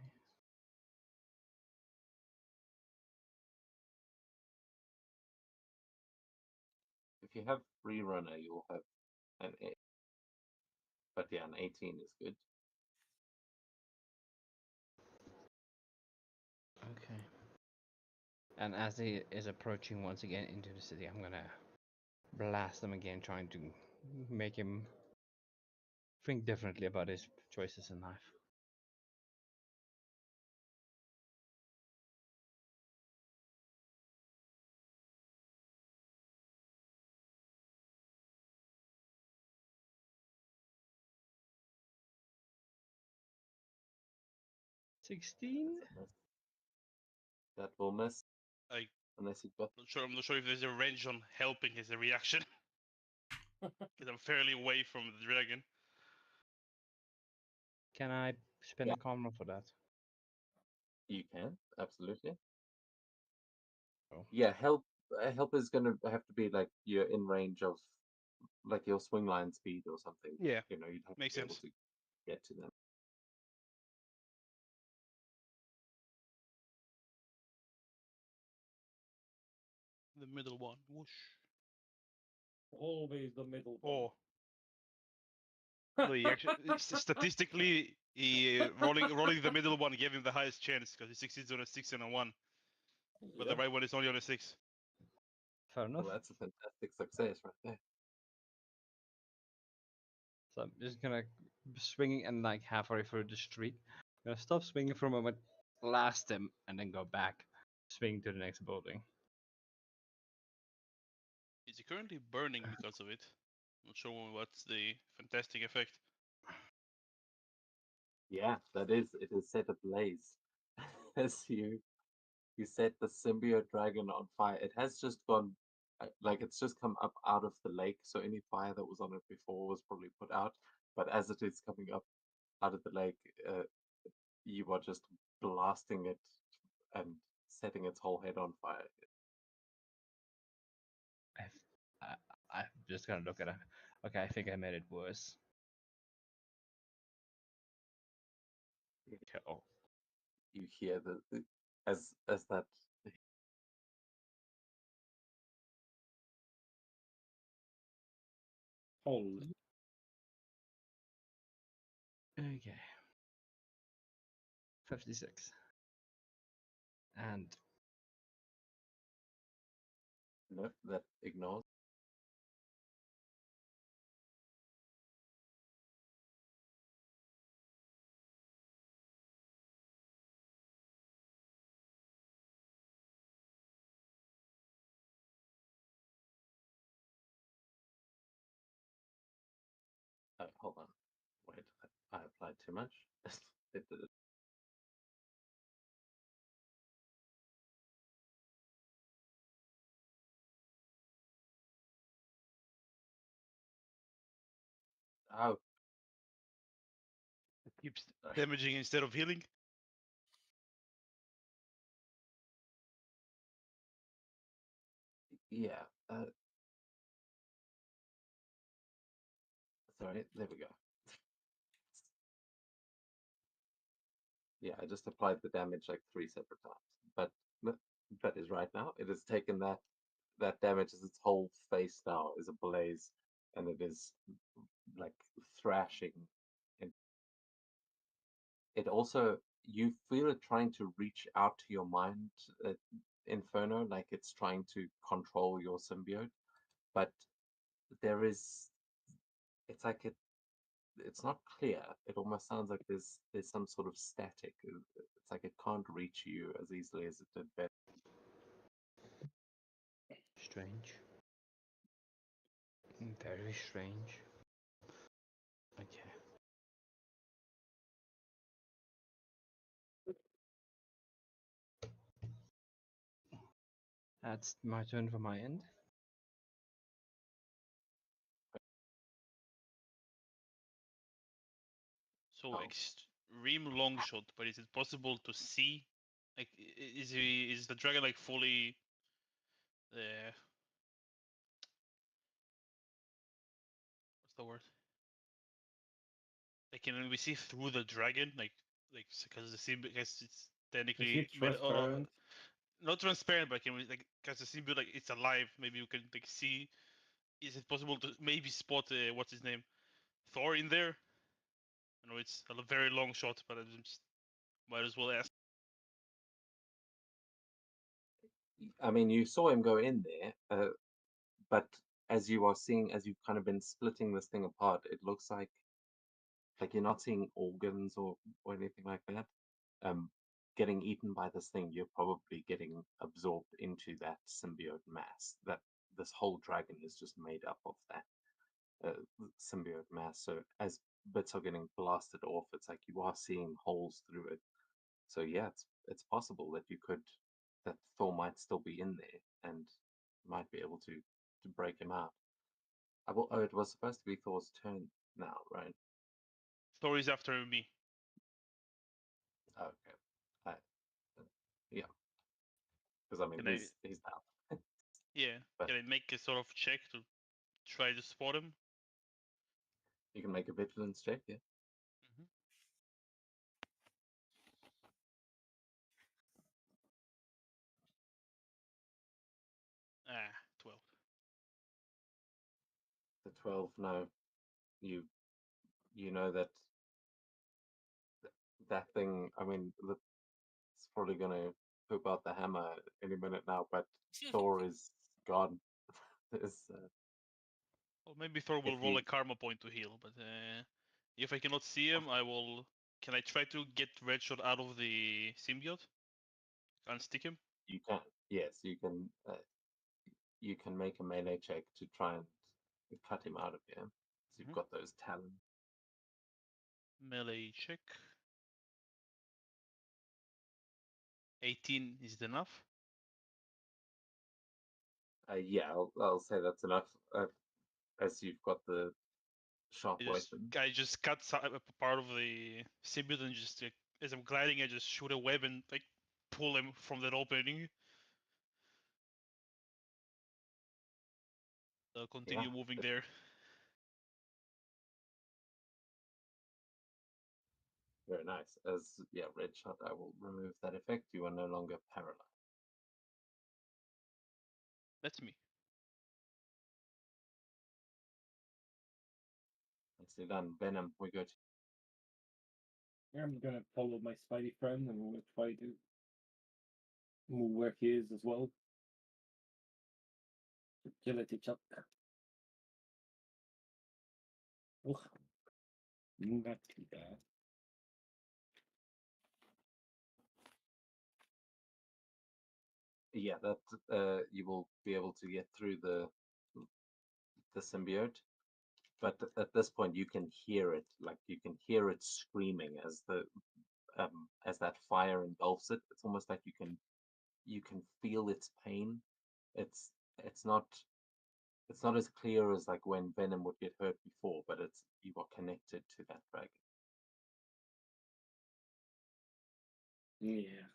Speaker 2: if you have free runner, you'll have an 8. But yeah, an 18 is good.
Speaker 6: Okay. And as he is approaching once again into the city, I'm gonna blast him again, trying to make him think differently about his choices in life. $16?
Speaker 2: That's a miss. That will miss.
Speaker 1: I-
Speaker 2: Unless you got.
Speaker 1: I'm not sure if there's a range on helping his reaction. Because I'm fairly away from the dragon.
Speaker 6: Can I spend
Speaker 2: Yeah.
Speaker 6: a karma for that?
Speaker 2: You can, absolutely.
Speaker 6: Oh.
Speaker 2: Yeah, help is gonna have to be like you're in range of like your swing line speed or something.
Speaker 1: Yeah,
Speaker 2: You know, you'd have
Speaker 1: makes
Speaker 2: to be able
Speaker 1: sense.
Speaker 2: to get to them.
Speaker 1: The middle one. Whoosh.
Speaker 5: Always the middle one.
Speaker 1: Oh. No, he actually statistically rolling the middle one gave him the highest chance because he succeeds on a 6 and a 1, but the
Speaker 2: Yep.
Speaker 1: right one is only on a 6.
Speaker 6: Fair enough.
Speaker 2: Well, that's a fantastic success right there.
Speaker 6: So I'm just gonna swinging and like halfway through the street. I'm gonna stop swinging for a moment, blast him, and then go back, swing to the next building.
Speaker 1: Is he currently burning because of it? Not sure what's the fantastic effect.
Speaker 2: Yeah, it is set ablaze as you set the symbiote dragon on fire. It has just gone like it's just come up out of the lake, so any fire that was on it before was probably put out. But as it is coming up out of the lake, you are just blasting it and setting its whole head on fire.
Speaker 6: I'm just gonna look at it. Okay, I think I made it worse. Kill.
Speaker 2: You hear as that
Speaker 5: Holy.
Speaker 6: Okay. 56. And
Speaker 2: no, that ignores. Hold on, wait, I applied too much. It did it. Oh,
Speaker 1: It keeps
Speaker 2: sorry.
Speaker 1: damaging instead of healing.
Speaker 2: Yeah. Sorry, there we go. Yeah, I just applied the damage like 3 separate times. But that is right now. It has taken that damage as its whole face now is ablaze, and it is like thrashing. And it also you feel it trying to reach out to your mind, Inferno, like it's trying to control your symbiote, but there is it's like it's not clear. It almost sounds like there's some sort of static. It's like it can't reach you as easily as it did better.
Speaker 6: strange. Very strange. Okay. That's my turn for my end.
Speaker 1: So
Speaker 2: Oh.
Speaker 1: extreme long shot, but is it possible to see? Like, is the dragon like fully? What's the word? Like, can we see through the dragon? Like because because it's
Speaker 5: Is
Speaker 1: technically
Speaker 5: it transparent?
Speaker 1: not transparent, but can we like because the symbiote like it's alive? Maybe you can like see is it possible to maybe spot what's his name, Thor in there? I know it's a very long shot, but I just might as well ask.
Speaker 2: I mean, you saw him go in there, but as you are seeing, as you've kind of been splitting this thing apart, it looks like you're not seeing organs or anything like that. Getting eaten by this thing, you're probably getting absorbed into that symbiote mass. That this whole dragon is just made up of that symbiote mass. So as bits are getting blasted off, it's like you are seeing holes through it. So yeah, it's possible that that Thor might still be in there and might be able to break him out. Oh, it was supposed to be Thor's turn now, right?
Speaker 1: Thor is after me.
Speaker 2: Okay. Yeah, because I mean
Speaker 1: Can I?
Speaker 2: he's down.
Speaker 1: Yeah.
Speaker 2: But
Speaker 1: Can I make a sort of check to try to spot him?
Speaker 2: you can make a vigilance check, yeah.
Speaker 1: Mm-hmm. Ah, 12.
Speaker 2: The 12, no, you know that that thing. I mean, it's probably gonna poop out the hammer any minute now. But Thor is gone. is
Speaker 1: Well, maybe Thor
Speaker 2: if
Speaker 1: will roll
Speaker 2: you
Speaker 1: a karma point to heal, but if I cannot see him, I will. Can I try to get Red Shot out of the symbiote? Unstick him?
Speaker 2: you can, yes, you can. You can make a melee check to try and cut him out of here. So you've
Speaker 1: Mhm.
Speaker 2: got those talons.
Speaker 1: Melee check. 18 is it enough?
Speaker 2: Yeah, I'll say that's enough. As you've got the sharp weapon.
Speaker 1: I just cut a part of the symbiote and just as I'm gliding, I just shoot a web and like pull him from that opening. I'll continue moving there.
Speaker 2: Very nice. As red shot, I will remove that effect. You are no longer paralyzed.
Speaker 1: That's me.
Speaker 2: Nicely done. Venom, we go to
Speaker 5: I'm gonna follow my Spidey friend and we'll try to move where he is as well. Agility check. Ugh. Not too bad.
Speaker 2: that you will be able to get through the symbiote. But at this point, you can hear it, like you can hear it screaming as that fire engulfs it. It's almost like you can feel its pain. It's it's not it's not as clear as like when Venom would get hurt before, but you are connected to that dragon.
Speaker 5: Yeah.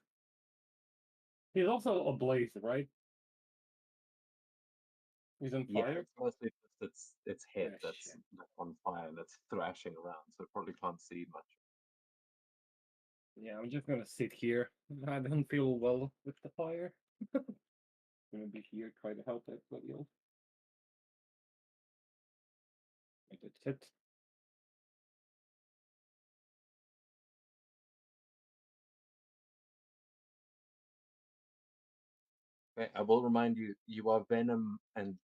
Speaker 5: He's also ablaze, right? He's on
Speaker 2: Yeah,
Speaker 5: fire.
Speaker 2: it's mostly just its head
Speaker 5: Ah,
Speaker 2: that's
Speaker 5: shit.
Speaker 2: on fire and it's thrashing around, so it probably can't see much.
Speaker 5: Yeah, I'm just gonna sit here. I don't feel well with the fire. Gonna be here, try to help everybody else. And that's it.
Speaker 2: Okay, I will remind you, you are Venom and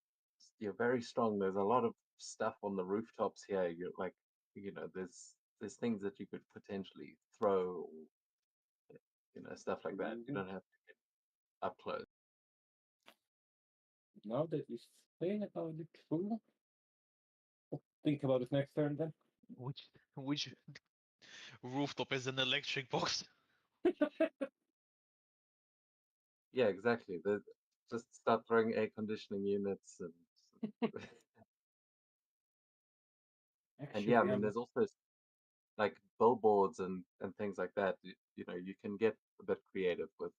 Speaker 2: you're very strong. There's a lot of stuff on the rooftops here. You're like, there's things that you could potentially throw, or, stuff like that. You don't have to get up close.
Speaker 5: Now that you say about it, cool. Think about it next turn then.
Speaker 1: Which rooftop is an electric box?
Speaker 2: Yeah, exactly. Just start throwing air conditioning units and and yeah, I
Speaker 5: Actually,
Speaker 2: mean, there's also like billboards and things like that. You can get a bit creative with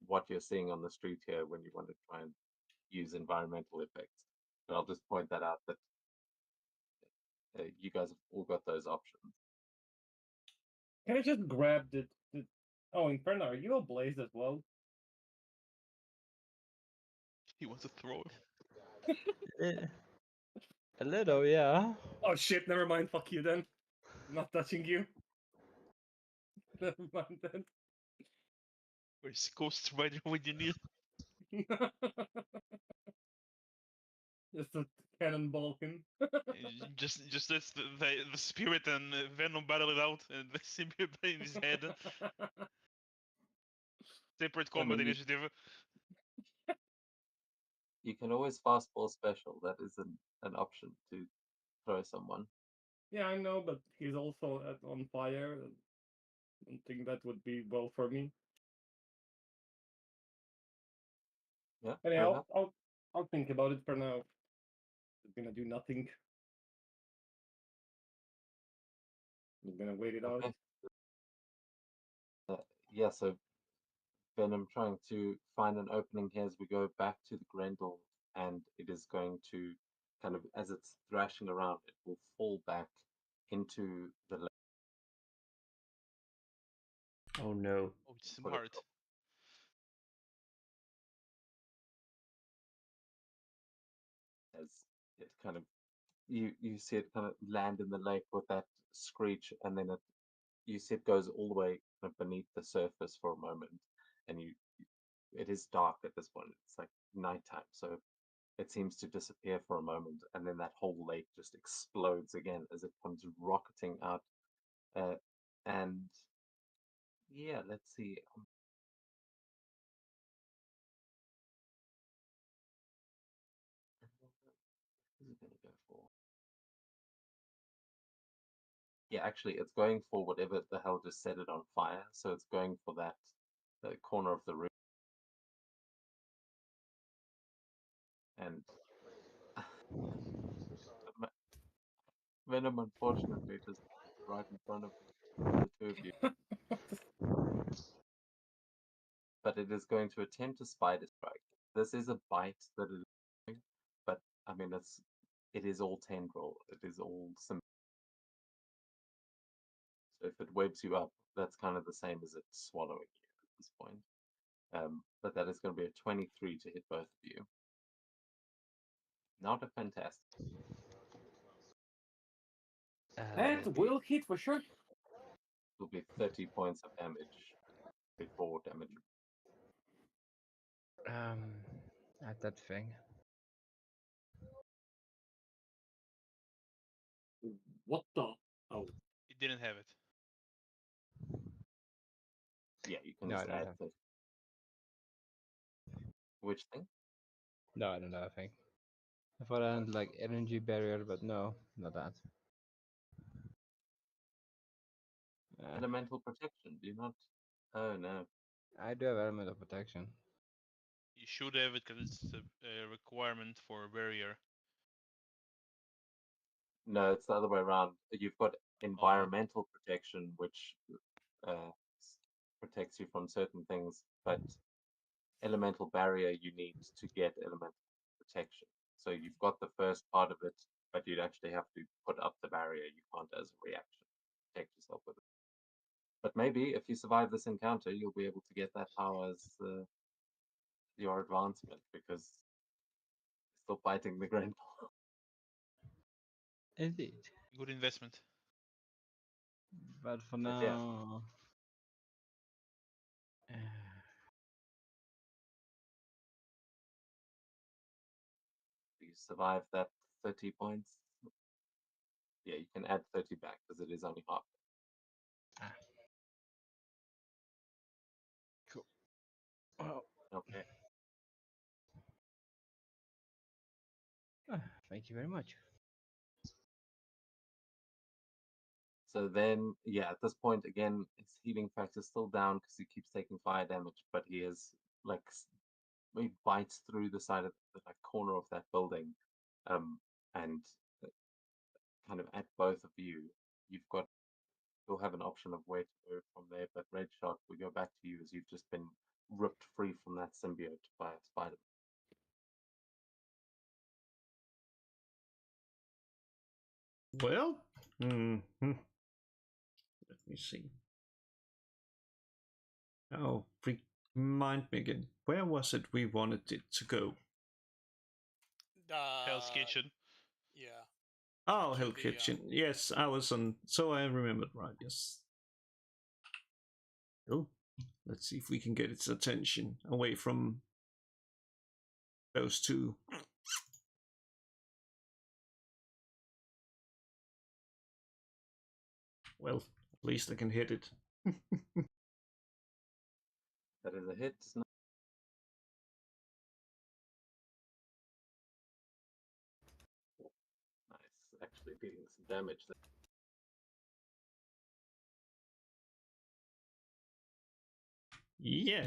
Speaker 2: what you're seeing on the street here when you want to try and use environmental effects. But I'll just point that out that you guys have all got those options.
Speaker 5: can I just grab the... Oh, Inferno, are you ablaze as well?
Speaker 1: He wants to throw him.
Speaker 3: Eh,
Speaker 6: A little, yeah.
Speaker 5: Oh shit! Never mind. Fuck you then. I'm not touching you. Never mind then.
Speaker 1: Where's Ghost Rider when you need?
Speaker 5: Just a cannonball him.
Speaker 1: Just lets the spirit and Venom battle it out, and the symbiote in his head. Separate
Speaker 2: I
Speaker 1: combat
Speaker 2: mean,
Speaker 1: initiative.
Speaker 2: you can always fastball special. That is an option to throw someone.
Speaker 5: Yeah, I know, but he's also on fire. I don't think that would be well for me.
Speaker 2: Yeah, fair
Speaker 5: Anyhow,
Speaker 2: enough.
Speaker 5: I'll think about it for now. It's gonna do nothing. I'm gonna wait it out.
Speaker 2: Okay. Yeah, so Venom trying to find an opening here as we go back to the Grendel, and it is going to kind of, as it's thrashing around, it will fall back into the lake.
Speaker 3: Oh no.
Speaker 1: Oh, it's
Speaker 2: Put it
Speaker 1: smart.
Speaker 2: as it kind of you see it kind of land in the lake with that screech, and then you see it goes all the way kind of beneath the surface for a moment, and it is dark at this point. It's like nighttime, so it seems to disappear for a moment, and then that whole lake just explodes again as it comes rocketing out. And yeah, let's see. What is it going to go for? Yeah, actually, it's going for whatever the hell just set it on fire. So it's going for that corner of the room. And Venom, unfortunately, just right in front of the two of you. But it is going to attempt a spider strike. This is a bite that it is doing, but I mean, it is all tendril. It is all some. So if it webs you up, that's kind of the same as it swallowing you at this point. But that is going to be a 23 to hit both of you. Not a fantastic.
Speaker 5: That will hit for sure.
Speaker 2: Will be 30 points of damage before damage.
Speaker 6: At that thing.
Speaker 5: What the? Oh,
Speaker 1: It didn't have it.
Speaker 2: Yeah, you can
Speaker 6: No, I
Speaker 2: just
Speaker 6: don't
Speaker 2: add
Speaker 6: have.
Speaker 2: 30. Which thing?
Speaker 6: No, I don't have a thing. I thought I had like energy barrier, but no, not that.
Speaker 2: Elemental protection. Do you not? Oh no.
Speaker 6: I do have element of protection.
Speaker 1: You should have it because it's a requirement for a barrier.
Speaker 2: No, it's the other way around. You've got environmental protection, which protects you from certain things, but elemental barrier you need to get elemental protection. So you've got the first part of it, but you'd actually have to put up the barrier. You can't, as a reaction, protect yourself with it. But maybe if you survive this encounter, you'll be able to get that power as your advancement, because you're still fighting the Grendel.
Speaker 6: Indeed.
Speaker 1: Good investment.
Speaker 6: But for
Speaker 2: But yeah.
Speaker 6: now.
Speaker 2: You survive that 30 points. Yeah, you can add 30 back because it is only half.
Speaker 6: Cool. Well,
Speaker 2: Okay.
Speaker 6: thank you very much.
Speaker 2: So then, yeah, at this point, again, his healing factor is still down because he keeps taking fire damage, but he is like he bites through the side of the like, corner of that building, and kind of at both of you, you'll have an option of where to go from there. But Red Shot, we go back to you as you've just been ripped free from that symbiote by a spider.
Speaker 3: Well, let me see. Oh, remind me again. Where was it we wanted it to go?
Speaker 1: Hell's Kitchen.
Speaker 4: Yeah.
Speaker 3: Oh,
Speaker 4: to
Speaker 3: Hell
Speaker 4: the,
Speaker 3: Kitchen. Yes, I was on. So I remembered right. Yes. Oh, let's see if we can get its attention away from those two. Well, at least I can hit it.
Speaker 2: That is a hit. Nice. Actually dealing some damage there.
Speaker 3: Yeah.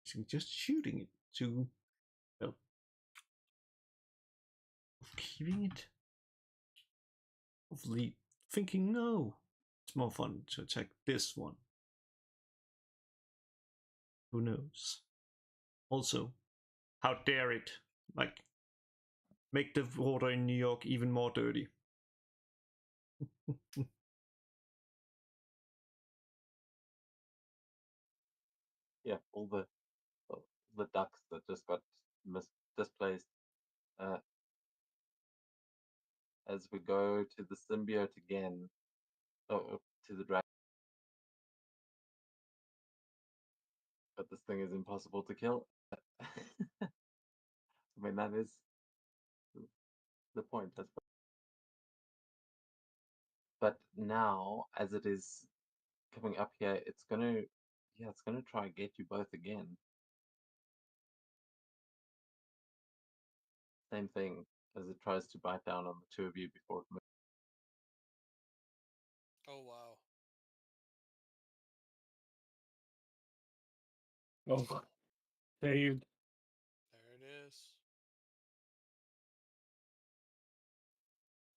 Speaker 3: So just shooting it to, well, keeping it. Hopefully thinking, no, it's more fun to attack this one. Who knows? Also, how dare it? Like, make the water in New York even more dirty.
Speaker 2: Yeah, all the ducks that just got displaced. As we go to the symbiote again, to the dragon. But this thing is impossible to kill. I mean, that is the point. But now, as it is coming up here, it's gonna try and get you both again. Same thing as it tries to bite down on the two of you before it moves.
Speaker 4: Oh wow.
Speaker 5: Oh, saved.
Speaker 4: There it is.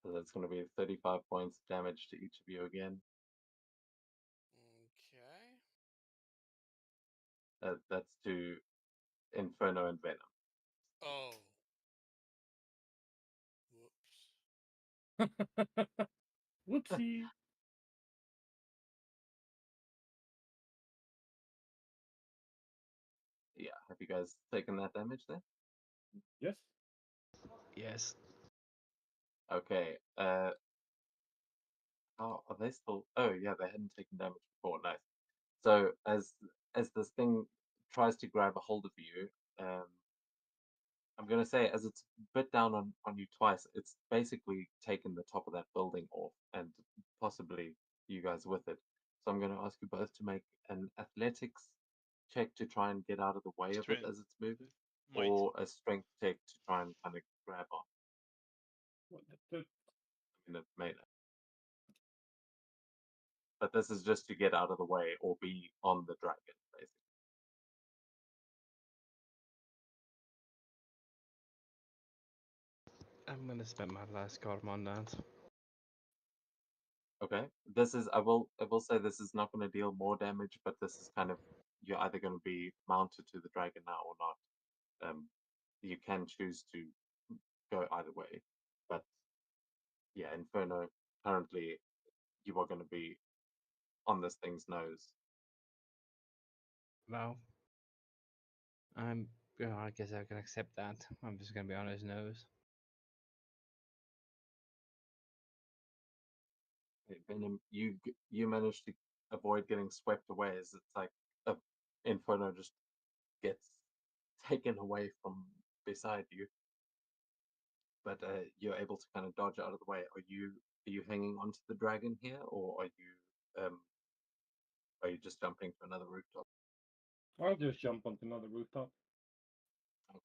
Speaker 2: So that's going to be 35 points of damage to each of you again.
Speaker 4: Okay.
Speaker 2: That's to Inferno and Venom.
Speaker 4: Oh. Whoops.
Speaker 5: Whoopsie.
Speaker 2: Yeah, have you guys taken that damage there?
Speaker 5: Yes.
Speaker 6: Yes.
Speaker 2: Okay. Oh, are they still? Oh, yeah, they hadn't taken damage before. Nice. So as this thing tries to grab a hold of you, I'm gonna say as it's bit down on you twice, it's basically taken the top of that building off and possibly you guys with it. So I'm gonna ask you both to make an athletics check to try and get out of the way of it
Speaker 1: Strength.
Speaker 2: as it's moving,
Speaker 1: Might.
Speaker 2: or a strength check to try and kind of grab on.
Speaker 5: What the-
Speaker 2: I mean, it may, but this is just to get out of the way or be on the dragon, basically.
Speaker 6: I'm gonna spend my last card on that.
Speaker 2: Okay, this is I will say this is not going to deal more damage, but this is kind of you're either going to be mounted to the dragon now or not. You can choose to go either way, but yeah, Inferno currently you are going to be on this thing's nose.
Speaker 6: Well, I guess I can accept that. I'm just gonna be on his nose.
Speaker 2: Venom, you managed to avoid getting swept away as it's like Inferno just gets taken away from beside you. But you're able to kind of dodge out of the way. Are you hanging onto the dragon here, or are you just jumping to another rooftop?
Speaker 5: I'll just jump onto another rooftop.
Speaker 2: Okay.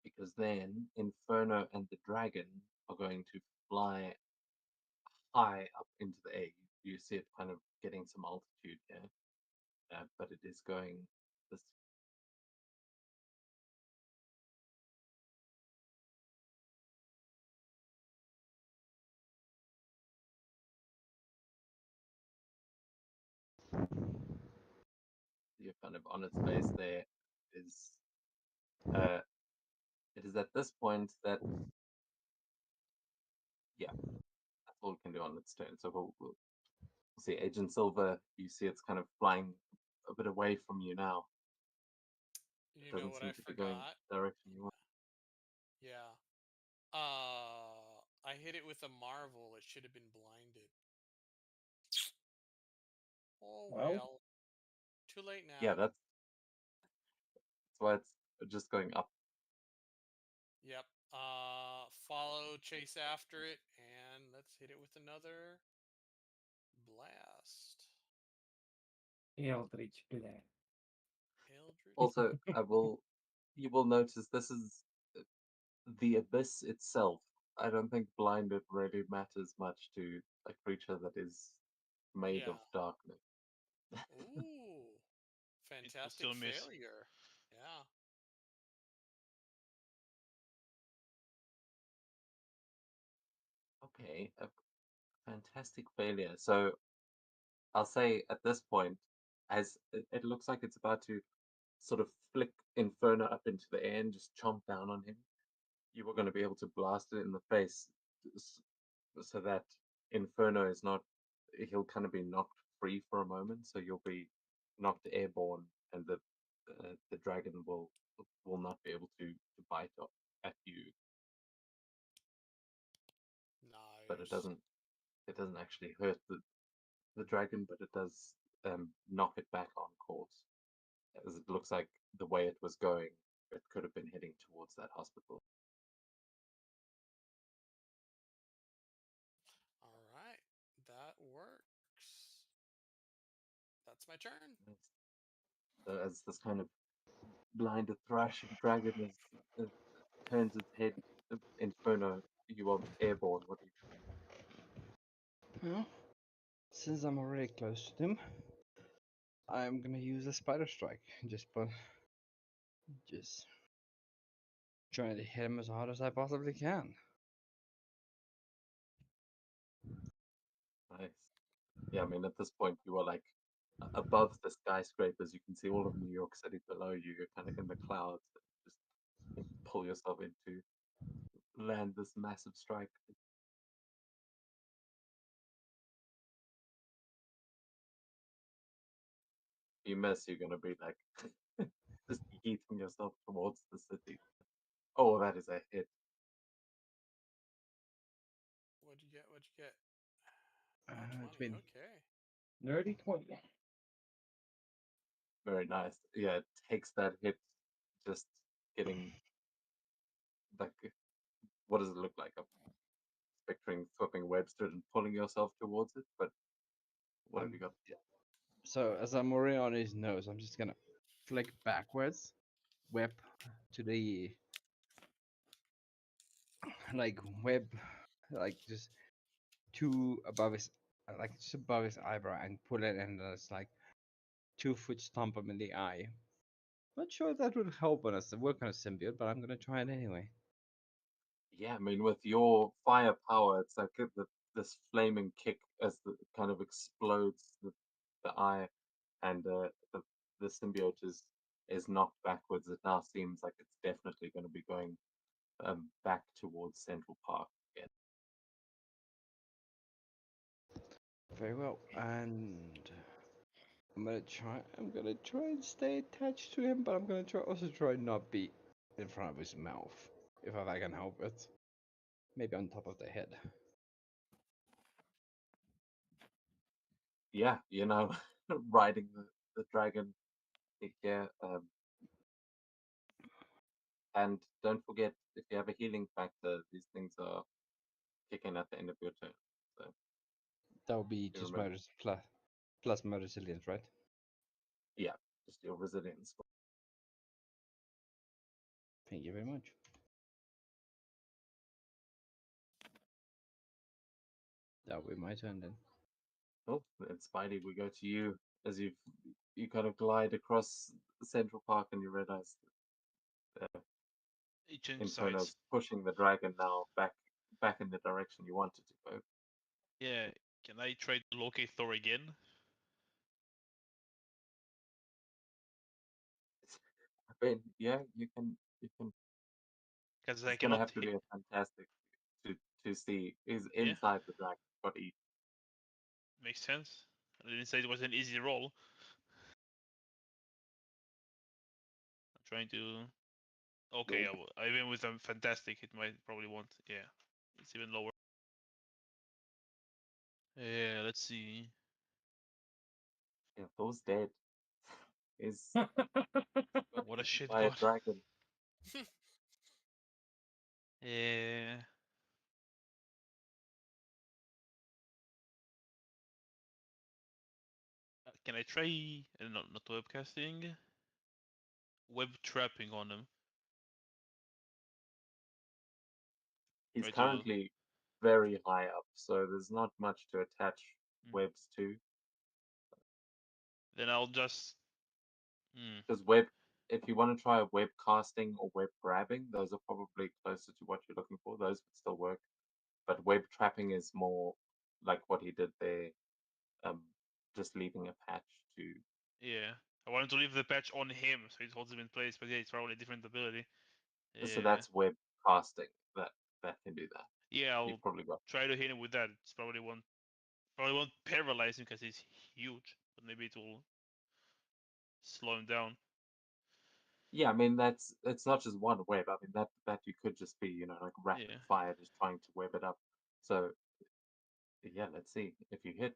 Speaker 2: Because then Inferno and the dragon are going to fly high up into the air. You see it kind of getting some altitude here, but it is going this. You're kind of on its base there. Is uh, it is at this point that yeah, that's all it can do on its turn. So we'll see Agent Silver. You see it's kind of flying a bit away from you now. It
Speaker 4: You know
Speaker 2: doesn't
Speaker 4: what
Speaker 2: seem
Speaker 4: I
Speaker 2: to be going
Speaker 4: forgot?
Speaker 2: the direction you want.
Speaker 4: I hit it with a marvel. It should have been blinded. Oh
Speaker 5: Well,
Speaker 4: well. Too late now.
Speaker 2: Yeah, that's why it's just going up.
Speaker 4: Yep. Follow, chase after it, and let's hit it with another blast.
Speaker 5: Eldritch Blast.
Speaker 4: Eldritch.
Speaker 2: Also, you will notice this is the abyss itself. I don't think blinded really matters much to a creature that is made of
Speaker 4: Yeah.
Speaker 2: darkness.
Speaker 4: Ooh.
Speaker 1: It will
Speaker 4: Fantastic
Speaker 1: still miss.
Speaker 4: failure. Yeah.
Speaker 2: Okay, a fantastic failure. So I'll say at this point, as it looks like it's about to sort of flick Inferno up into the air and just chomp down on him, you were going to be able to blast it in the face so that Inferno is not, he'll kind of be knocked free for a moment, so you'll be knocked airborne, and the dragon will not be able to bite at you, but
Speaker 4: Nice.
Speaker 2: it doesn't actually hurt the dragon, but it does knock it back on course, as it looks like the way it was going, it could have been heading towards that hospital.
Speaker 4: All right. That works. That's my turn.
Speaker 2: So as this kind of blinded thrashing dragon uh, turns its head, Inferno, you are airborne. What do you
Speaker 6: Well, since I'm already close to them, I'm gonna use a spider strike. Just trying to hit him as hard as I possibly can.
Speaker 2: do? Nice. Yeah, I mean, at this point, you are like above the skyscrapers. You can see all of New York City below you. You're kind of in the clouds. Just pull yourself into land this massive strike. If you miss, you're gonna be like just yeeting yourself towards the city. Oh, that is a hit.
Speaker 4: What'd you get? What'd you get? Nat
Speaker 6: It's
Speaker 4: 20.
Speaker 6: been
Speaker 4: Okay.
Speaker 5: nerdy 20.
Speaker 2: Very nice. Yeah, it takes that hit, just getting like, what does it look like? I'm picturing flipping webs to it and pulling yourself towards it, but what have
Speaker 6: I'm
Speaker 2: you got?
Speaker 6: so as I'm already on his nose, I'm just gonna flick backwards, whip to the like web, like just two above his, like just above his eyebrow, and pull it, and it's like 2 foot stomp him in the eye. Not sure if that would help on us to work on a symbiote, but I'm gonna try it anyway.
Speaker 2: Yeah, I mean, with your firepower, it's like this flaming kick as the kind of explodes the eye, and the symbiote is knocked backwards. It now seems like it's definitely going to be going back towards Central Park again.
Speaker 6: Very well, and I'm gonna try and stay attached to him, but I'm gonna try not be in front of his mouth, if I can help it. Maybe on top of the head.
Speaker 2: Yeah, riding the dragon here. And don't forget, if you have a healing factor, these things are kicking at the end of your turn. So
Speaker 6: That would be
Speaker 2: you
Speaker 6: just
Speaker 2: remember,
Speaker 6: plus my resilience, right?
Speaker 2: yeah, just your resilience.
Speaker 6: Thank you very much. That would be my turn then.
Speaker 2: Oh, and Spidey, we go to you as you kind of glide across Central Park and you realize
Speaker 1: It changed sides.
Speaker 2: Inferno's pushing the dragon now back in the direction you wanted to go.
Speaker 1: Yeah. Can I try to locate Thor again?
Speaker 2: I mean, yeah, you can.
Speaker 1: Because I
Speaker 2: It's gonna
Speaker 1: cannot
Speaker 2: have to
Speaker 1: hit.
Speaker 2: be a fantastic to see is
Speaker 1: Yeah,
Speaker 2: inside the dragon body.
Speaker 1: makes sense. I didn't say it was an easy roll. I'm trying to. Okay, even with a fantastic, it might probably won't. Yeah, it's even lower. Yeah, let's see.
Speaker 2: Yeah, Thor's dead. Is
Speaker 1: What a shit
Speaker 2: by a
Speaker 1: god.
Speaker 2: dragon.
Speaker 1: Yeah. Can I try? Not webcasting. Web trapping on him.
Speaker 2: He's
Speaker 1: Try to.
Speaker 2: currently very high up, so there's not much to attach webs to.
Speaker 1: Then I'll just. Hmm.
Speaker 2: Because if you want to try web casting or web grabbing, those are probably closer to what you're looking for. Those would still work. But web trapping is more like what he did there, just leaving a patch to.
Speaker 1: Yeah. I wanted to leave the patch on him so it holds him in place, but yeah, it's probably a different ability.
Speaker 2: So
Speaker 1: Yeah.
Speaker 2: that's web casting that can do that.
Speaker 1: Yeah,
Speaker 2: You've
Speaker 1: I'll
Speaker 2: probably got.
Speaker 1: try to hit him with that. It's probably won't paralyze him because he's huge, but maybe it will slow him down.
Speaker 2: Yeah, I mean it's not just one web. I mean that you could just be like rapid
Speaker 1: Yeah.
Speaker 2: fire, just trying to web it up. So yeah, let's see if you hit.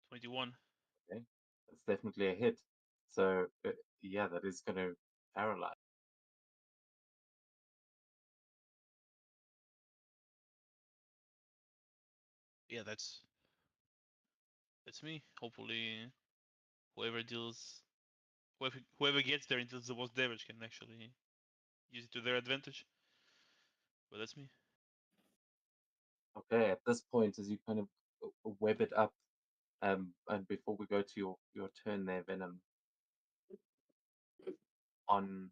Speaker 1: 21.
Speaker 2: Okay, that's definitely a hit. So yeah, that is going to paralyze.
Speaker 1: Yeah, that's me. Hopefully, whoever deals, whoever gets there and deals the most damage can actually use it to their advantage. But that's me.
Speaker 2: Okay, at this point, as you kind of web it up, and before we go to your turn there, Venom, on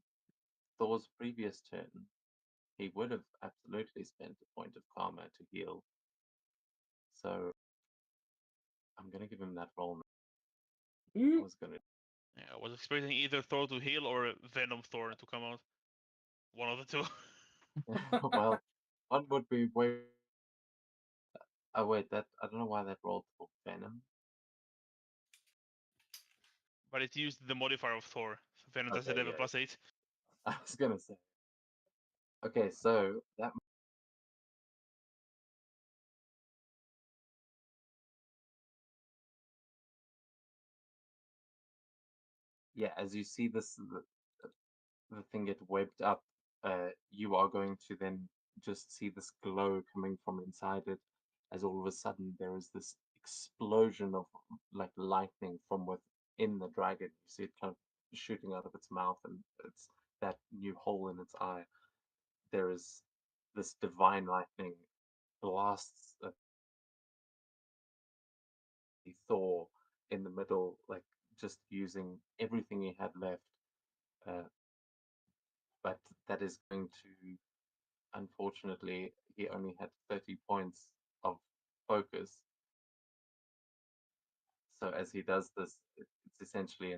Speaker 2: Thor's previous turn, he would have absolutely spent a point of karma to heal. So I'm gonna give him that roll. I was gonna.
Speaker 1: Yeah, I was expecting either Thor to heal or Venom Thor to come out. One of the two.
Speaker 2: Well, one would be way. Oh wait, that I don't know why that rolled for Venom.
Speaker 1: But it used the modifier of Thor. So Venom doesn't
Speaker 2: Okay,
Speaker 1: have a
Speaker 2: yeah,
Speaker 1: +8.
Speaker 2: I was gonna say. Okay, so that. Yeah, as you see this, the thing get webbed up, you are going to then just see this glow coming from inside it, as all of a sudden there is this explosion of like lightning from within the dragon. You see it kind of shooting out of its mouth, and it's that new hole in its eye. There is this divine lightning blasts Thor in the middle, like just using everything he had left. Uh, but that is going to, unfortunately, he only had 30 points of focus. So as he does this, it's essentially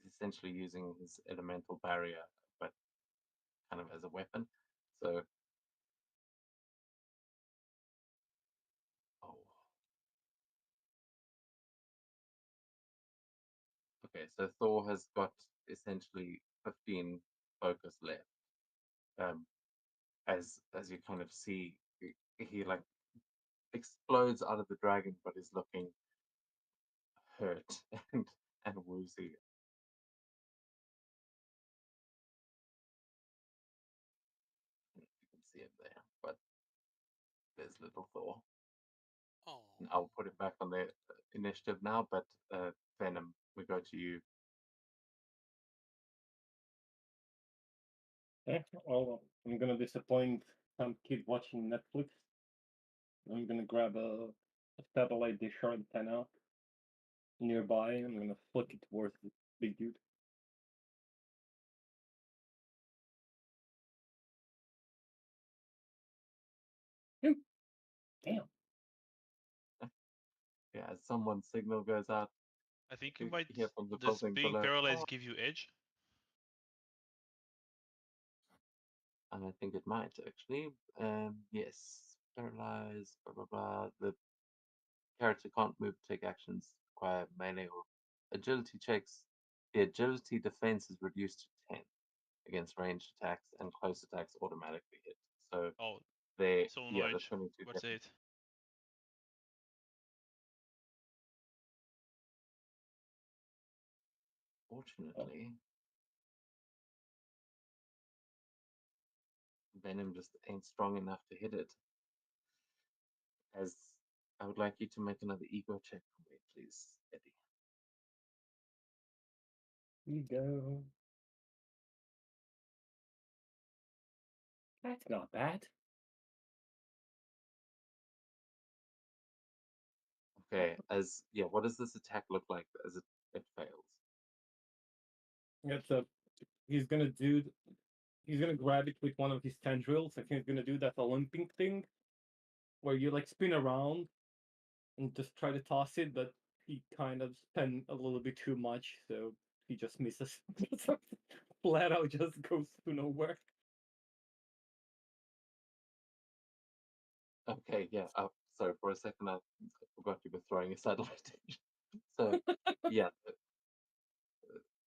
Speaker 2: he's essentially using his elemental barrier, but kind of as a weapon. So, oh, okay. So Thor has got essentially 15 focus left. Um, as you kind of see, he like explodes out of the dragon, but is looking hurt and woozy. You can see him there, but there's little Thor.
Speaker 4: Oh,
Speaker 2: I'll put it back on the initiative now, but Venom, we go to you.
Speaker 5: Okay, well, I'm gonna disappoint some kid watching Netflix. I'm gonna grab a satellite dish or antenna nearby. I'm gonna flick it towards the big dude. Damn.
Speaker 2: Yeah, as someone's signal goes out,
Speaker 1: I think you
Speaker 2: you
Speaker 1: might.
Speaker 2: hear from the
Speaker 1: Does
Speaker 2: building
Speaker 1: being
Speaker 2: below.
Speaker 1: paralyzed
Speaker 2: "Oh,"
Speaker 1: give you edge?
Speaker 2: and I think it might actually. Yes, paralyzed, blah blah blah. The character can't move, take actions, require melee or agility checks the agility defense is reduced to 10 against ranged attacks, and close attacks automatically hit. So
Speaker 1: Oh,
Speaker 2: they,
Speaker 1: so
Speaker 2: yeah, the
Speaker 1: knowledge.
Speaker 2: 22
Speaker 1: What's
Speaker 2: definitely.
Speaker 1: it?
Speaker 2: Fortunately, Venom just ain't strong enough to hit it. As I would like you to make another ego check for me, please, Eddie.
Speaker 5: You go. That's not bad.
Speaker 2: Okay, as yeah, what does this attack look like as it fails?
Speaker 5: It's a. He's gonna do. He's gonna grab it with one of his tendrils. I think he's gonna do that Olympic thing, where you like spin around and just try to toss it, but he kind of spent a little bit too much, so he just misses. Flat out just goes to nowhere.
Speaker 2: Okay, yeah. Sorry, for a second I forgot you were throwing a satellite dish. So, yeah,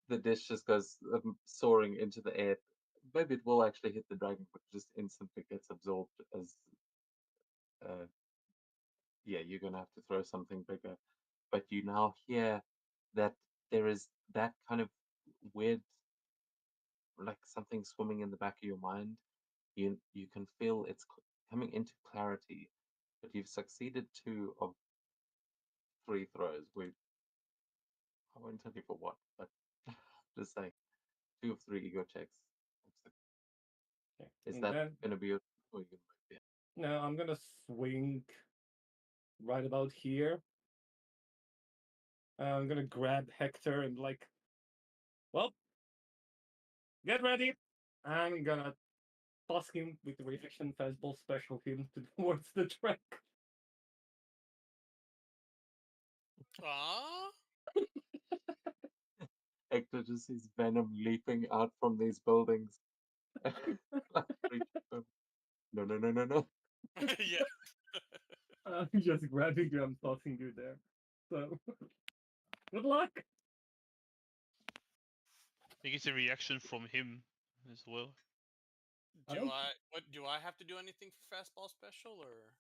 Speaker 2: the dish just goes soaring into the air. Maybe it will actually hit the dragon, but just instantly gets absorbed as. Yeah, you're gonna have to throw something bigger. But you now hear that there is that kind of weird, like something swimming in the back of your mind. You can feel it's coming into clarity, but you've succeeded 2 of 3 throws. I won't tell you for what, but just say 2 of 3 ego checks.
Speaker 5: Okay.
Speaker 2: Is
Speaker 5: And
Speaker 2: that
Speaker 5: then
Speaker 2: gonna be your? Or you gonna move? Yeah.
Speaker 5: now I'm gonna swing right about here. I'm gonna grab Hector and like, well, get ready. I'm gonna toss him with the reaction fastball special him towards the track.
Speaker 4: Ah,
Speaker 2: Hector just sees venom leaping out from these buildings. Like, no, no, no, no, no.
Speaker 4: yeah.
Speaker 5: I'm just grabbing you. I'm tossing you there. So good luck.
Speaker 1: I think it's a reaction from him as well.
Speaker 5: I
Speaker 4: Do
Speaker 5: don't.
Speaker 4: what do I have to do anything for fastball special or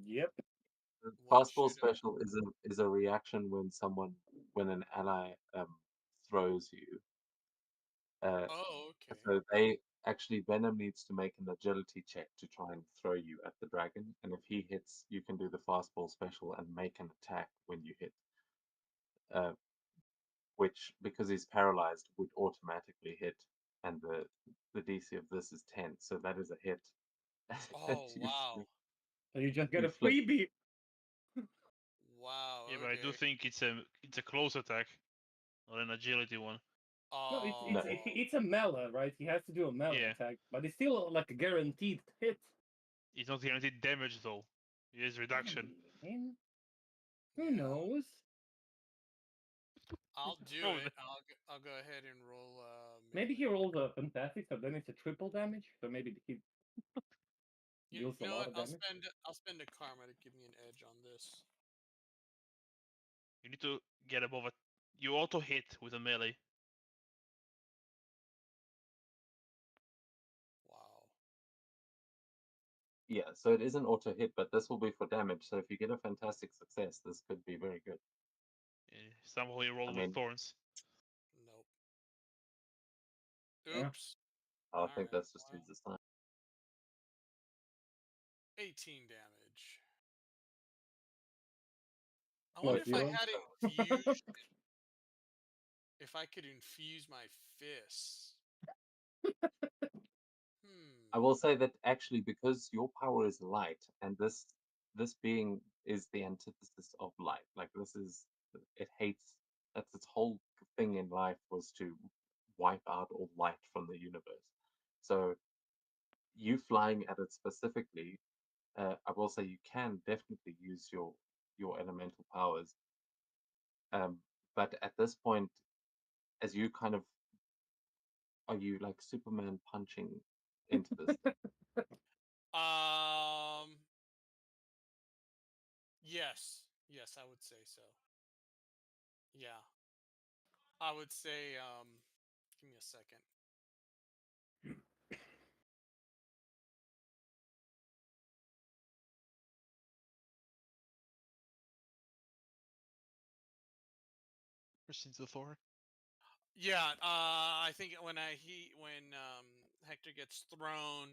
Speaker 5: Yep.
Speaker 2: The
Speaker 4: what
Speaker 2: fastball
Speaker 4: should I?
Speaker 2: special is a reaction when an ally throws you.
Speaker 4: Oh, okay.
Speaker 2: So they actually Venom needs to make an agility check to try and throw you at the dragon, and if he hits, you can do the fastball special and make an attack when you hit. Uh, which because he's paralyzed would automatically hit, and the DC of this is 10, so that is a hit. And
Speaker 4: Oh, wow.
Speaker 5: So you just get
Speaker 2: you
Speaker 5: a
Speaker 2: flick.
Speaker 5: freebie.
Speaker 4: Wow,
Speaker 1: Yeah, but I do
Speaker 4: okay.
Speaker 1: think it's a close attack, not an agility one.
Speaker 5: No, it's
Speaker 4: Oh,
Speaker 5: it's
Speaker 2: No,
Speaker 5: it's a melee, right? He has to do a melee
Speaker 1: Yeah,
Speaker 5: attack, but it's still like a guaranteed hit.
Speaker 1: it's not guaranteed damage though. It is reduction.
Speaker 5: Man, who
Speaker 4: yeah.
Speaker 5: knows?
Speaker 4: I'll do
Speaker 1: Probably.
Speaker 4: it. I'll go ahead and roll
Speaker 5: Maybe he
Speaker 4: melee.
Speaker 5: rolls a fantastic, so then it's a triple damage. So maybe he
Speaker 4: You
Speaker 5: deals a
Speaker 4: know
Speaker 5: lot
Speaker 4: what?
Speaker 5: of damage.
Speaker 4: I'll spend a karma to give me an edge on this.
Speaker 1: You need to get above it. You auto hit with a melee.
Speaker 4: Wow.
Speaker 2: yeah, so it is an auto hit, but this will be for damage. So if you get a fantastic success, this could be very good.
Speaker 1: Somehow you roll
Speaker 2: I
Speaker 1: with
Speaker 2: mean,
Speaker 1: thorns.
Speaker 4: Nope.
Speaker 5: Yeah.
Speaker 4: Oops.
Speaker 2: I
Speaker 4: All
Speaker 2: think
Speaker 4: right.
Speaker 2: that's just his
Speaker 4: Well,
Speaker 2: design.
Speaker 4: 18 damage. I wonder
Speaker 5: What
Speaker 4: if I
Speaker 5: zero?
Speaker 4: had infused, if I could infuse my fists.
Speaker 2: I
Speaker 4: Hmm.
Speaker 2: will say that actually, because your power is light, and this being is the antithesis of light. Like this is it hates. That's its whole thing in life was to wipe out all light from the universe. So you flying at it specifically, I will say you can definitely use your elemental powers. Um, but at this point, as you kind of are you like Superman punching into this thing?
Speaker 4: Um. Yes. Yes, I would say so. Yeah. I would say, give me a second.
Speaker 1: Proceeds of Thor.
Speaker 4: Yeah, I think when Hector gets thrown,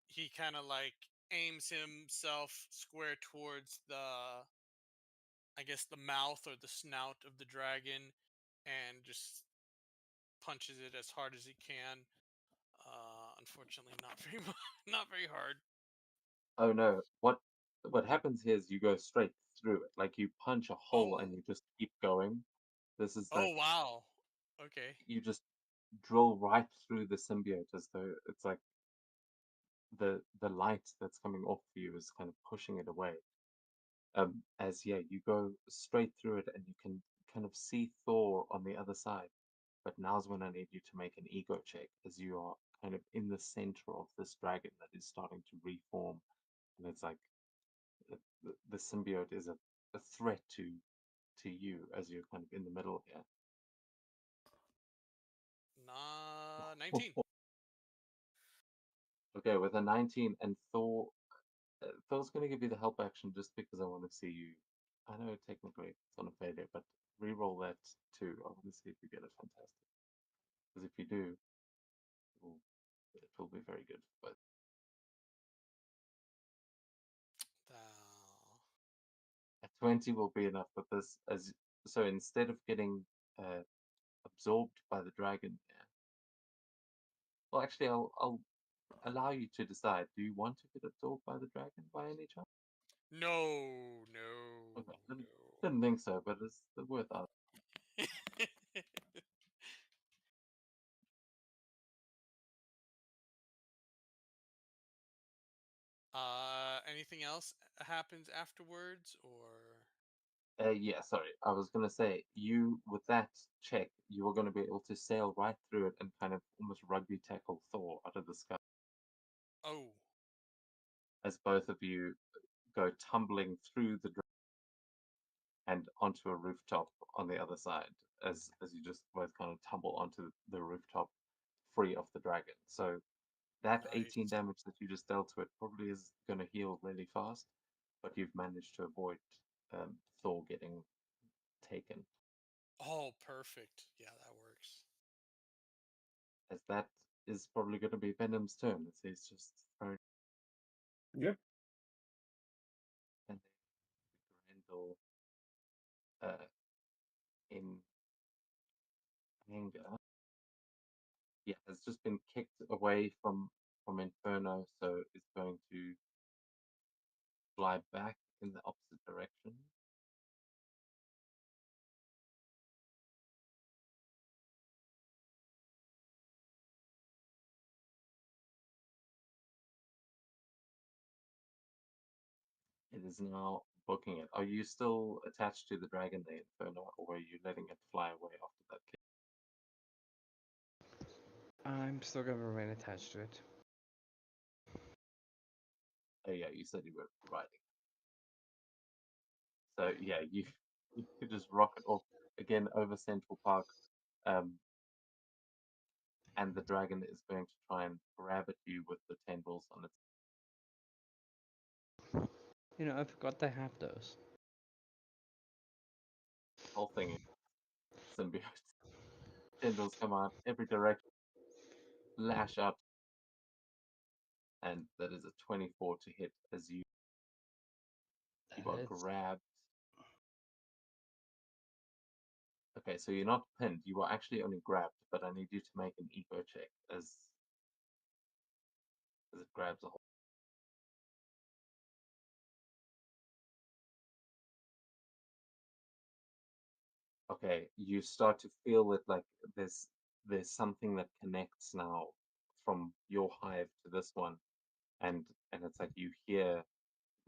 Speaker 4: he kind of like aims himself square towards I guess the mouth or the snout of the dragon, and just punches it as hard as he can. Unfortunately, not very not very hard.
Speaker 2: Oh no! What happens here is you go straight through it. Like you punch a hole and
Speaker 4: Oh,
Speaker 2: you just keep going. This is like
Speaker 4: oh wow. Okay.
Speaker 2: you just drill right through the symbiote as though it's like the light that's coming off you is kind of pushing it away. As yeah, you go straight through it and you can kind of see Thor on the other side. But now's when I need you to make an ego check, as you are kind of in the center of this dragon that is starting to reform, and it's like the symbiote is a threat to you as you're kind of in the middle here.
Speaker 4: 19.
Speaker 2: Okay, with a 19 and Thor's going to give you the help action just because I want to see you. I know technically it's on a failure, but re-roll that too. I want to see if you get a fantastic. Because if you do, it will be very good. But
Speaker 4: Thou.
Speaker 2: a 20 will be enough. But this, as so, instead of getting absorbed by the dragon, yeah. Well, actually, I'll allow you to decide. Do you want to get absorbed by the dragon by any chance?
Speaker 4: No, no,
Speaker 2: Okay, didn't think so, but it's worth asking.
Speaker 4: no. Anything else happens afterwards, or?
Speaker 2: Yeah, sorry. I was gonna say you with that check, you were gonna be able to sail right through it and kind of almost rugby tackle Thor out of the sky
Speaker 4: Oh,
Speaker 2: as both of you go tumbling through the and onto a rooftop on the other side as you just both kind of tumble onto the rooftop free of the dragon. So that 18
Speaker 4: nice.
Speaker 2: damage that you just dealt to it probably is going to heal really fast, but you've managed to avoid Thor getting taken,
Speaker 4: Oh, perfect. Yeah, that works.
Speaker 2: as that is probably going to be Venom's turn. As he's just thrown
Speaker 5: Yep.
Speaker 2: and Grendel uh, in anger. Yeah, has just been kicked away from Inferno, so is going to fly back in the opposite direction. It is now booking it. Are you still attached to the dragon, the Inferno, or are you letting it fly away after that kick?
Speaker 6: I'm still gonna remain attached to it.
Speaker 2: Oh yeah, you said you were riding. So yeah, you you could just rocket off again over Central Park, um, and the dragon is going to try and grab at you with the tendrils on its
Speaker 6: You know, I forgot they have those.
Speaker 2: whole thing. Symbiote tendrils come out every direction, lash out, and that is a 24 to hit as you are
Speaker 6: It's
Speaker 2: grabbed. Okay, so you're not pinned. You are actually only grabbed, but I need you to make an ego check as it grabs a hold. Okay, you start to feel it like there's something that connects now from your hive to this one, and it's like you hear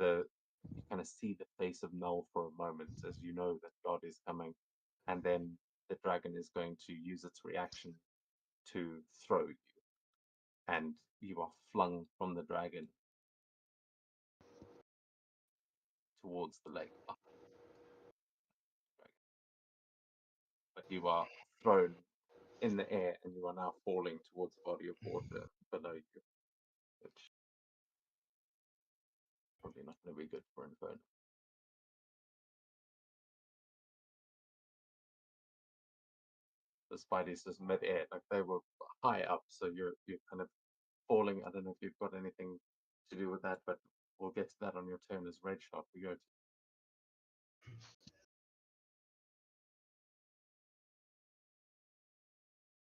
Speaker 2: you kind of see the face of Null for a moment as you know that God is coming, and then the dragon is going to use its reaction to throw you, and you are flung from the dragon towards the lake. But you are thrown in the air, and you are now falling towards a body of water below you, which probably not going to be good for Inferno. The Spidey's just mid-air, like they were high up, so you're kind of falling. I don't know if you've got anything to do with that, but we'll get to that on your turn as Red Shot. We go to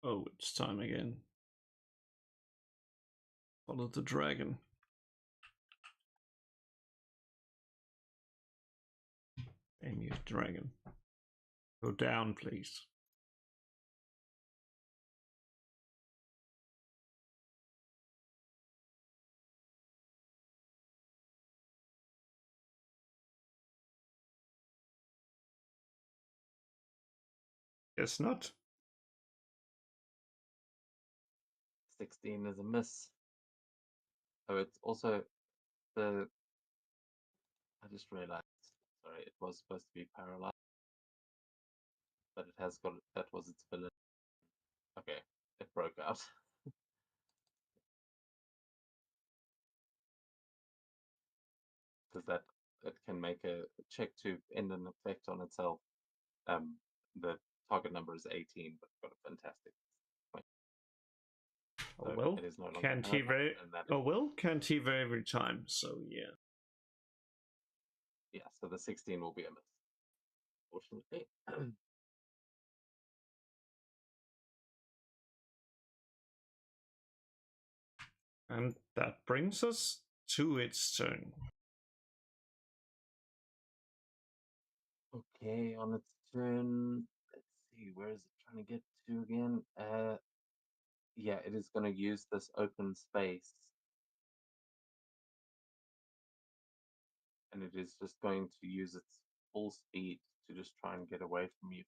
Speaker 3: Oh, it's time again. Follow the dragon. Aim your dragon. Go down, please. Guess not.
Speaker 2: 16 is a miss. So it's also the. I just realized. Sorry, it was supposed to be paralyzed, but it has got. That was its villain. Okay, it broke out. Because that it can make a check to end an effect on itself. The target number is 18, but it's got a fantastic point.
Speaker 3: Oh
Speaker 2: So
Speaker 3: well,
Speaker 2: it is no longer
Speaker 3: cantiver.
Speaker 2: paralyzed, and that
Speaker 3: Oh well, cantiver every time. So yeah.
Speaker 2: yeah. So the 16 will be a miss. Fortunately.
Speaker 3: And that brings us to its turn.
Speaker 2: Okay, on its turn, let's see, where is it trying to get to again? Yeah, it is going to use this open space, and it is just going to use its full speed to just try and get away from you.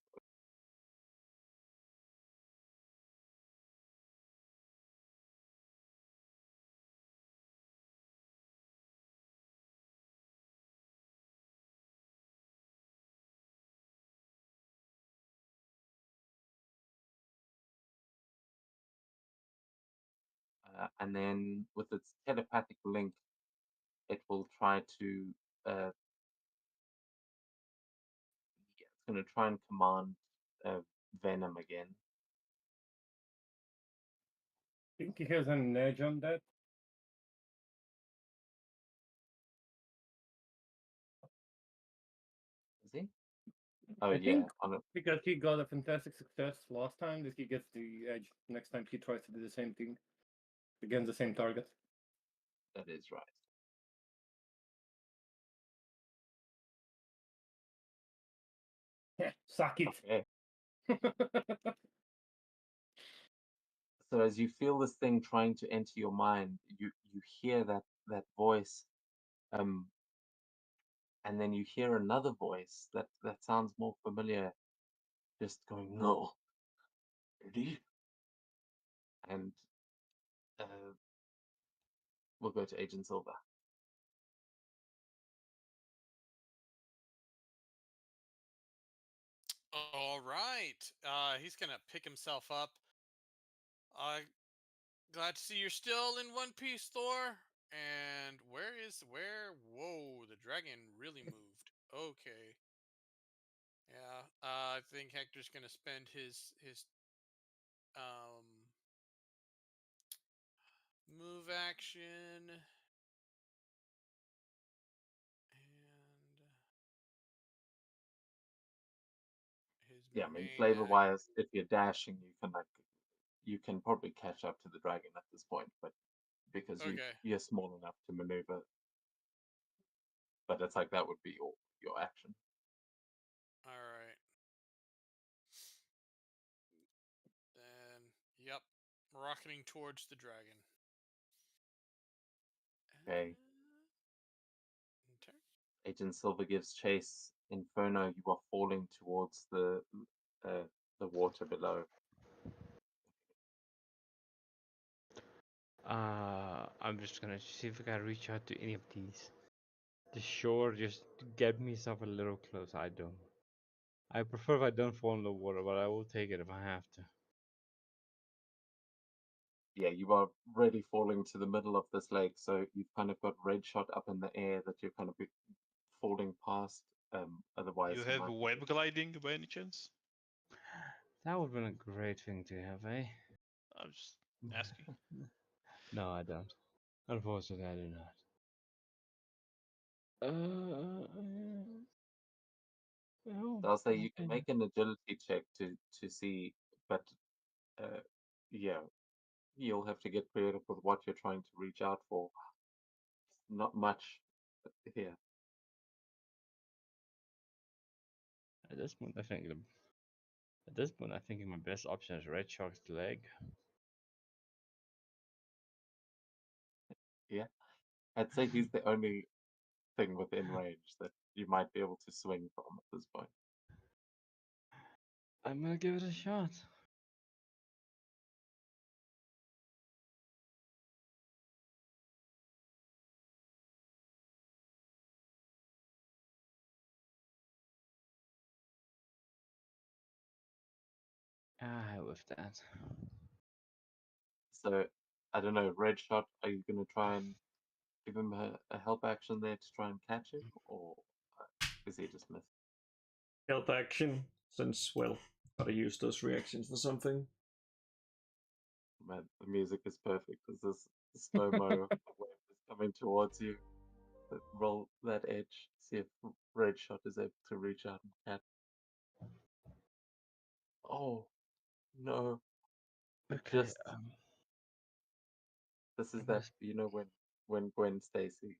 Speaker 2: And then with its telepathic link, it will try to, yeah, it's going to try and command Venom again.
Speaker 5: Think he has an edge on that?
Speaker 2: Is he? Oh,
Speaker 5: I
Speaker 2: yeah.
Speaker 5: think because he got a fantastic success last time, that he gets the edge next time he tries to do the same thing against the same target.
Speaker 2: That is right.
Speaker 5: Yeah, suck it.
Speaker 2: Okay. So as you feel this thing trying to enter your mind, you hear that voice, and then you hear another voice that sounds more familiar, just going, "No, ready?" And we'll go to Agent Silver.
Speaker 4: All right. He's gonna pick himself up. Glad to see you're still in one piece, Thor. And where? Whoa, the dragon really moved. Okay. Yeah. I think Hector's gonna spend his move action and his
Speaker 2: Yeah, I mean,
Speaker 4: main
Speaker 2: flavor-wise, if you're dashing, you can probably catch up to the dragon at this point, but because
Speaker 4: Okay.
Speaker 2: you're small enough to maneuver, but it's like that would be your action.
Speaker 4: All right. Then, yep, rocketing towards the dragon.
Speaker 2: Okay.
Speaker 4: Okay.
Speaker 2: Agent Silver gives chase. Inferno, you are falling towards the water below.
Speaker 6: I'm just gonna see if I can reach out to any of these. The shore, just to get myself a little close. I don't. I prefer if I don't fall in the water, but I will take it if I have to.
Speaker 2: Yeah, you are really falling to the middle of this lake, so you've kind of got red shot up in the air that you're kind of falling past. Otherwise,
Speaker 1: You
Speaker 2: you
Speaker 1: have
Speaker 2: might be
Speaker 1: web gliding by any chance?
Speaker 6: That would have been a great thing to have, eh?
Speaker 1: I'm just asking.
Speaker 6: No, I don't. Unfortunately, I do not.
Speaker 2: So I'll say you can
Speaker 6: Okay.
Speaker 2: make an agility check to see, but uh, yeah, you'll have to get creative with what you're trying to reach out for. Not much here.
Speaker 6: At this point, I think my best option is Red Shark's leg.
Speaker 2: Yeah, I'd say he's the only thing within range that you might be able to swing from at this point.
Speaker 6: I'm gonna give it a shot. I with that.
Speaker 2: So I don't know, red shot. Are you going to try and give him a help action there to try and catch him, or is he just missed?
Speaker 3: Help action, since, well, gotta use those reactions for something.
Speaker 2: Man, the music is perfect. There's this slow mo wave is coming towards you. Roll that edge. See if red shot is able to reach out and catch. Oh no! It
Speaker 6: Okay.
Speaker 2: just this is
Speaker 6: I'm
Speaker 2: that
Speaker 6: gonna
Speaker 2: when Gwen Stacy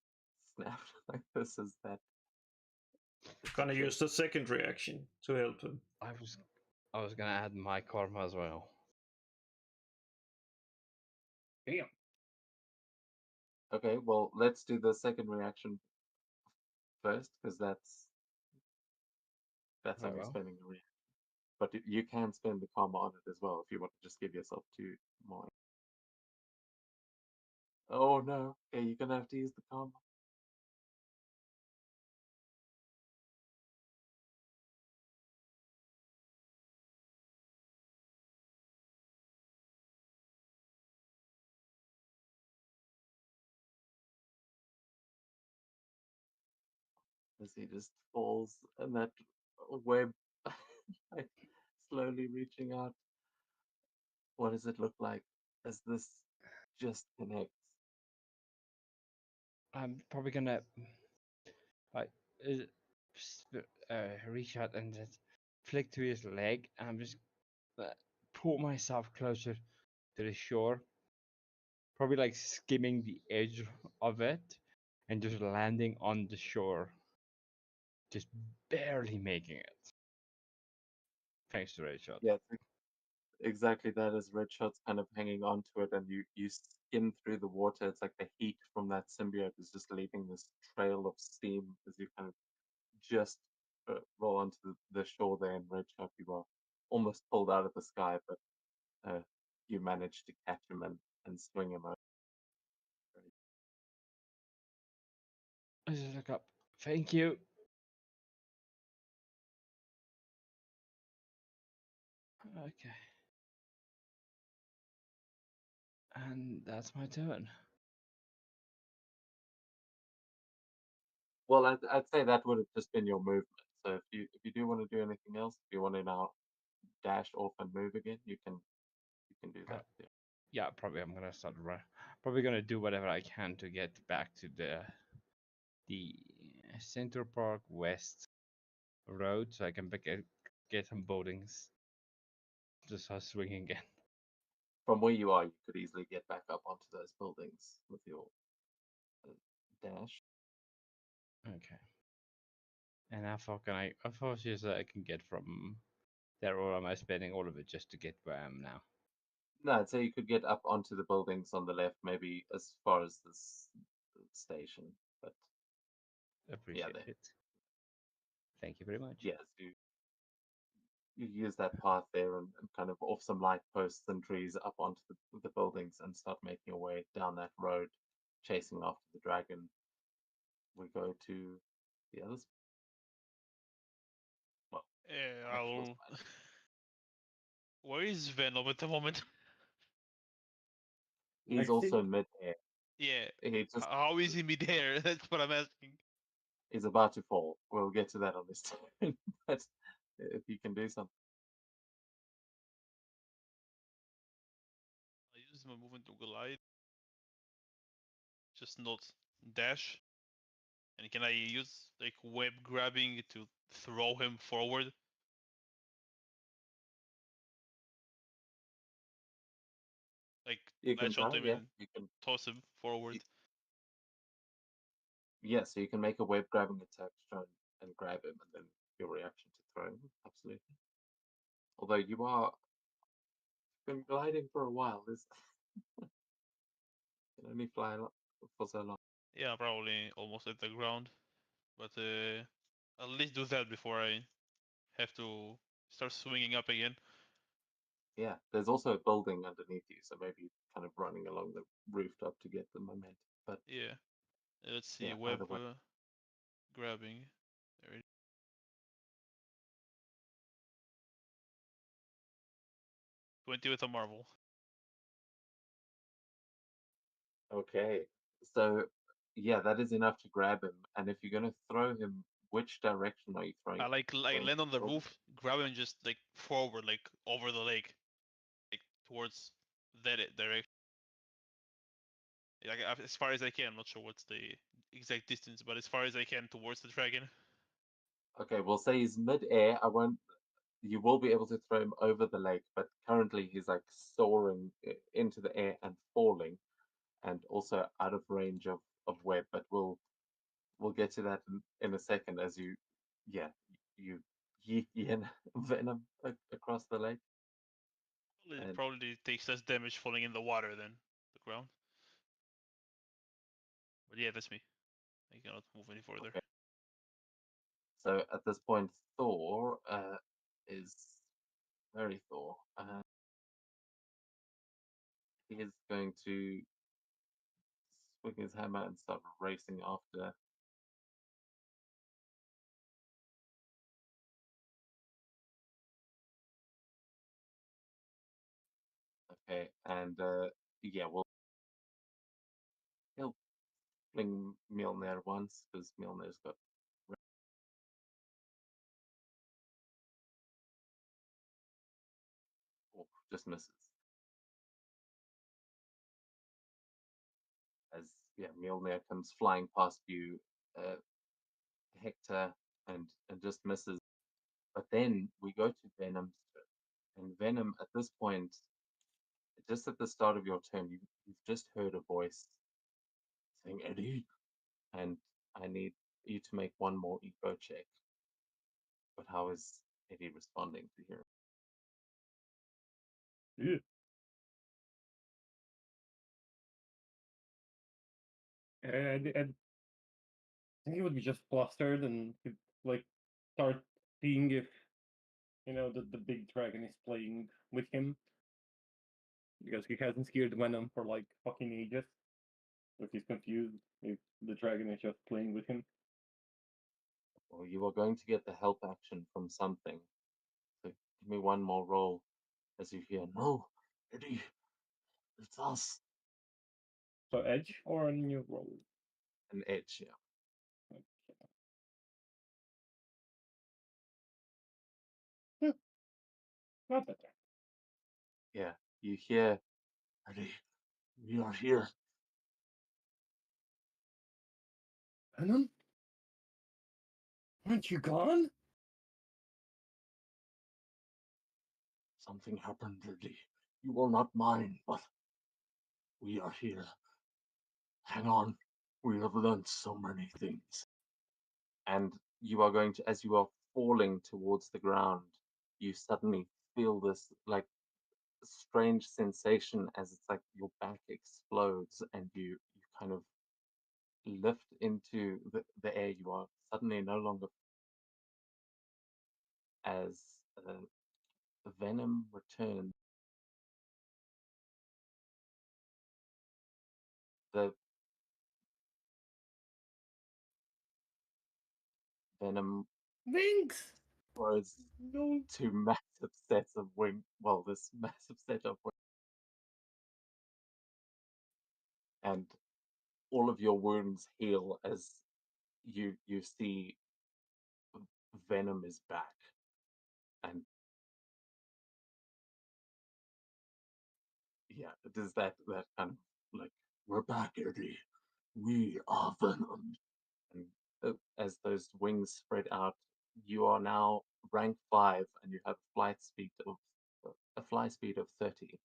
Speaker 2: snapped like this is that.
Speaker 3: Gonna use
Speaker 2: Just
Speaker 3: the second reaction to help him.
Speaker 6: I was gonna add my karma as well.
Speaker 5: Damn.
Speaker 2: okay. Well, let's do the second reaction first because that's
Speaker 6: Very
Speaker 2: only
Speaker 6: well.
Speaker 2: spending a reaction. But you can spend the karma on it as well if you want to just give yourself 2 more. Oh no! Okay, you're gonna have to use the karma. As he just falls and that web like slowly reaching out. What does it look like as this just connects?
Speaker 6: I'm probably gonna like reach out and just flick to his leg, and I'm just pull myself closer to the shore. Probably like skimming the edge of it, and just landing on the shore, just barely making it. Thanks to Red Shot.
Speaker 2: Yeah, it's exactly that as Red Shot's kind of hanging onto it and you skim through the water. It's like the heat from that symbiote is just leaving this trail of steam as you kind of just roll onto the shore there in Red Shot. You are almost pulled out of the sky, but you manage to catch him and swing him over.
Speaker 6: I just look up. Thank you. Okay. And that's my turn.
Speaker 2: Well, I'd say that would have just been your movement. So if you do want to do anything else, if you want to now dash off and move again, you can do
Speaker 6: Uh,
Speaker 2: that. Yeah.
Speaker 6: yeah, probably I'm gonna start run. Probably gonna do whatever I can to get back to the Center Park West road so I can get some buildings. Just start swinging again.
Speaker 2: From where you are, you could easily get back up onto those buildings with your uh, dash.
Speaker 6: Okay. And how far is that I can get from there, or am I spending all of it just to get where I am now?
Speaker 2: No, I'd say you could get up onto the buildings on the left, maybe as far as this station. But yeah,
Speaker 6: Appreciate
Speaker 2: there.
Speaker 6: it. Thank you very much.
Speaker 2: Yes, you use that path there and kind of off some light posts and trees up onto the buildings and start making your way down that road, chasing after the dragon. We go to the others. Well,
Speaker 1: Yeah,
Speaker 2: actual
Speaker 1: I'll.
Speaker 2: spider.
Speaker 1: Where is Venom at the moment?
Speaker 2: He's
Speaker 5: Next to
Speaker 2: also
Speaker 5: you.
Speaker 2: mid-air.
Speaker 1: Yeah.
Speaker 2: He just
Speaker 1: How is he midair? That's what I'm asking.
Speaker 2: is about to fall. We'll get to that on this turn. But if you can do something,
Speaker 1: I use my movement to glide, just not dash. And can I use like web grabbing to throw him forward? Like
Speaker 2: you can
Speaker 1: latch onto
Speaker 2: try.
Speaker 1: him
Speaker 2: Yeah,
Speaker 1: and
Speaker 2: you can.
Speaker 1: toss him forward.
Speaker 2: Yeah, so you can make a web grabbing attack to try and grab him, and then your reaction to throw him. Absolutely. Although you are been gliding for a while, this can only fly for so long.
Speaker 1: Yeah, probably almost at the ground. But at least do that before I have to start swinging up again.
Speaker 2: Yeah, there's also a building underneath you, so maybe kind of running along the rooftop to get the momentum. But
Speaker 1: Yeah. Let's see,
Speaker 2: yeah,
Speaker 1: web
Speaker 2: either way.
Speaker 1: grabbing. There it 20 with a marvel.
Speaker 2: Okay, so yeah, that is enough to grab him. And if you're going to throw him, which direction are you throwing
Speaker 1: I
Speaker 2: him?
Speaker 1: like
Speaker 2: Throwing
Speaker 1: land on the
Speaker 2: forward?
Speaker 1: roof, grab him just like forward, like over the lake, like towards that direction. Like as far as I can. I'm not sure what's the exact distance, but as far as I can towards the dragon.
Speaker 2: Okay, we'll say he's mid-air. I won't. You will be able to throw him over the lake, but currently he's like soaring into the air and falling, and also out of range of web. But we'll get to that in a second as you, yeah, you yeet Ian Venom across the lake.
Speaker 1: It
Speaker 2: And
Speaker 1: probably takes less damage falling in the water than the ground. But yeah, that's me. I cannot move any further.
Speaker 2: okay, so at this point, Thor is very Thor. He is going to swing his hammer and start racing after. Okay, and yeah, he'll fling Mjolnir once because Mjolnir's got oh, just misses. As yeah, Mjolnir comes flying past you, uh, Hector, and just misses. But then we go to Venom's turn, and Venom at this point, just at the start of your turn, you've just heard a voice saying Eddie, and I need you to make one more ego check. But how is Eddie responding to hearing?
Speaker 5: Yeah. And I think he would be just flustered and he'd like start seeing if the big dragon is playing with him because he hasn't scared Venom for like fucking ages. So he's confused if the dragon is just playing with him.
Speaker 2: Well, you are going to get the help action from something. So give me one more roll as you hear, no, Eddie, it's us.
Speaker 5: So edge or a new roll?
Speaker 2: An edge, yeah.
Speaker 5: Okay. Yeah, not better.
Speaker 2: Yeah, you hear, Eddie, we are here.
Speaker 5: Venom? Aren't you gone?
Speaker 2: Something happened, Eddie. You will not mind, but we are here. Hang on. We have learned so many things. And you are going to, as you are falling towards the ground, you suddenly feel this like strange sensation as it's like your back explodes and you kind of lift into the air. You are suddenly no longer as Venom returns. The Venom
Speaker 5: Thanks!
Speaker 2: Whereas
Speaker 5: No.
Speaker 2: two massive sets of wing, well, this massive set of wing, and all of your wounds heal as you see Venom is back, and yeah, it is that kind of like, we're back, Eddie. We are Venom. And as those wings spread out, you are now rank 5, and you have a fly speed of 30,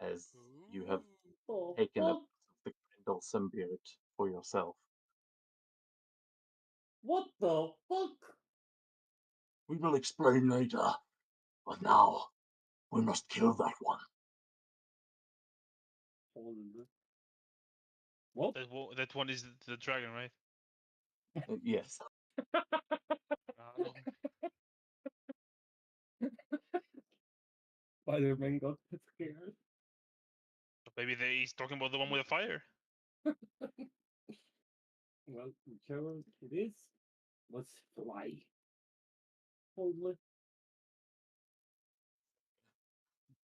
Speaker 2: as you have
Speaker 5: Oh,
Speaker 2: taken a
Speaker 5: fuck.
Speaker 2: the Grendel symbiote for yourself.
Speaker 5: What the fuck?
Speaker 2: We will explain later, but now we must kill that one.
Speaker 5: Holy. Well,
Speaker 1: That one is the dragon, right?
Speaker 2: Yes.
Speaker 1: Oh,
Speaker 5: Spider-Man got scared.
Speaker 1: maybe he's talking about the one with the fire.
Speaker 5: Well, whichever it is, let's fly. Holy.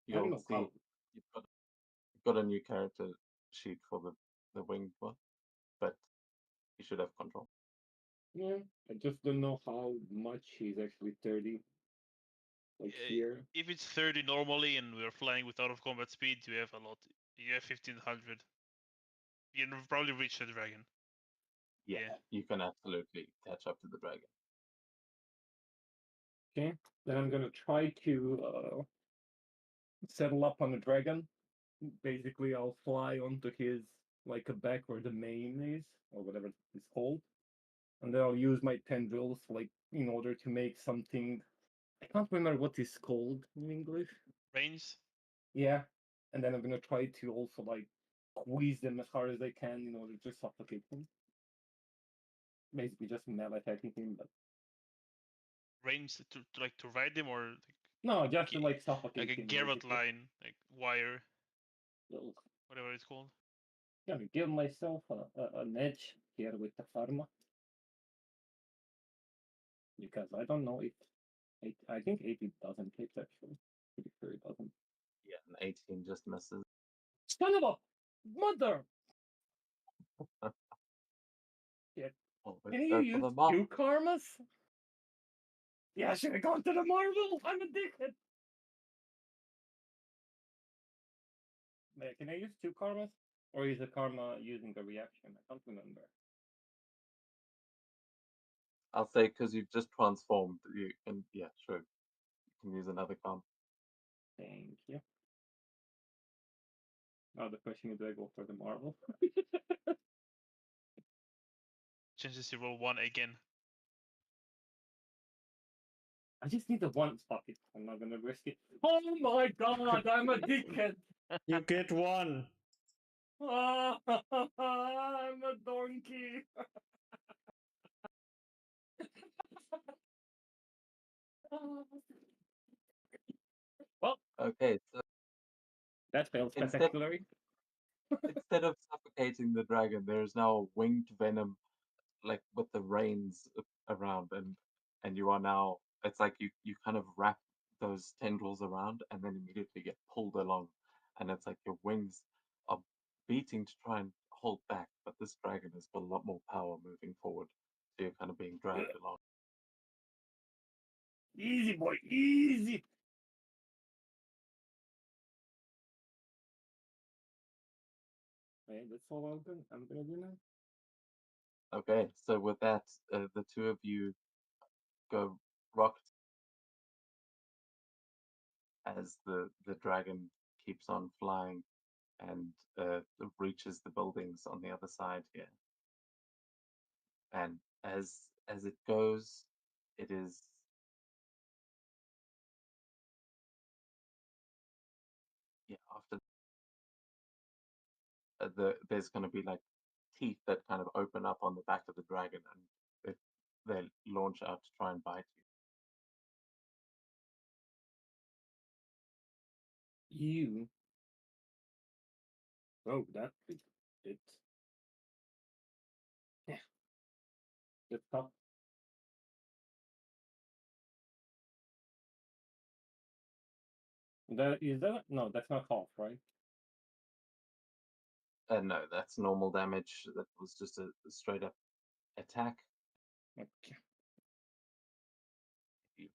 Speaker 5: I don't
Speaker 2: You'll
Speaker 5: know
Speaker 2: see
Speaker 5: how.
Speaker 2: you've got a new character sheet for the winged one, but you should have control.
Speaker 5: Yeah, I just don't know how much he's actually 30. Like here.
Speaker 1: If it's 30 normally and we're flying with out of combat speed, you have a lot. You have 1500. You can probably reach the dragon.
Speaker 2: Yeah,
Speaker 1: Yeah.
Speaker 2: you can absolutely catch up to the dragon.
Speaker 5: Okay, then I'm gonna try to settle up on the dragon. Basically, I'll fly onto his like a back where the mane is, or whatever it's called, and then I'll use my tendrils like in order to make something. I can't remember what it's called in English.
Speaker 1: Range.
Speaker 5: Yeah, and then I'm gonna try to also like squeeze them as hard as I can in order to suffocate him. Basically, just melee attacking him, but
Speaker 1: Range to like to ride them, or
Speaker 5: no, just to
Speaker 1: Ga-
Speaker 5: like
Speaker 1: like
Speaker 5: suffocate
Speaker 1: a
Speaker 5: him.
Speaker 1: Garrett
Speaker 5: Basically.
Speaker 1: line, like wire,
Speaker 5: So,
Speaker 1: whatever it's called.
Speaker 5: gonna give myself an edge here with the pharma because I don't know if I think 80 doesn't hit actually. Pretty sure it doesn't.
Speaker 2: Yeah, an 18 just misses.
Speaker 5: Son of a mother! Shit.
Speaker 2: Always
Speaker 5: Can you
Speaker 2: go for
Speaker 5: use
Speaker 2: the mark.
Speaker 5: 2 karmas? Yeah, I should have gone to the Marvel. I'm addicted. Man, can I use 2 karmas? Or is the karma using a reaction? I can't remember.
Speaker 2: I'll say because you've just transformed, you can, yeah, sure. You can use another comp.
Speaker 5: Thank you. Now the question is, do I go for the Marvel?
Speaker 1: Chances you roll one again.
Speaker 5: I just need the one. Fuck it. I'm not gonna risk it. Oh my god, I'm a dickhead.
Speaker 3: You get one.
Speaker 5: I'm a donkey. Well,
Speaker 2: Okay, so
Speaker 5: that failed
Speaker 2: instead
Speaker 5: spectacularly.
Speaker 2: instead of suffocating the dragon, there is now a winged venom, like with the reins around, and you are now. It's like you kind of wrap those tendrils around, and then immediately get pulled along, and it's like your wings are beating to try and hold back, but this dragon has got a lot more power moving forward, so you're kind of being dragged along.
Speaker 5: Easy, boy, easy. Okay, that's all I'm gonna do now.
Speaker 2: Okay, so with that, the two of you go rock as the dragon keeps on flying and reaches the buildings on the other side here. And as it goes, it is yeah. After there's going to be like teeth that kind of open up on the back of the dragon, and they launch out to try and bite you.
Speaker 5: You. Oh, that it. Yeah. It's tough. That no, that's not half, right?
Speaker 2: No, that's normal damage. That was just a straight up attack.
Speaker 5: Okay.
Speaker 2: You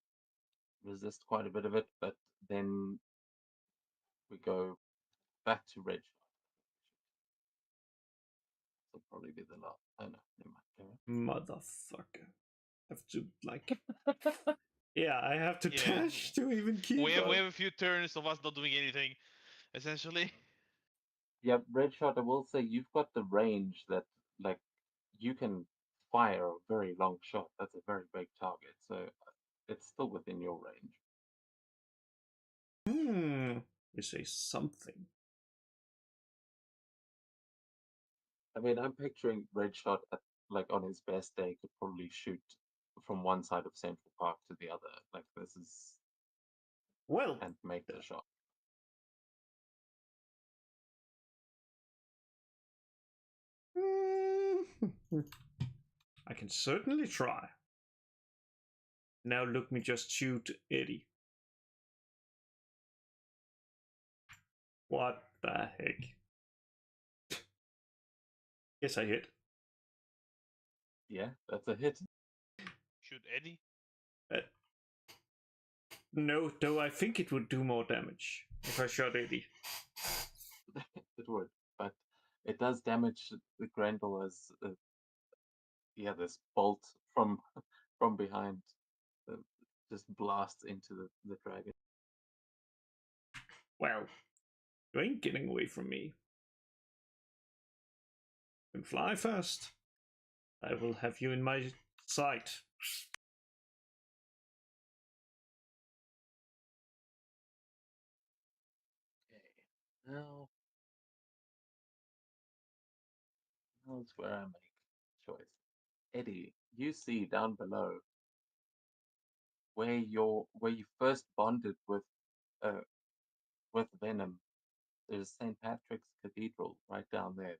Speaker 2: resist quite a bit of it, but then we go back to red shot. This will probably be the last. Oh no, never mind.
Speaker 3: Motherfucker. Have to like. Yeah, I have to
Speaker 1: Yeah.
Speaker 3: dash to even keep
Speaker 1: We have
Speaker 3: up.
Speaker 1: a few turns of us not doing anything, essentially.
Speaker 2: Yeah, red shot. I will say you've got the range that like you can fire a very long shot. That's a very big target, so it's still within your range.
Speaker 3: You say something.
Speaker 2: I mean, I'm picturing red shot at like on his best day could probably shoot from one side of Central Park to the other. Like this is
Speaker 3: Well,
Speaker 2: and make the shot.
Speaker 3: I can certainly try. Now look me just shoot Eddie. What the heck? Yes, I hit.
Speaker 2: Yeah, that's a hit.
Speaker 1: Shoot Eddie.
Speaker 3: Uh, no, though I think it would do more damage if I shot Eddie.
Speaker 2: It would, but it does damage the Grendel as yeah, this bolt from from behind just blasts into the dragon.
Speaker 3: Well, you ain't getting away from me. You can fly first. I will have you in my sight.
Speaker 2: Okay, now's where I make choice. Eddie, you see down below where you first bonded uh with Venom. There's St. Patrick's Cathedral right down there.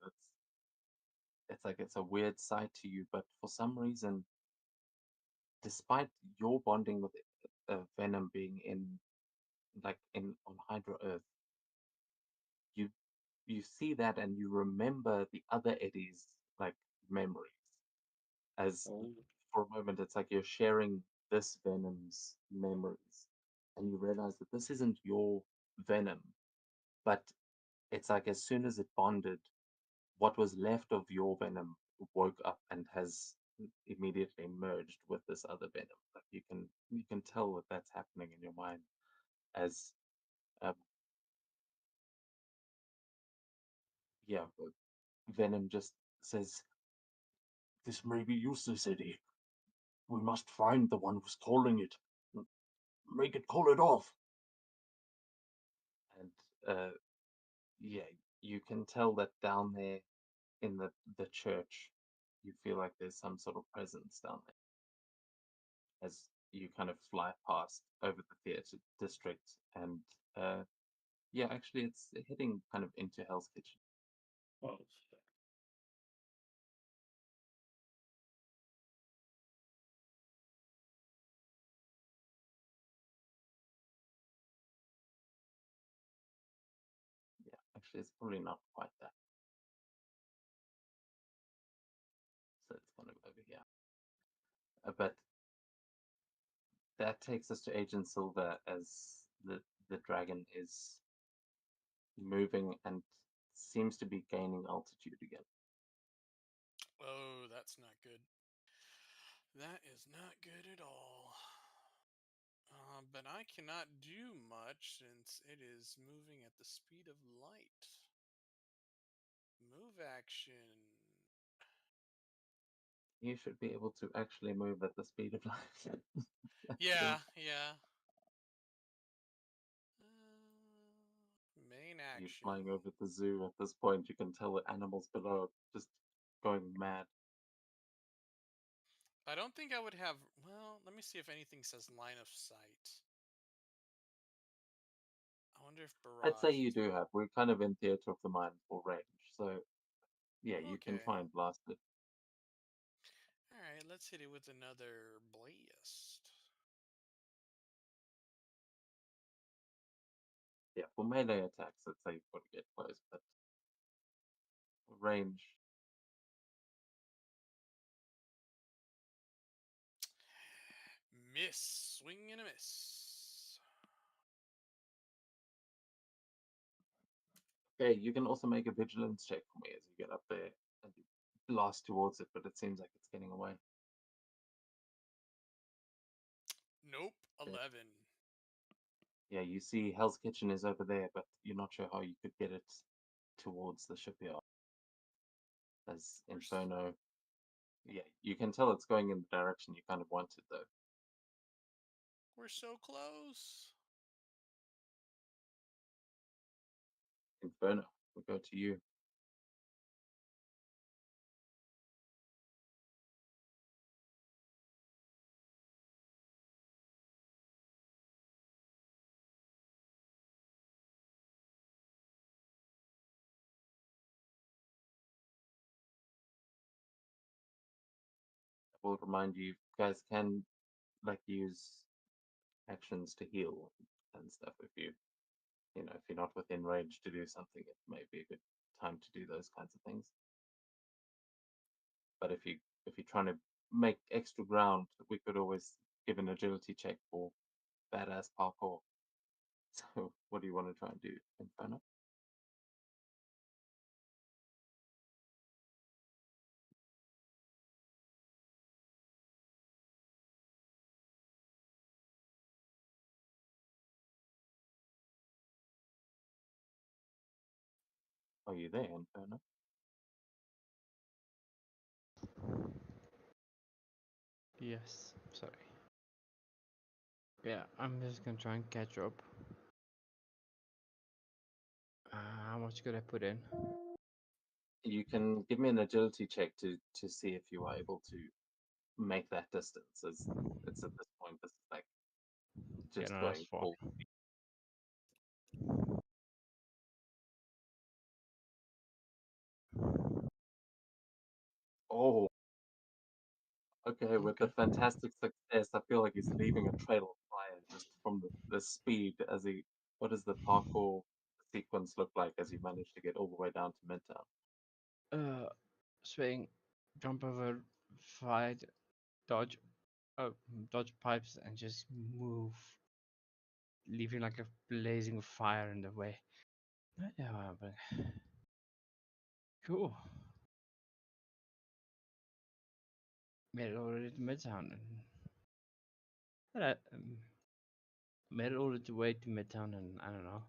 Speaker 2: It's like it's a weird sight to you, but for some reason, despite your bonding with Venom being in on Hydra Earth, you you see that and you remember the other Eddies like memories. As
Speaker 5: Oh,
Speaker 2: for a moment, it's like you're sharing this Venom's memories, and you realize that this isn't your Venom, but it's like as soon as it bonded, what was left of your Venom woke up and has immediately merged with this other Venom. Like you can tell that that's happening in your mind as um, yeah, Venom just says, "This may be useless, Eddie. We must find the one who's calling it. Make it call it off." And yeah, you can tell that down there in the church, you feel like there's some sort of presence down there as you kind of fly past over the theater district. And yeah, actually, it's heading kind of into Hell's Kitchen.
Speaker 5: oh shit.
Speaker 2: Yeah, actually, it's probably not quite that. So it's kind of over here. But that takes us to Agent Silver as the dragon is moving and seems to be gaining altitude again.
Speaker 4: Oh, that's not good. That is not good at all. But I cannot do much since it is moving at the speed of light. Move action.
Speaker 2: You should be able to actually move at the speed of light.
Speaker 4: Yeah, yeah. Main
Speaker 2: You
Speaker 4: action.
Speaker 2: flying over the zoo at this point, you can tell the animals below are just going mad.
Speaker 4: I don't think I would have. Well, let me see if anything says line of sight. I wonder if
Speaker 2: I'd say
Speaker 4: barrage.
Speaker 2: you do have. We're kind of in theater of the mind for range, so yeah, you can
Speaker 4: Okay.
Speaker 2: try and blast it.
Speaker 4: All right. Let's hit it with another blast.
Speaker 2: For melee attacks, I'd say you've got to get close, but range.
Speaker 4: Miss. Swing and a miss.
Speaker 2: Okay, you can also make a vigilance check for me as you get up there and you blast towards it, but it seems like it's getting away.
Speaker 4: Nope.
Speaker 2: Okay.
Speaker 4: 11.
Speaker 2: Yeah, you see Hell's Kitchen is over there, but you're not sure how you could get it towards the shipyard. As Inferno, yeah, you can tell it's going in the direction you kind of wanted, though.
Speaker 4: We're so close.
Speaker 2: Inferno, we'll go to you. I will remind you, guys can like use actions to heal and stuff if if you're not within range to do something, it may be a good time to do those kinds of things. But if you're trying to make extra ground, we could always give an agility check for badass parkour. So what do you want to try and do, Inferno? Are you there, Inferno?
Speaker 6: Yes, sorry. Yeah, I'm just gonna try and catch up. How much could I put in?
Speaker 2: You can give me an agility check to see if you are able to make that distance. As it's at this point, this is like
Speaker 6: Yeah,
Speaker 2: just
Speaker 6: no, that's
Speaker 2: going
Speaker 6: 4.
Speaker 2: full. Oh, okay. With the
Speaker 6: Okay.
Speaker 2: fantastic success, I feel like he's leaving a trail of fire just from the speed as he. What does the parkour sequence look like as you manage to get all the way down to Midtown?
Speaker 6: Swing, jump over, fight, dodge, dodge pipes, and just move, leaving like a blazing fire in the way. Yeah, but cool. Made it already to Midtown, and made it all the way to Midtown in, I don't know,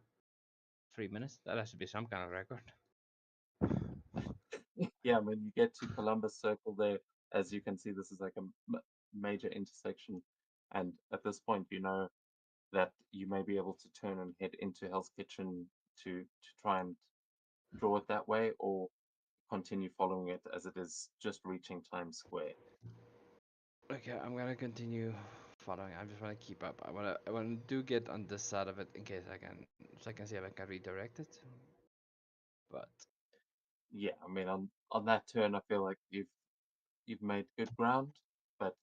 Speaker 6: 3 minutes. That has to be some kind of record.
Speaker 2: Yeah, when you get to Columbus Circle there, as you can see, this is like a major intersection, and at this point, you know that you may be able to turn and head into Hell's Kitchen to try and draw it that way, or continue following it as it is just reaching Times Square.
Speaker 6: Okay, I'm gonna continue following. I just want to keep up. I wanna do get on this side of it in case I can, so I can see if I can redirect it. But
Speaker 2: Yeah, I mean, on that turn, I feel like you've made good ground, but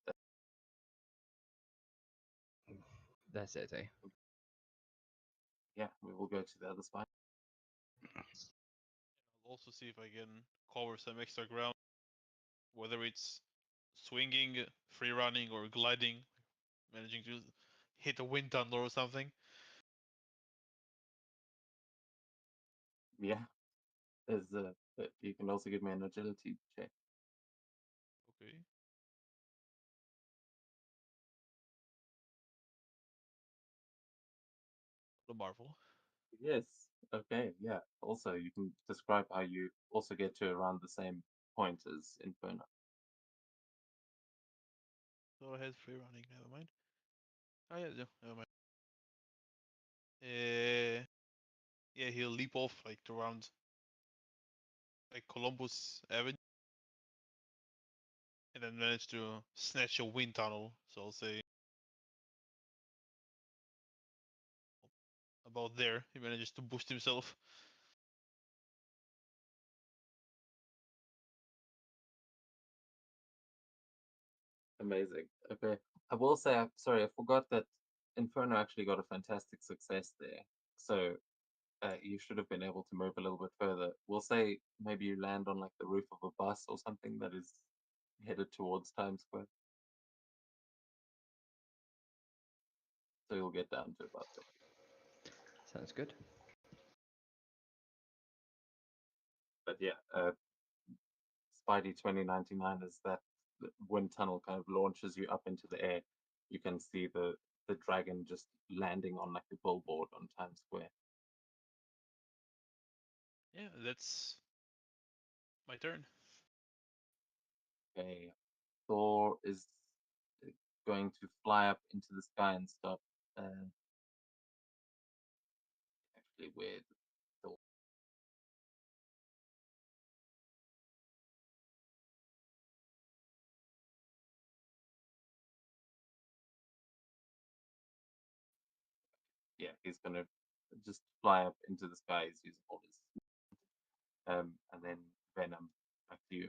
Speaker 6: that's it, eh?
Speaker 2: yeah, we will go to the other spot.
Speaker 1: I'll also see if I can cover some extra ground, whether it's swinging, free running, or gliding, managing to hit a wind tunnel or something.
Speaker 2: Yeah, you can also give me an agility check.
Speaker 1: Okay. The Marvel.
Speaker 2: Yes. Okay. Yeah. Also, you can describe how you also get to around the same point as Inferno.
Speaker 1: Go ahead, free running. Never mind. Oh yeah, never mind. Yeah, he'll leap off like around like Columbus Avenue, and then manage to snatch a wind tunnel. So I'll say about there, he manages to boost himself.
Speaker 2: Amazing. Okay. I will say, sorry, I forgot that Inferno actually got a fantastic success there. So you should have been able to move a little bit further. We'll say maybe you land on like the roof of a bus or something that is headed towards Times Square. So you'll get down to about there.
Speaker 6: Sounds good.
Speaker 2: But yeah, Spidey 2099 is that the wind tunnel kind of launches you up into the air. You can see the dragon just landing on like a billboard on Times Square.
Speaker 1: Yeah, that's my turn.
Speaker 2: Okay, Thor is going to fly up into the sky and start. Actually, where Thor? Yeah, he's gonna just fly up into the sky. He's using all his. And then Venom, back to you.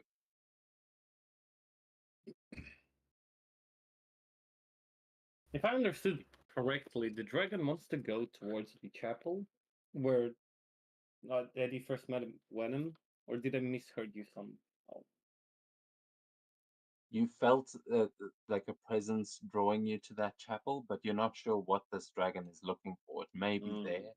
Speaker 5: If I understood correctly, the dragon wants to go towards the chapel where Eddie first met Venom, or did I misheard you somehow?
Speaker 2: You felt like a presence drawing you to that chapel, but you're not sure what this dragon is looking for. It may be there,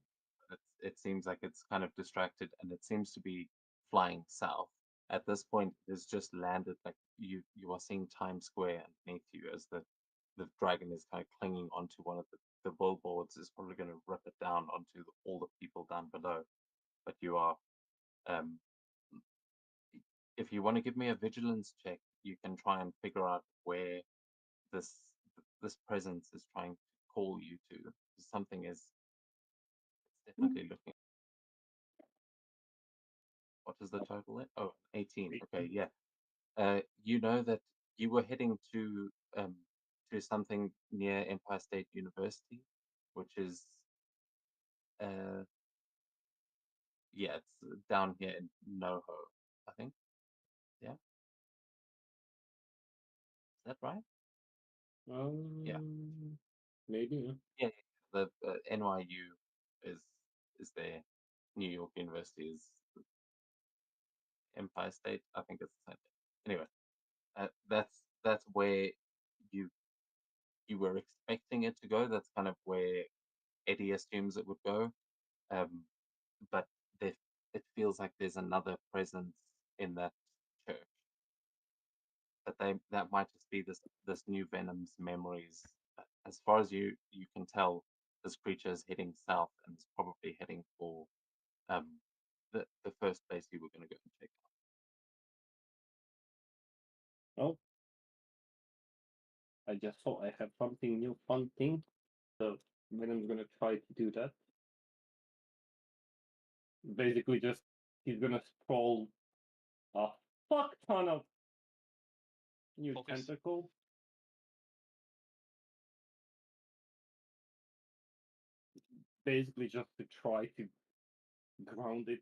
Speaker 2: but it seems like it's kind of distracted, and it seems to be flying south. At this point, it's just landed. Like you are seeing Times Square underneath you as the dragon is kind of clinging onto one of the billboards. Is probably going to rip it down onto all the people down below. But you are um, if you want to give me a vigilance check, you can try and figure out where this this presence is trying to call you to. Something is it's definitely looking. What is the total there? Oh, 18. Okay, yeah. You know that you were heading to something near Empire State University, which is yeah, it's down here in NoHo, I think. Yeah, is that right? Yeah.
Speaker 5: Maybe.
Speaker 2: Yeah, the NYU is there. New York University is Empire State. I think it's the same thing. Anyway, that's where you you were expecting it to go. That's kind of where Eddie assumes it would go. Um, but there, it feels like there's another presence in that church. But that might just be this new Venom's memories. As far as you can tell, this creature is heading south and is probably heading for um the first place you were going to go and check
Speaker 5: Oh, I just saw I have something new, fun thing. So Venom's gonna try to do that. Basically, just he's gonna sprawl a fuck ton of new
Speaker 1: Focus.
Speaker 5: tentacles. Basically, just to try to ground it.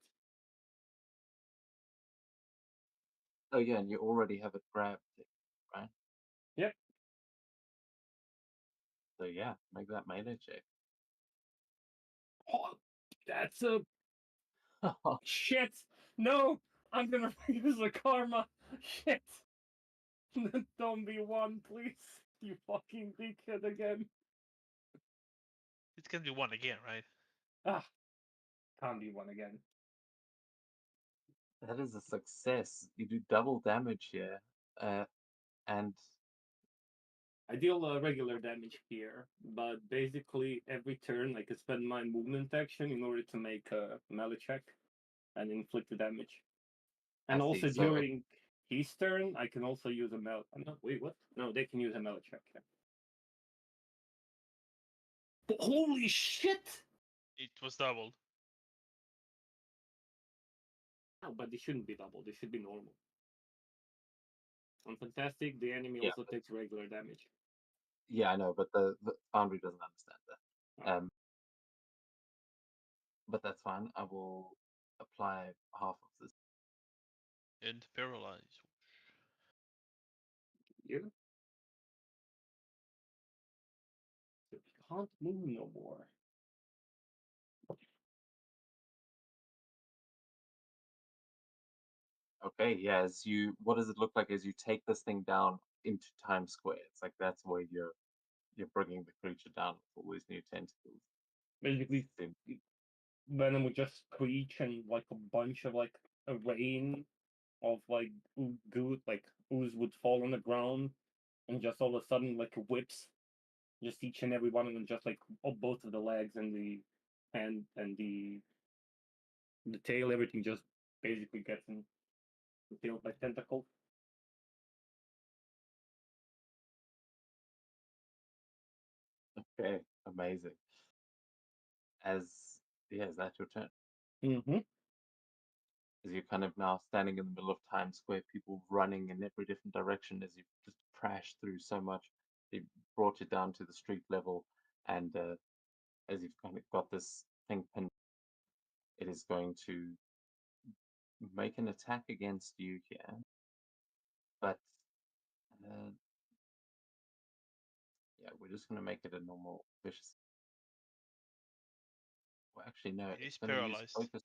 Speaker 2: Oh yeah, and you already have it grabbed, right?
Speaker 5: Yep.
Speaker 2: So yeah, make that melee check.
Speaker 5: Oh, that's a shit. No, I'm gonna use a karma. Shit. Don't be one, please. You fucking dickhead again.
Speaker 1: It can be one again, right?
Speaker 5: Ah, can't be one again.
Speaker 2: That is a success. You do double damage here, and
Speaker 5: I deal regular damage here, but basically every turn I can spend my movement action in order to make a melee check and inflict the damage. And
Speaker 2: I see.
Speaker 5: also
Speaker 2: So
Speaker 5: during his turn, I can also use a melee. No, wait, what? No, they can use a melee check. Yeah. But holy shit!
Speaker 1: It was doubled.
Speaker 5: No, but they shouldn't be double. They should be normal. On Fantastic, the enemy
Speaker 2: yeah,
Speaker 5: also takes regular damage.
Speaker 2: yeah, I know, but the Foundry doesn't understand that.
Speaker 5: Oh.
Speaker 2: But that's fine. I will apply half of this.
Speaker 1: And paralyze.
Speaker 5: Yeah. So you can't move no more.
Speaker 2: Okay, yeah. What does it look like as you take this thing down into Times Square? It's like that's where you're bringing the creature down with all these new tentacles.
Speaker 5: Basically,
Speaker 2: Seem-
Speaker 5: Venom would just screech and like a bunch of like a rain of like goo, like ooze would fall on the ground, and just all of a sudden like whips, just each and every one of them, just like both of the legs and the hand and the tail, everything just basically gets impaled by tentacles.
Speaker 2: Okay, amazing. As yeah, is that your turn?
Speaker 5: Mm-hmm.
Speaker 2: As you're kind of now standing in the middle of Times Square, people running in every different direction as you just crashed through so much. They brought you down to the street level, and as you've kind of got this thing pinned, it is going to make an attack against you here. But uh, yeah, we're just going to make it a normal vicious. Well, actually, no,
Speaker 1: It
Speaker 2: it's
Speaker 1: is
Speaker 2: going to use
Speaker 1: paralyzed.
Speaker 2: focus.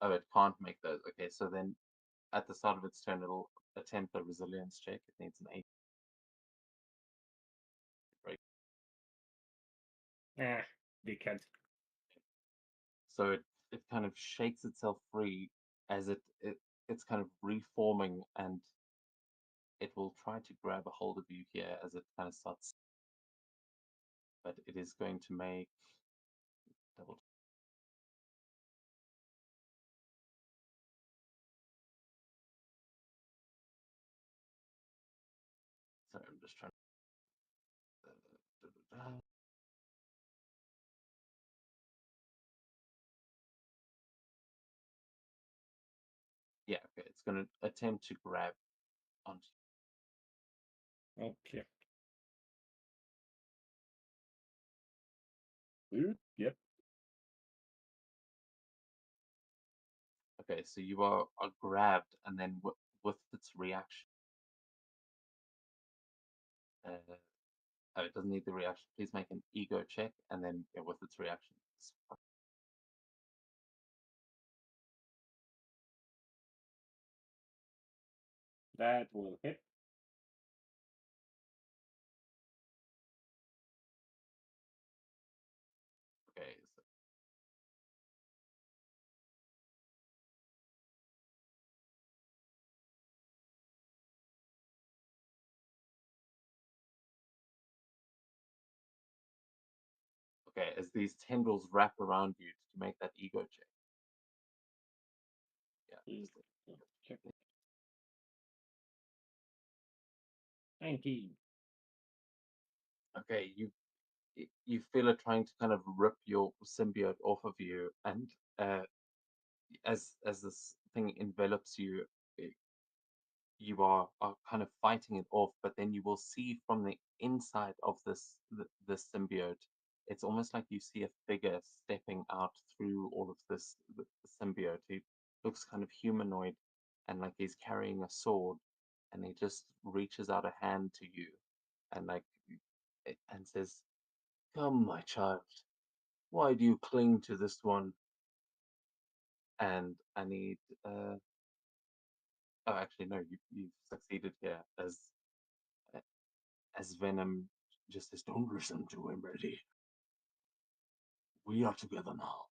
Speaker 2: Oh, it can't make those. Okay, so then at the start of its turn, it'll attempt a resilience check. It needs an 8. Break.
Speaker 5: Ah, dickhead.
Speaker 2: So it kind of shakes itself free as it's kind of reforming, and it will try to grab a hold of you here as it kind of starts. But it is going to make double. Sorry, I'm just trying. Yeah, okay. It's going to attempt to grab onto.
Speaker 5: Okay. Weird. Yep.
Speaker 2: Okay, so you are grabbed, and then with its reaction, oh, it doesn't need the reaction. Please make an ego check, and then yeah, with its reaction.
Speaker 5: That will hit.
Speaker 2: Okay, so okay, as these tendrils wrap around you, did you make that ego check? Yeah.
Speaker 5: Ego check. 19.
Speaker 2: Okay, you feel it trying to kind of rip your symbiote off of you, and uh, as this thing envelops you, you are kind of fighting it off, but then you will see from the inside of this symbiote, it's almost like you see a figure stepping out through all of the symbiote. He looks kind of humanoid, and like he's carrying a sword, and he just reaches out a hand to you, and like and says, "Come, my child, why do you cling to this one?" And I need oh, actually no, you've succeeded here as Venom just says, "Don't listen to him, Eddie. We are together now."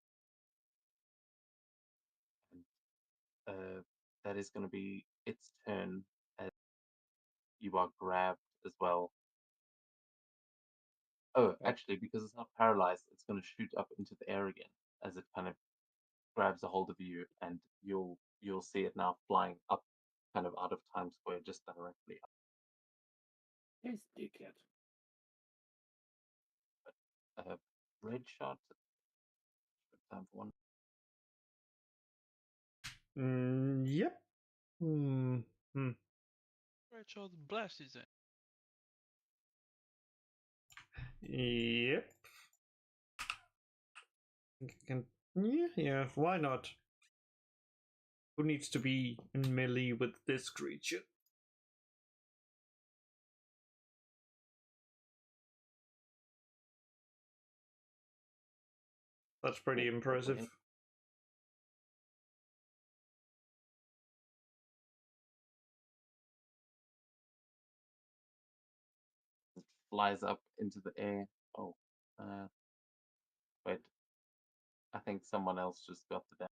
Speaker 2: And that is going to be its turn as you are grabbed as well. Oh, actually, because it's not paralyzed, it's going to shoot up into the air again as it kind of grabs a hold of you, and you'll see it now flying up, kind of out of Times Square, just directly up.
Speaker 5: This dickhead.
Speaker 2: Red shot. Time for one.
Speaker 3: Yep. Hmm.
Speaker 1: Red shot blast is in.
Speaker 3: Yep. Can, yeah, why not? Who needs to be in melee with this creature? That's pretty impressive.
Speaker 2: flies up into the air. Oh, wait. I think someone else just got the damage.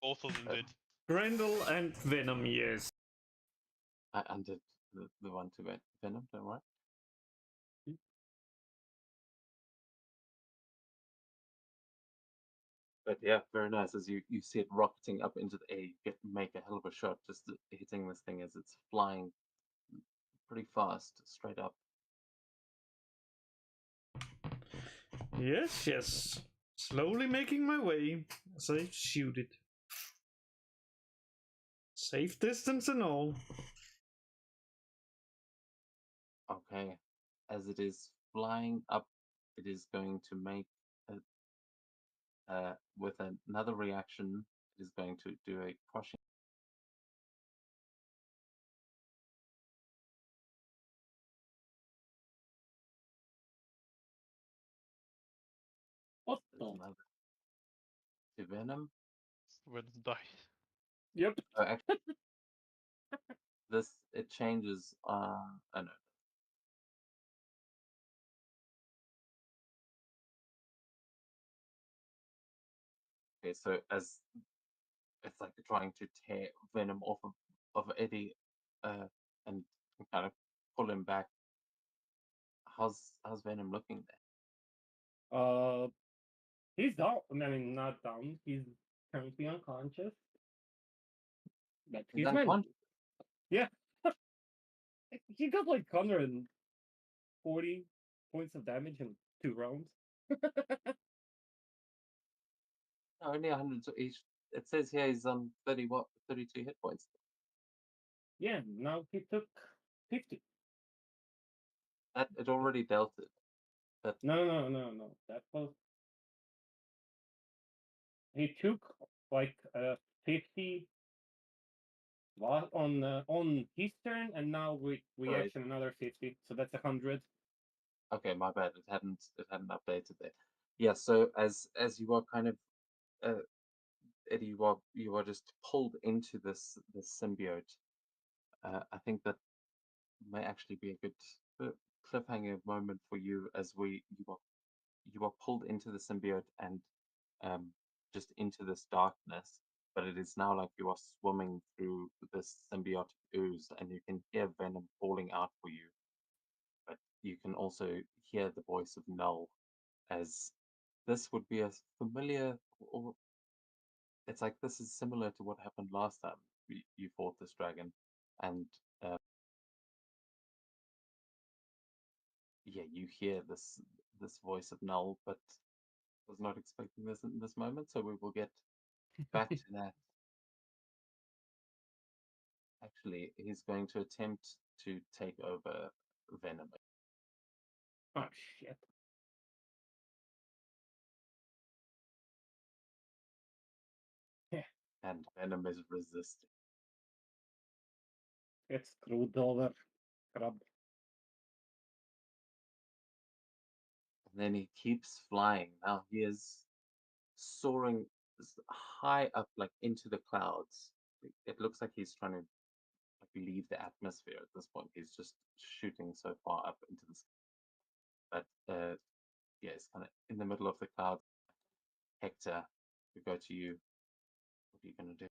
Speaker 1: Both of them did.
Speaker 3: Grendel and Venom, yes.
Speaker 2: I undid the one to Venom, don't worry. But yeah, very nice. As you see it rocketing up into the air, you make a hell of a shot just hitting this thing as it's flying pretty fast, straight up.
Speaker 3: Yes, yes. Slowly making my way as I shoot it. Safe distance and all.
Speaker 2: Okay. As it is flying up, it is going to make with another reaction, it is going to do a crushing.
Speaker 5: What
Speaker 2: There's
Speaker 5: the?
Speaker 2: another to Venom.
Speaker 1: When it died.
Speaker 5: Yep.
Speaker 2: Oh, actually, this it changes. Oh no. Okay, so as it's like trying to tear Venom off of Eddie, and kind of pull him back. How's Venom looking there?
Speaker 5: He's down. I mean, not down. He's currently unconscious. But
Speaker 2: He's
Speaker 5: he's managed.
Speaker 2: unconscious.
Speaker 5: Yeah. He got like 140 points of damage in 2 rounds.
Speaker 2: No, only 100 each. It says here he's on 32 hit points.
Speaker 5: Yeah, now he took 50.
Speaker 2: That it already dealt it.
Speaker 5: No. That was. He took like 50 on his turn, and now with
Speaker 2: Right.
Speaker 5: reaction another 50. So that's 100.
Speaker 2: Okay, my bad. It hadn't updated there. Yeah. So as you are kind of Eddie, you are just pulled into this symbiote. I think that may actually be a good cliffhanger moment for you as you are pulled into the symbiote and just into this darkness, but it is now like you are swimming through this symbiotic ooze, and you can hear Venom calling out for you, but you can also hear the voice of Null, as this would be a familiar, or it's like this is similar to what happened last time you fought this dragon, and yeah, you hear this voice of Null, but was not expecting this in this moment, so we will get back to that. Actually, he's going to attempt to take over Venom.
Speaker 5: Oh shit. Yeah,
Speaker 2: And Venom is resisting.
Speaker 5: get screwed over. Crap.
Speaker 2: And then he keeps flying. Now he is soaring high up, like into the clouds. It looks like he's trying to like leave the atmosphere at this point. He's just shooting so far up into the sky. But yeah, it's kind of in the middle of the cloud. Hector, we go to you. What are you gonna do?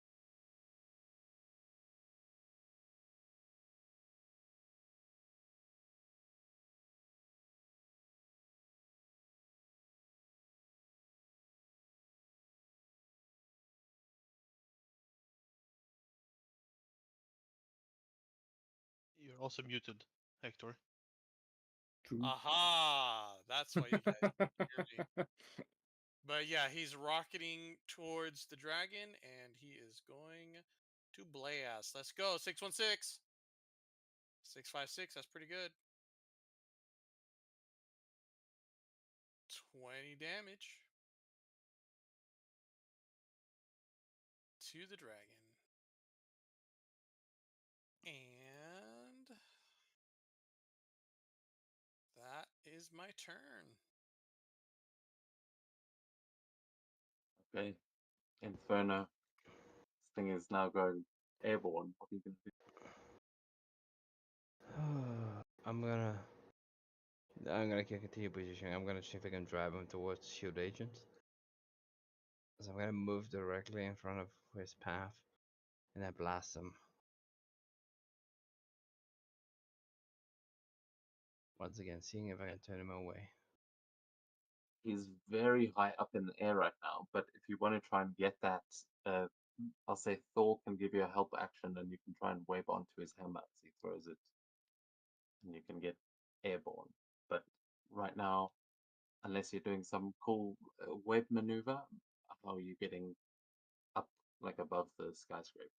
Speaker 1: You're also muted, Hector.
Speaker 3: True.
Speaker 4: Aha! That's why you guys can't hear me. But yeah, he's rocketing towards the dragon, and he is going to blast. Let's go, 616. 656, that's pretty good. 20 damage to the dragon. And that is my turn.
Speaker 2: Okay, Inferno. This thing is now going airborne. What are you gonna do?
Speaker 6: I'm gonna continue positioning. I'm gonna see if I can drive him towards shield agent. So I'm gonna move directly in front of his path and then blast him. Once again, seeing if I can turn him away.
Speaker 2: He's very high up in the air right now, but if you want to try and get that, I'll say Thor can give you a help action, and you can try and wave onto his hammer as he throws it, and you can get airborne. But right now, unless you're doing some cool web maneuver, how are you getting up like above the skyscraper?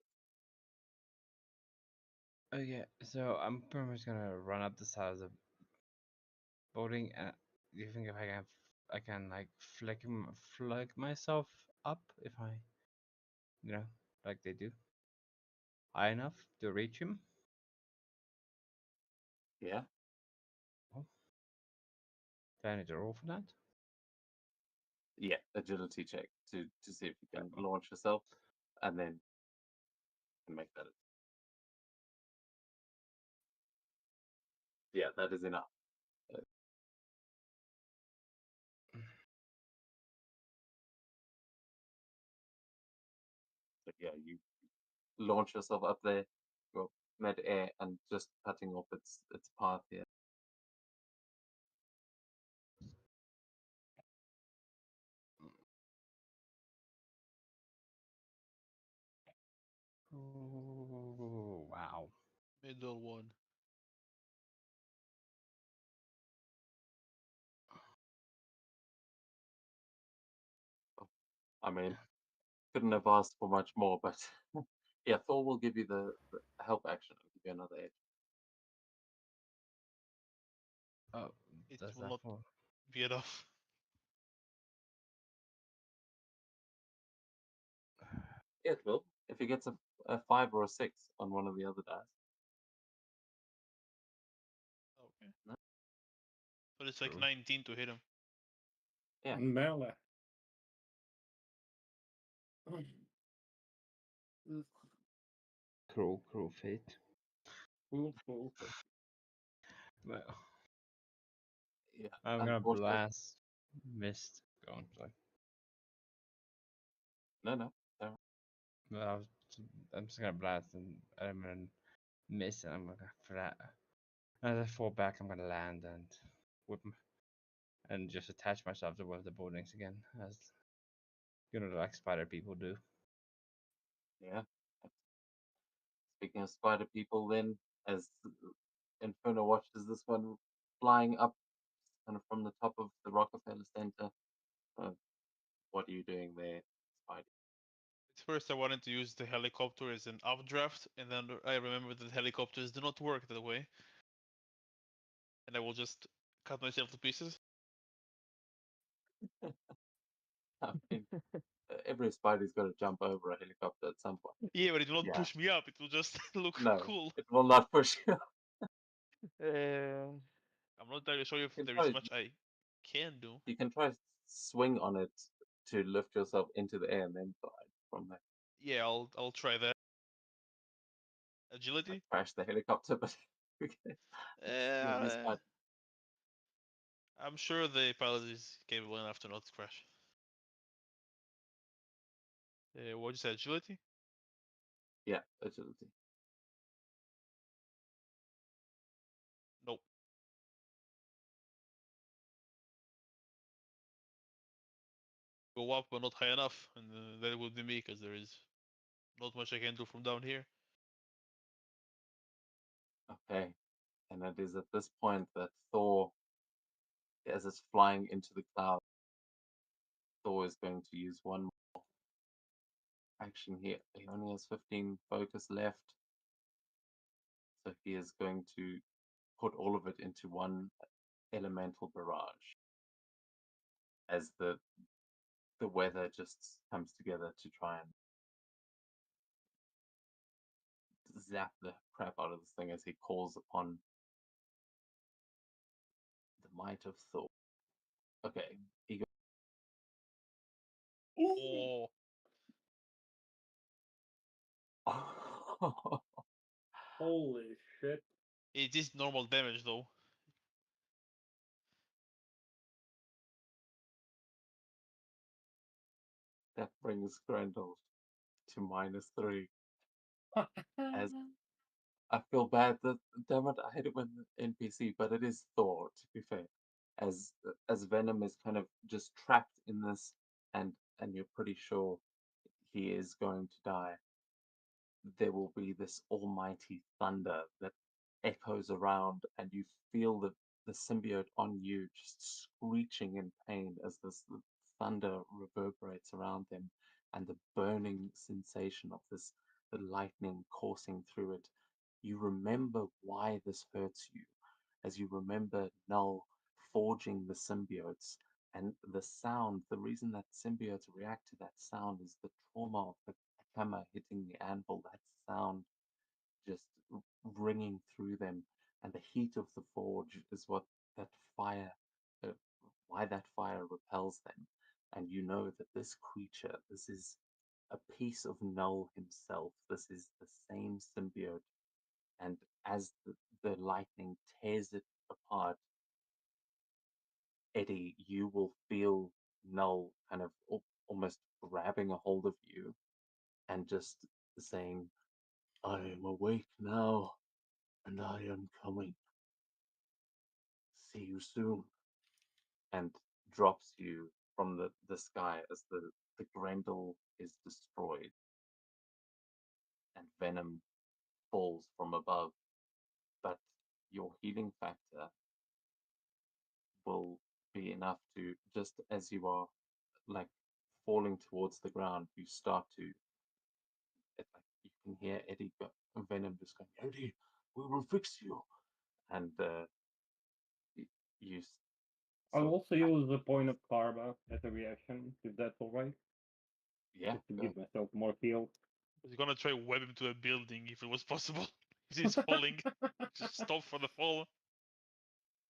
Speaker 6: Okay, so I'm pretty much gonna run up the side of the building, and do you think if I can like flick myself up if I, like they do, high enough to reach him?
Speaker 2: Yeah,
Speaker 6: Oh, do I need to roll for that?
Speaker 2: yeah, agility check to see if you can
Speaker 6: Oh,
Speaker 2: launch yourself, and then you can make that. Yeah, that is enough. But yeah, you launch yourself up there, go mid air, and just cutting off its path here.
Speaker 6: oh wow.
Speaker 1: Middle one.
Speaker 2: I mean, couldn't have asked for much more, but yeah, Thor will give you the help action and give you another edge.
Speaker 6: Oh,
Speaker 1: It
Speaker 6: does
Speaker 1: will
Speaker 6: that
Speaker 1: not
Speaker 6: for?
Speaker 1: be enough.
Speaker 2: Yeah, it will. If he gets a 5 or a 6 on one of the other dice.
Speaker 1: Okay.
Speaker 2: No?
Speaker 1: But it's like
Speaker 6: True.
Speaker 1: 19 to hit him.
Speaker 2: Yeah.
Speaker 5: On melee.
Speaker 6: Cruel fate.
Speaker 5: Cool, cool.
Speaker 6: Well,
Speaker 2: Yeah.
Speaker 6: I'm gonna
Speaker 2: Unfortunately,
Speaker 6: blast mist. Go on, sorry.
Speaker 2: no.
Speaker 6: Well, I'm just gonna blast and I'm gonna miss, and I'm gonna flat. As I fall back, I'm gonna land and whip and just attach myself to one of the buildings again, as like spider people do.
Speaker 2: Yeah. Speaking of spider people, then, as Inferno watches this one flying up kind of from the top of the Rockefeller Center, what are you doing there, Spidey?
Speaker 1: At first, I wanted to use the helicopter as an updraft, and then I remembered that helicopters do not work that way. And I will just cut myself to pieces.
Speaker 2: I mean, every Spidey's got to jump over a helicopter at some point.
Speaker 1: Yeah, but it will not
Speaker 2: Yeah.
Speaker 1: push me up. It will just look
Speaker 2: No,
Speaker 1: cool.
Speaker 2: it will not push you.
Speaker 1: I'm not entirely sure if
Speaker 2: You can
Speaker 1: there is
Speaker 2: try,
Speaker 1: much I can do.
Speaker 2: you can try swing on it to lift yourself into the air and then glide from there.
Speaker 1: Yeah, I'll try that. Agility?
Speaker 2: Crash the helicopter, but okay. You'll be
Speaker 1: Uh,
Speaker 2: Spidey.
Speaker 1: I'm sure the pilot is capable enough to not crash. What you say, agility?
Speaker 2: Yeah, agility.
Speaker 1: Nope. Go up, but not high enough, and that would be me, because there is not much I can do from down here.
Speaker 2: Okay. And it is at this point that Thor, as it's flying into the cloud, Thor is going to use one more action here. He only has 15 focus left. So he is going to put all of it into one elemental barrage as the weather just comes together to try and zap the crap out of this thing as he calls upon the might of Thor. Okay, he goes.
Speaker 1: Oh,
Speaker 5: Holy shit.
Speaker 1: It is normal damage though.
Speaker 2: That brings Grendel to -3. As I feel bad that, damn it, I hate it when the NPC, but it is Thor, to be fair. As Venom is kind of just trapped in this, and you're pretty sure he is going to die, there will be this almighty thunder that echoes around, and you feel the symbiote on you just screeching in pain as this thunder reverberates around them, and the burning sensation of this, the lightning coursing through it. You remember why this hurts you, as you remember Null forging the symbiotes, and the sound. The reason that symbiotes react to that sound is the trauma of the hammer hitting the anvil, that sound just ringing through them, and the heat of the forge is what that fire, uh, why that fire repels them. And you know that this creature, this is a piece of Null himself. This is the same symbiote. And as the lightning tears it apart, Eddie, you will feel Null kind of almost grabbing a hold of you and just saying, I am awake now, and I am coming. See you soon. And drops you from the sky as the Grendel is destroyed, and Venom falls from above. But your healing factor will be enough to, just as you are like falling towards the ground, you start to, like, you can hear Eddie Venom just going, Eddie, we will fix you. And you
Speaker 5: I'll
Speaker 2: so
Speaker 5: also use the point of karma as a reaction, if that's alright.
Speaker 2: yeah,
Speaker 5: Just to
Speaker 2: go.
Speaker 5: give myself more heal.
Speaker 1: I was gonna try web him to a building if it was possible. He's falling. Just stop for the fall.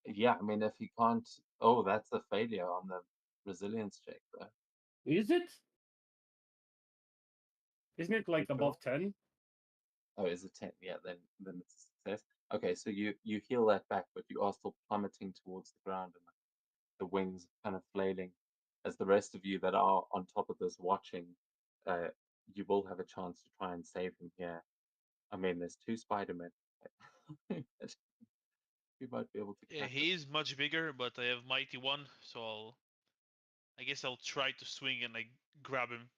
Speaker 2: Yeah, I mean, if you can't, oh, that's a failure on the resilience check, though.
Speaker 5: Is it? Isn't it like
Speaker 2: You
Speaker 5: above
Speaker 2: sure?
Speaker 5: 10?
Speaker 2: Oh, is it 10? Yeah, then it's a success. Okay, so you heal that back, but you are still plummeting towards the ground, and the wings kind of flailing. As the rest of you that are on top of this watching, uh, you will have a chance to try and save him here. I mean, there's two Spider-Men. You might be able to
Speaker 1: Yeah,
Speaker 2: catch him.
Speaker 1: he is much bigger, but I have Mighty One, so I guess I'll try to swing and like grab him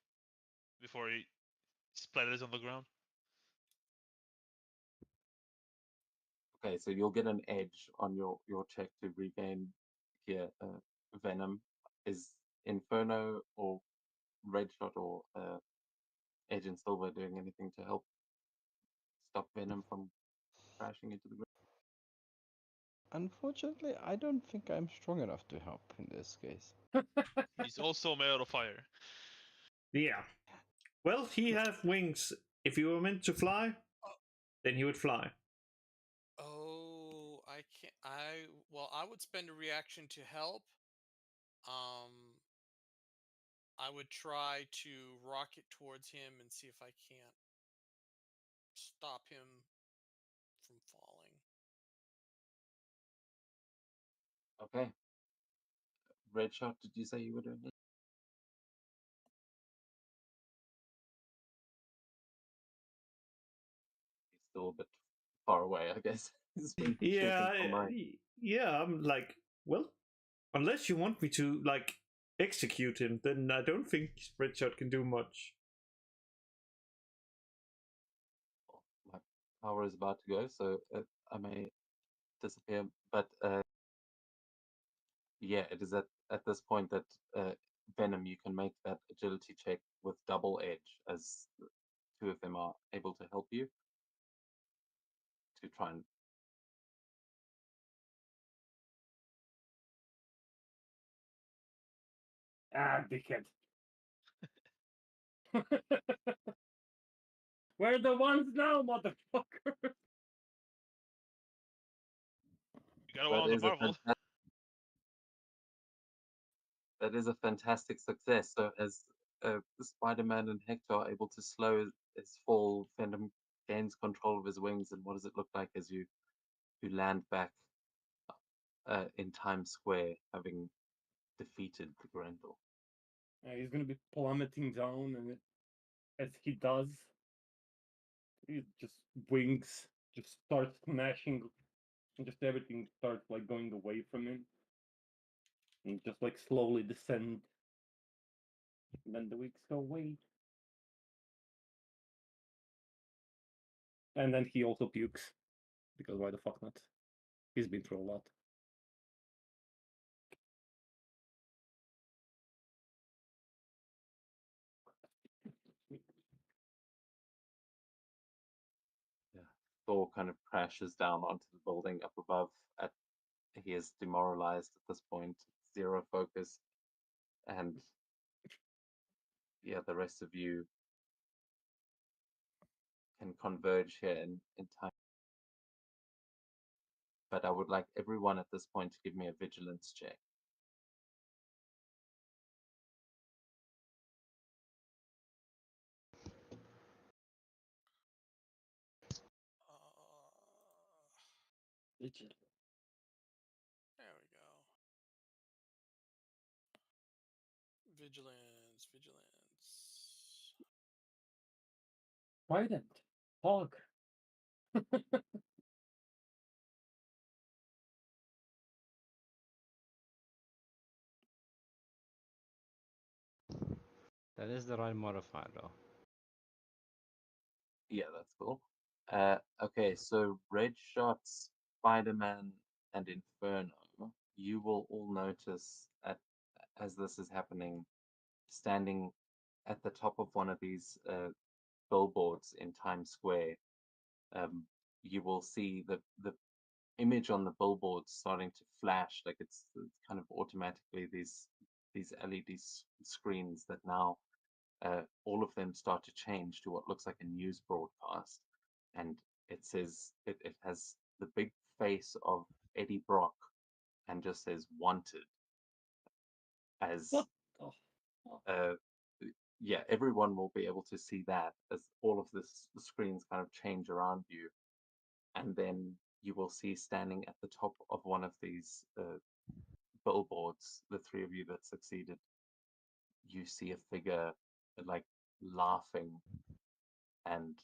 Speaker 1: before he splatters on the ground.
Speaker 2: Okay, so you'll get an edge on your check to regain here. Venom is Inferno or Red Shot or Agent Silver doing anything to help stop Venom from crashing into the ground?
Speaker 6: Unfortunately, I don't think I'm strong enough to help in this case.
Speaker 1: He's also made out of fire.
Speaker 3: Yeah. Well, he have wings. If you were meant to fly, then he would fly.
Speaker 4: Oh, I can't. I would spend a reaction to help. Um, I would try to rocket towards him and see if I can't stop him from falling.
Speaker 2: Okay. Red Shot, did you say you were doing it? He's still a bit far away, I guess. He's been shooting
Speaker 3: Yeah,
Speaker 2: from my.
Speaker 3: yeah. I'm like, well, unless you want me to like execute him, then I don't think Spreadshot can do much.
Speaker 2: My power is about to go, so I may disappear. But yeah, it is at this point that Venom, you can make that agility check with double edge, as the two of them are able to help you to try and.
Speaker 5: Ah, dickhead. We're the ones now, motherfucker.
Speaker 1: You got one
Speaker 2: That
Speaker 1: on the
Speaker 2: is a
Speaker 1: Marvel.
Speaker 2: that is a fantastic success. So as Spider-Man and Hector are able to slow his fall, Venom gains control of his wings, and what does it look like as you to land back in Times Square, having defeated the Grendel.
Speaker 5: He's gonna be plummeting down, and as he does, he just wings just start smashing, and just everything starts like going away from him, and just like slowly descend. And then the wings go away, and then he also pukes, because why the fuck not? He's been through a lot.
Speaker 2: Thor kind of crashes down onto the building up above. He is demoralized at this point, zero focus, and yeah, the rest of you can converge here in time. But I would like everyone at this point to give me a vigilance check.
Speaker 5: Vigilance.
Speaker 4: There we go. Vigilance, vigilance.
Speaker 5: Trident. Hog.
Speaker 6: That is the right modifier, though.
Speaker 2: Yeah, that's cool. Okay, so Red Shots, Spider-Man, and Inferno, you will all notice as this is happening, standing at the top of one of these billboards in Times Square, you will see the image on the billboard starting to flash, like it's kind of automatically these LED screens that now all of them start to change to what looks like a news broadcast, and it says it has the big face of Eddie Brock and just says "wanted" as
Speaker 5: What the fuck?
Speaker 2: yeah, everyone will be able to see that as all of the screens kind of change around you, and then you will see standing at the top of one of these billboards, the three of you that succeeded, you see a figure like laughing and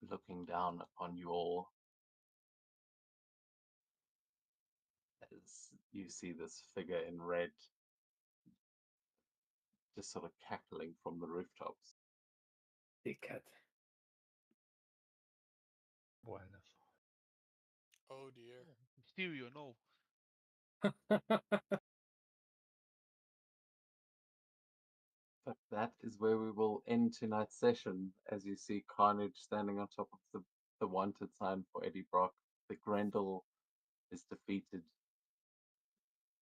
Speaker 2: looking down upon you all as you see this figure in red just sort of cackling from the rooftops.
Speaker 5: Dickhead.
Speaker 6: Wonderful.
Speaker 4: Oh dear.
Speaker 1: Mysterio, no.
Speaker 2: But that is where we will end tonight's session, as you see Carnage standing on top of the wanted sign for Eddie Brock. The Grendel is defeated,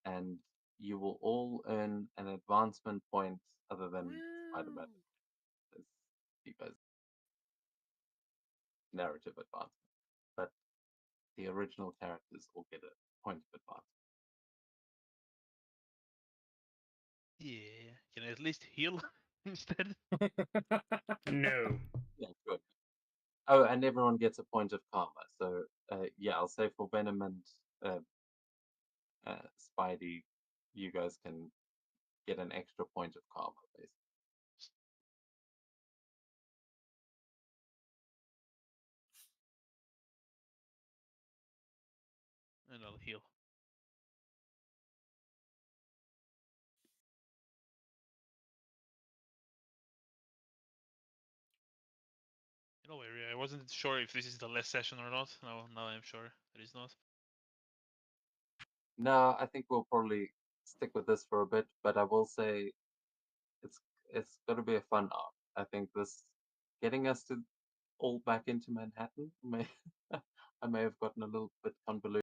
Speaker 2: and you will all earn an advancement point other than Spider-Man, as you guys narrative advancement. But the original characters all get a point of advancement.
Speaker 1: Yeah. Can I at least heal instead?
Speaker 3: No.
Speaker 2: Yeah, good. Oh, and everyone gets a point of karma. So yeah, I'll say for Venom and Spidey, you guys can get an extra point of karma, basically.
Speaker 1: And I'll heal. You know, I wasn't sure if this is the last session or not. Now I'm sure it is not.
Speaker 2: No, I think we'll probably stick with this for a bit, but I will say it's going to be a fun arc. I think this getting us to all back into Manhattan may I may have gotten a little bit convoluted.